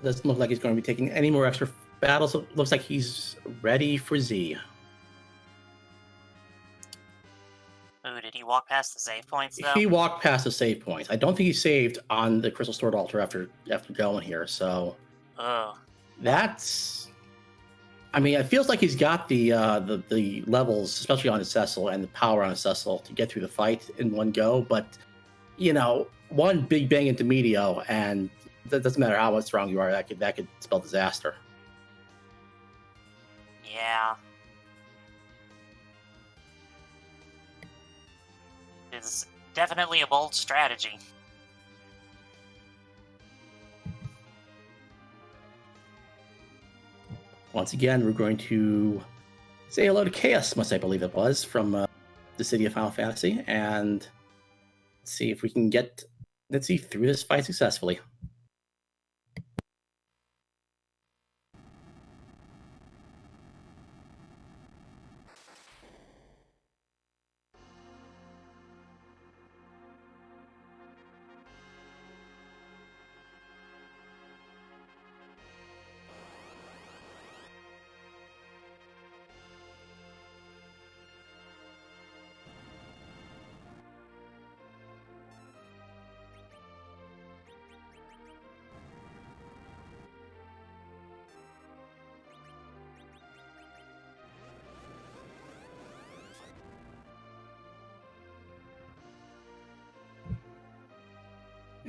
Doesn't look like he's going to be taking any more extra battles. It looks like he's ready for Z. Ooh, did he walk past the save points though? He walked past the save points. I don't think he saved on the Crystal Stored Altar after going here. So Ugh. that's. I mean, it feels like he's got the levels, especially on his Cecil, and the power on his Cecil to get through the fight in one go. But one big bang into Medio, and that doesn't matter how strong you are. That could spell disaster. Yeah. It's definitely a bold strategy. Once again, we're going to say hello to Chaos, I believe it was, from the city of Final Fantasy, and see if we can get Nitzy through this fight successfully.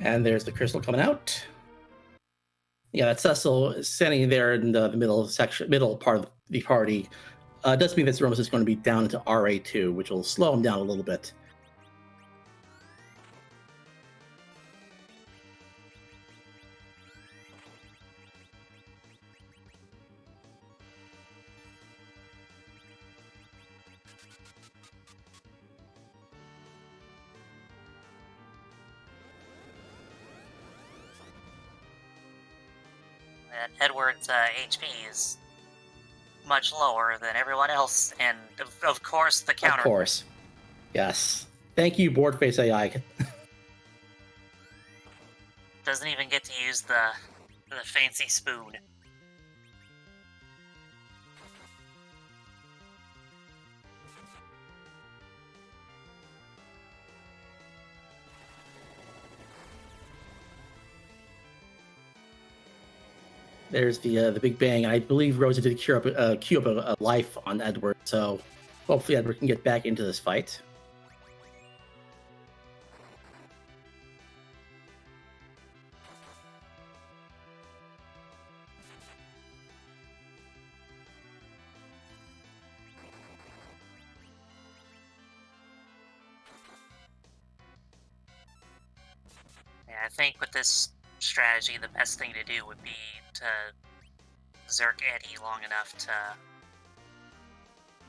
And there's the crystal coming out. Yeah, that Cecil is standing there in the middle part of the party. Does mean that Zeromus is going to be down into RA2, which will slow him down a little bit. And Edward's HP is much lower than everyone else, and of course the counter. Of course. Yes. Thank you, Board Face AI. Doesn't even get to use the fancy spoon. There's the big bang. I believe Rosa did queue up a life on Edward, so hopefully Edward can get back into this fight. Yeah, I think with this strategy, the best thing to do would be to Zerk Eddie long enough to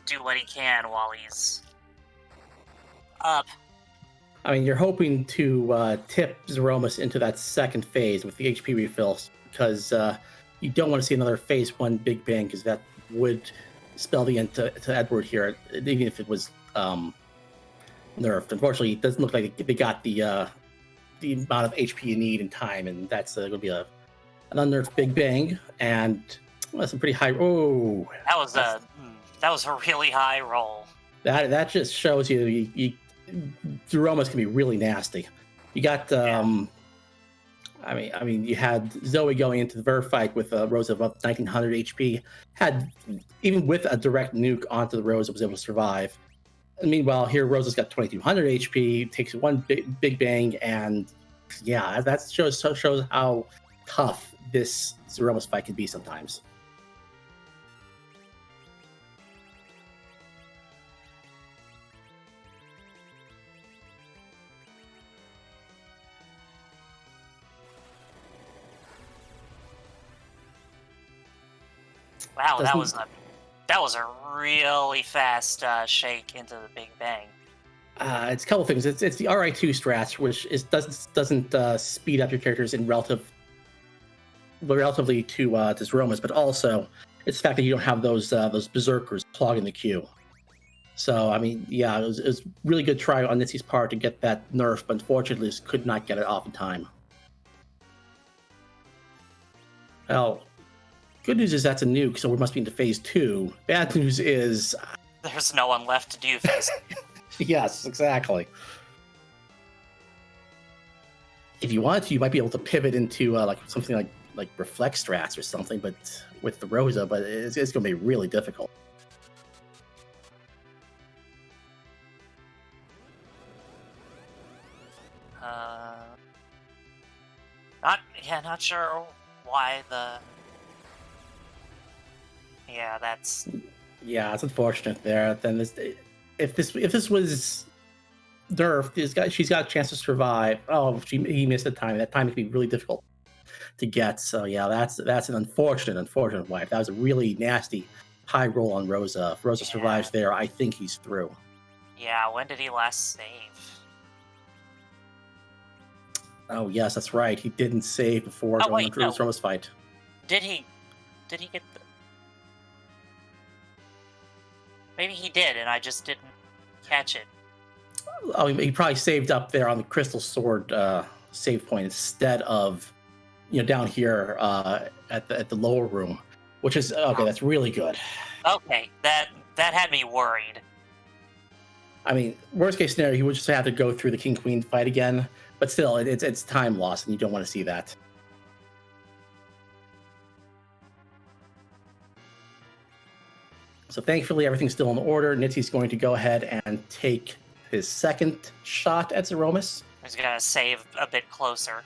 do what he can while he's up. I mean, you're hoping to tip Zeromus into that second phase with the HP refills, because you don't want to see another phase 1 big bang, because that would spell the end to Edward here, even if it was nerfed. Unfortunately, it doesn't look like they got the amount of HP you need in time, and that's going to be an unnerfed big bang, and some pretty high. Oh, that was a really high roll. That just shows you Zeromus can be really nasty. You got I mean, you had Zoe going into the Ver fight with Rosa above 1900 HP. Had, even with a direct nuke onto the Rosa, was able to survive. And meanwhile, here Rosa's got 2200 HP, takes one big bang, and yeah, that shows how tough this Zeromus fight can be sometimes. Wow, that was a really fast shake into the Big Bang. It's a couple things. It's the RI2 strats, which doesn't speed up your characters in relatively to Zeromus, but also it's the fact that you don't have those berserkers clogging the queue. So I mean, yeah, it was really good try on Nitzy's part to get that nerf, but unfortunately, just could not get it off in time. Well, good news is that's a nuke, so we must be into phase 2. Bad news is... There's no one left to do phase. Yes, exactly. If you wanted to, you might be able to pivot into like something like reflect strats or something, but with the Rosa, but it's going to be really difficult. Not sure why the. Yeah, that's. Yeah, it's unfortunate there. Then if this was nerfed, she's got a chance to survive. Oh, he missed the time. That time would be really difficult to get. So yeah, that's an unfortunate wipe. That was a really nasty high roll on Rosa. If Rosa survives there, I think he's through. Yeah, when did he last save? Oh yes, that's right. He didn't save before going into the Roma's fight. Did he get the... Maybe he did, and I just didn't catch it. Oh, he probably saved up there on the Crystal Sword save point instead of, down here at the lower room, which is okay. That's really good. Okay, that had me worried. I mean, worst case scenario, he would just have to go through the King Queen fight again, but still, it's time loss, and you don't want to see that. So thankfully, everything's still in order. Nitzy's going to go ahead and take his second shot at Zeromus. He's going to save a bit closer.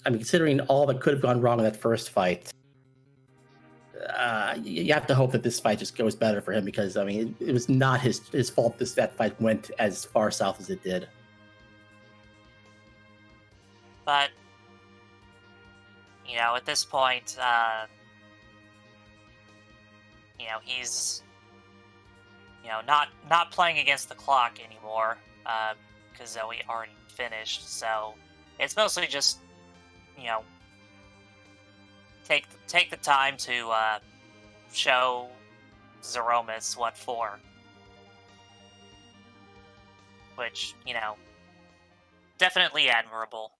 I mean, considering all that could have gone wrong in that first fight, you have to hope that this fight just goes better for him because, I mean, it was not his fault that fight went as far south as it did. But, at this point, he's, not playing against the clock anymore because Zoe already finished. So it's mostly just, take the time to show Zeromus what for. Which, definitely admirable.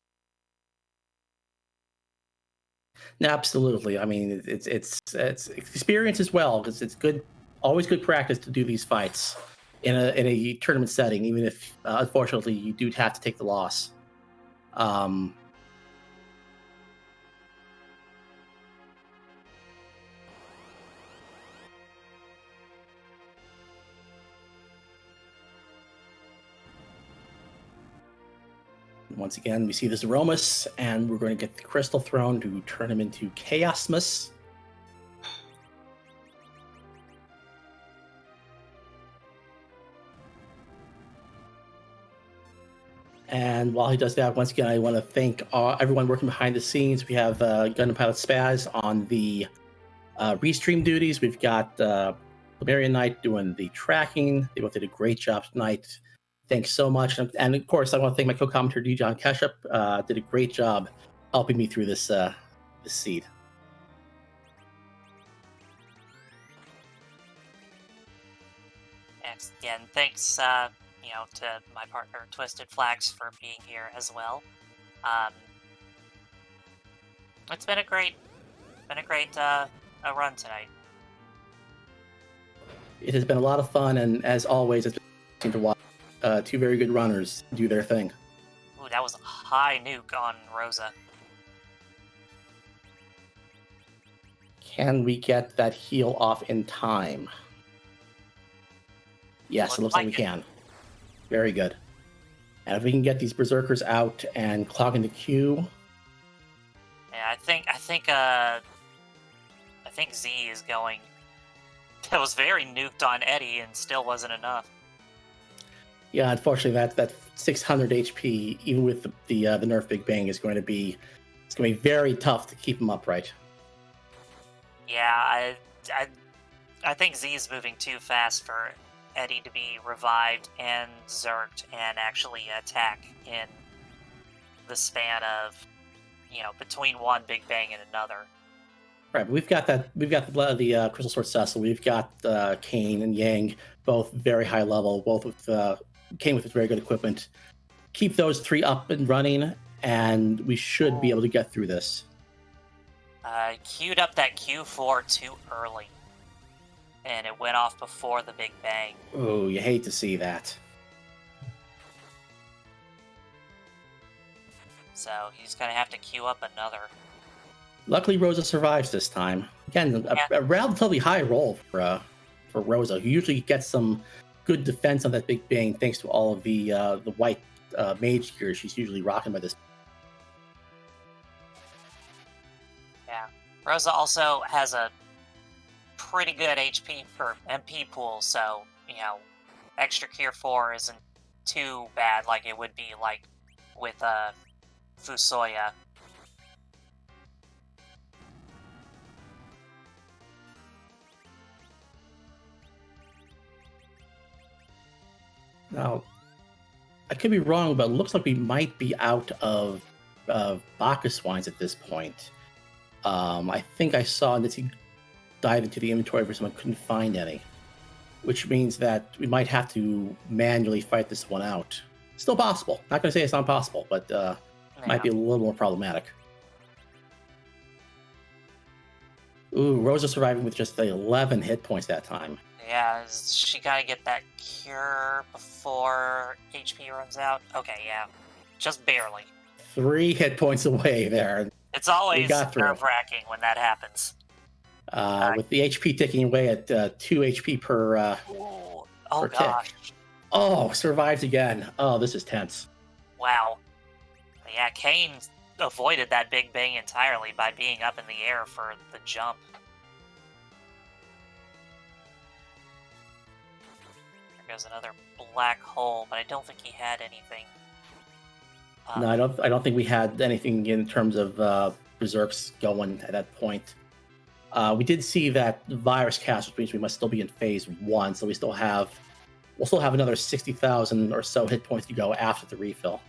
Absolutely. I mean, it's experience as well because it's good, always good practice to do these fights in a tournament setting, even if unfortunately you do have to take the loss. Once again, we see this Zeromus, and we're going to get the Crystal Throne to turn him into Chaosmus. And while he does that, once again, I want to thank everyone working behind the scenes. We have Gun Pilot Spaz on the restream duties. We've got Marion Knight doing the tracking. They both did a great job tonight. Thanks so much. And of course, I want to thank my co-commentator, D. John Keshup. Did a great job helping me through this seed. And again, thanks, to my partner, Twisted Flags, for being here as well. It's been a great run tonight. It has been a lot of fun, and as always, it's been interesting to watch two very good runners do their thing. Ooh, that was a high nuke on Rosa. Can we get that heal off in time? Yes, it looks like we can. Very good. And if we can get these berserkers out and clogging the queue. Yeah, I think Z is going. That was very nuked on Eddie and still wasn't enough. Yeah, unfortunately, that 600 HP, even with the nerf Big Bang, is going to be very tough to keep him upright. Yeah, I think Z is moving too fast for Eddie to be revived and zerked and actually attack in the span of, between one Big Bang and another. Right, but we've got the Crystal Sword Cecil. We've got Kane and Yang, both very high level, both with Kane with very good equipment. keep those 3 up and running, and we should be able to get through this. Queued up that Q4 too early, and it went off before the Big Bang. Oh, you hate to see that. So he's gonna have to queue up another. Luckily, Rosa survives this time. Again, a relatively high roll for Rosa, who usually gets some good defense on that Big Bang thanks to all of the white mage gear she's usually rocking by this. Yeah, Rosa also has a pretty good HP or MP pool, so extra Cure 4 isn't too bad like it would be like with Fusoya. Now, I could be wrong, but it looks like we might be out of Bacchus wines at this point. I think I saw Nitzy dive into the inventory for someone couldn't find any, which means that we might have to manually fight this one out. Still possible. Not going to say it's not possible, but might be a little more problematic. Ooh, Rosa surviving with just 11 hit points that time. Yeah, she gotta get that cure before HP runs out. Okay, yeah. Just barely. 3 hit points away there. It's always nerve-wracking when that happens. With the HP ticking away at 2 HP per oh per gosh. tick. Oh, survives again. Oh, this is tense. Wow. Yeah, Kane avoided that Big Bang entirely by being up in the air for the jump. There goes another black hole, but I don't think he had anything. No, I don't think we had anything in terms of berserks going at that point. We did see that virus cast, which means we must still be in phase 1, so we'll still have another 60,000 or so hit points to go after the refill.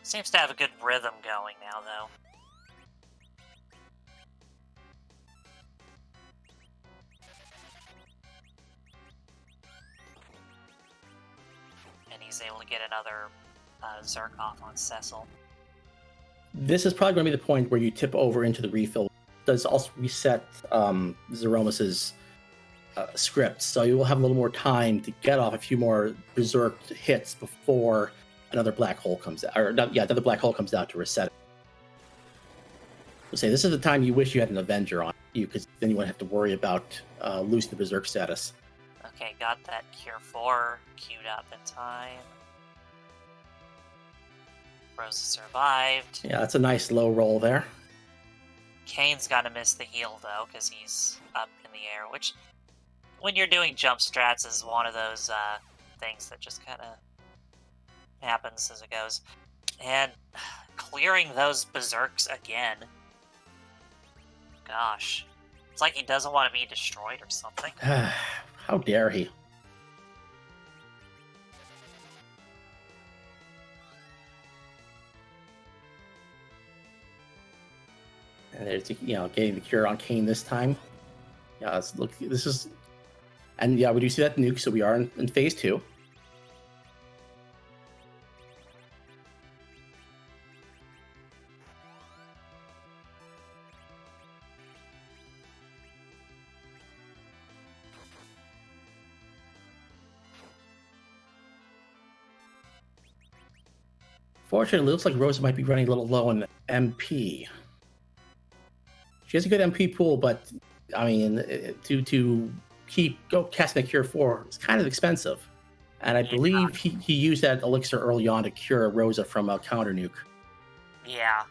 Seems to have a good rhythm going now, though. And he's able to get another Zerk off on Cecil. This is probably going to be the point where you tip over into the refill. It does also reset Zeromus's script, so you will have a little more time to get off a few more berserk hits before another black hole comes out. Another black hole comes out to reset it. So say this is the time you wish you had an Avenger on you, because then you wouldn't have to worry about losing the berserk status. Okay, got that Cure 4 queued up in time. Rosa survived. Yeah, that's a nice low roll there. Kane's got to miss the heal, though, because he's up in the air, which, when you're doing jump strats, is one of those things that just kind of happens as it goes. And clearing those berserks again. Gosh. It's like he doesn't want to be destroyed or something. How dare he? And there's, getting the cure on Kane this time. Yeah, look, this is... And yeah, we do see that nuke, so we are in phase 2. Fortunately, it looks like Rosa might be running a little low on MP. She has a good MP pool, but I mean, to go casting a Cure 4 is kind of expensive. And I believe he used that elixir early on to cure Rosa from a counter nuke. Yeah.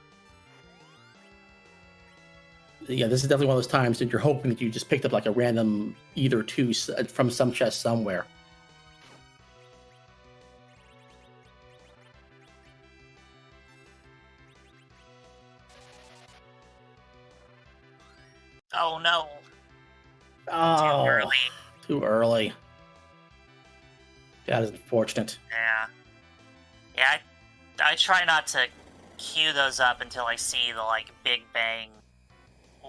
Yeah, this is definitely one of those times that you're hoping that you just picked up like a random either 2 from some chest somewhere. Oh no. Oh, Too early. Too early. That is unfortunate. Yeah. Yeah, I try not to queue those up until I see the, Big Bang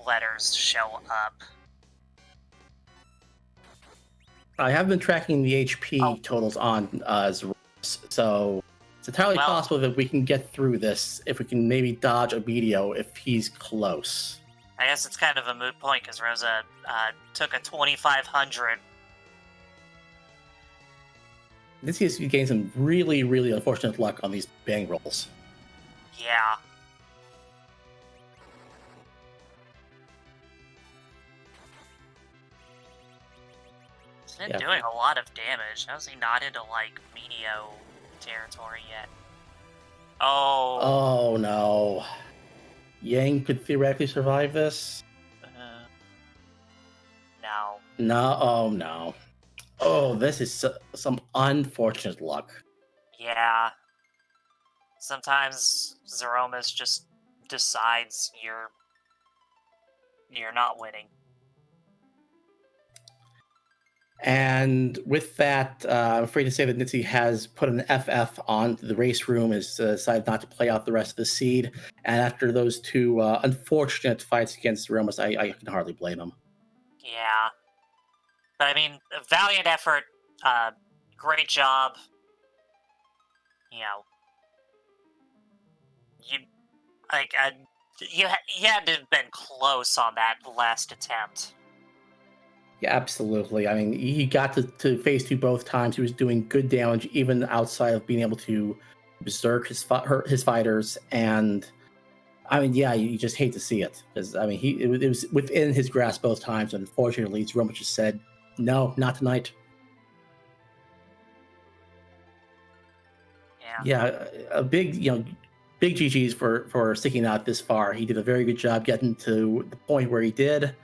letters show up. I have been tracking the HP Oh. totals on Zeros, so it's entirely Well- possible that we can get through this if we can maybe dodge a Meteor if he's close. I guess it's kind of a moot point because Rosa took a 2500. Nitzy has gained some really, really unfortunate luck on these bang rolls. Yeah. He's been Yeah. doing a lot of damage. How is he not into, like, Meteo territory yet? Oh. Oh no. Yang could theoretically survive this. No. No, oh no. Oh, this is some unfortunate luck. Yeah. Sometimes Zeromus just decides you're not winning. And with that, I'm afraid to say that Nitzy has put an FF on the race room, has decided not to play out the rest of the seed. And after those two unfortunate fights against Romus, I can hardly blame him. Yeah. But I mean, valiant effort, great job. You know, you had to have been close on that last attempt. Yeah, absolutely. I mean, he got to phase two both times. He was doing good damage, even outside of being able to berserk his fighters. And I mean, yeah, you just hate to see it because I mean, it was within his grasp both times. And unfortunately, Romus just said, "No, not tonight." Yeah, a big big GGs for sticking out this far. He did a very good job getting to the point where he did.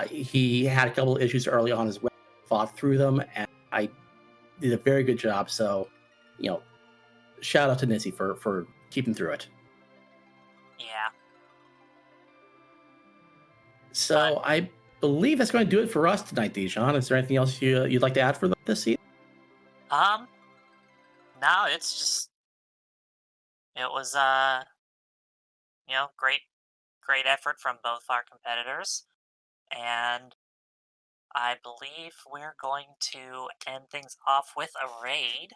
He had a couple of issues early on as well, fought through them, and I did a very good job. So, shout out to Nitzy for keeping through it. Yeah. So I believe that's going to do it for us tonight, Dijon. Is there anything else you'd like to add for this season? No, it's just it was great effort from both our competitors, and I believe we're going to end things off with a raid.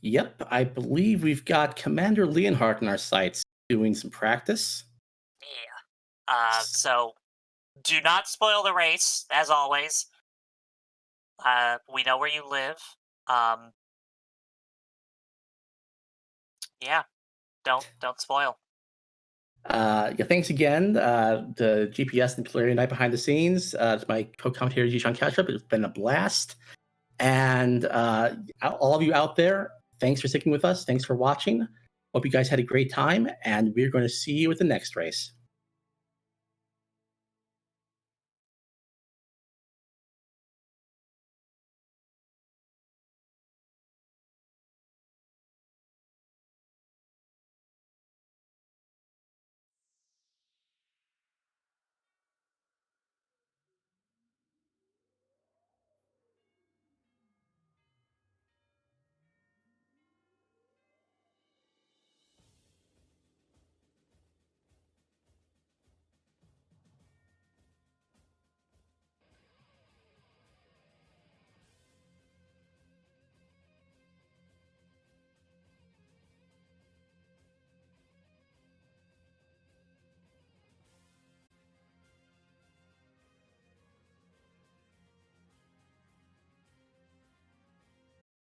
Yep, I believe we've got Commander Leonhardt in our sights doing some practice. Yeah. So do not spoil the race, as always. We know where you live. Yeah. Don't spoil. Yeah, thanks again to GPS and Polarian Night behind the scenes. To my co-commentator, Jishan Ketchup. It's been a blast. And all of you out there, thanks for sticking with us. Thanks for watching. Hope you guys had a great time. And we're going to see you at the next race.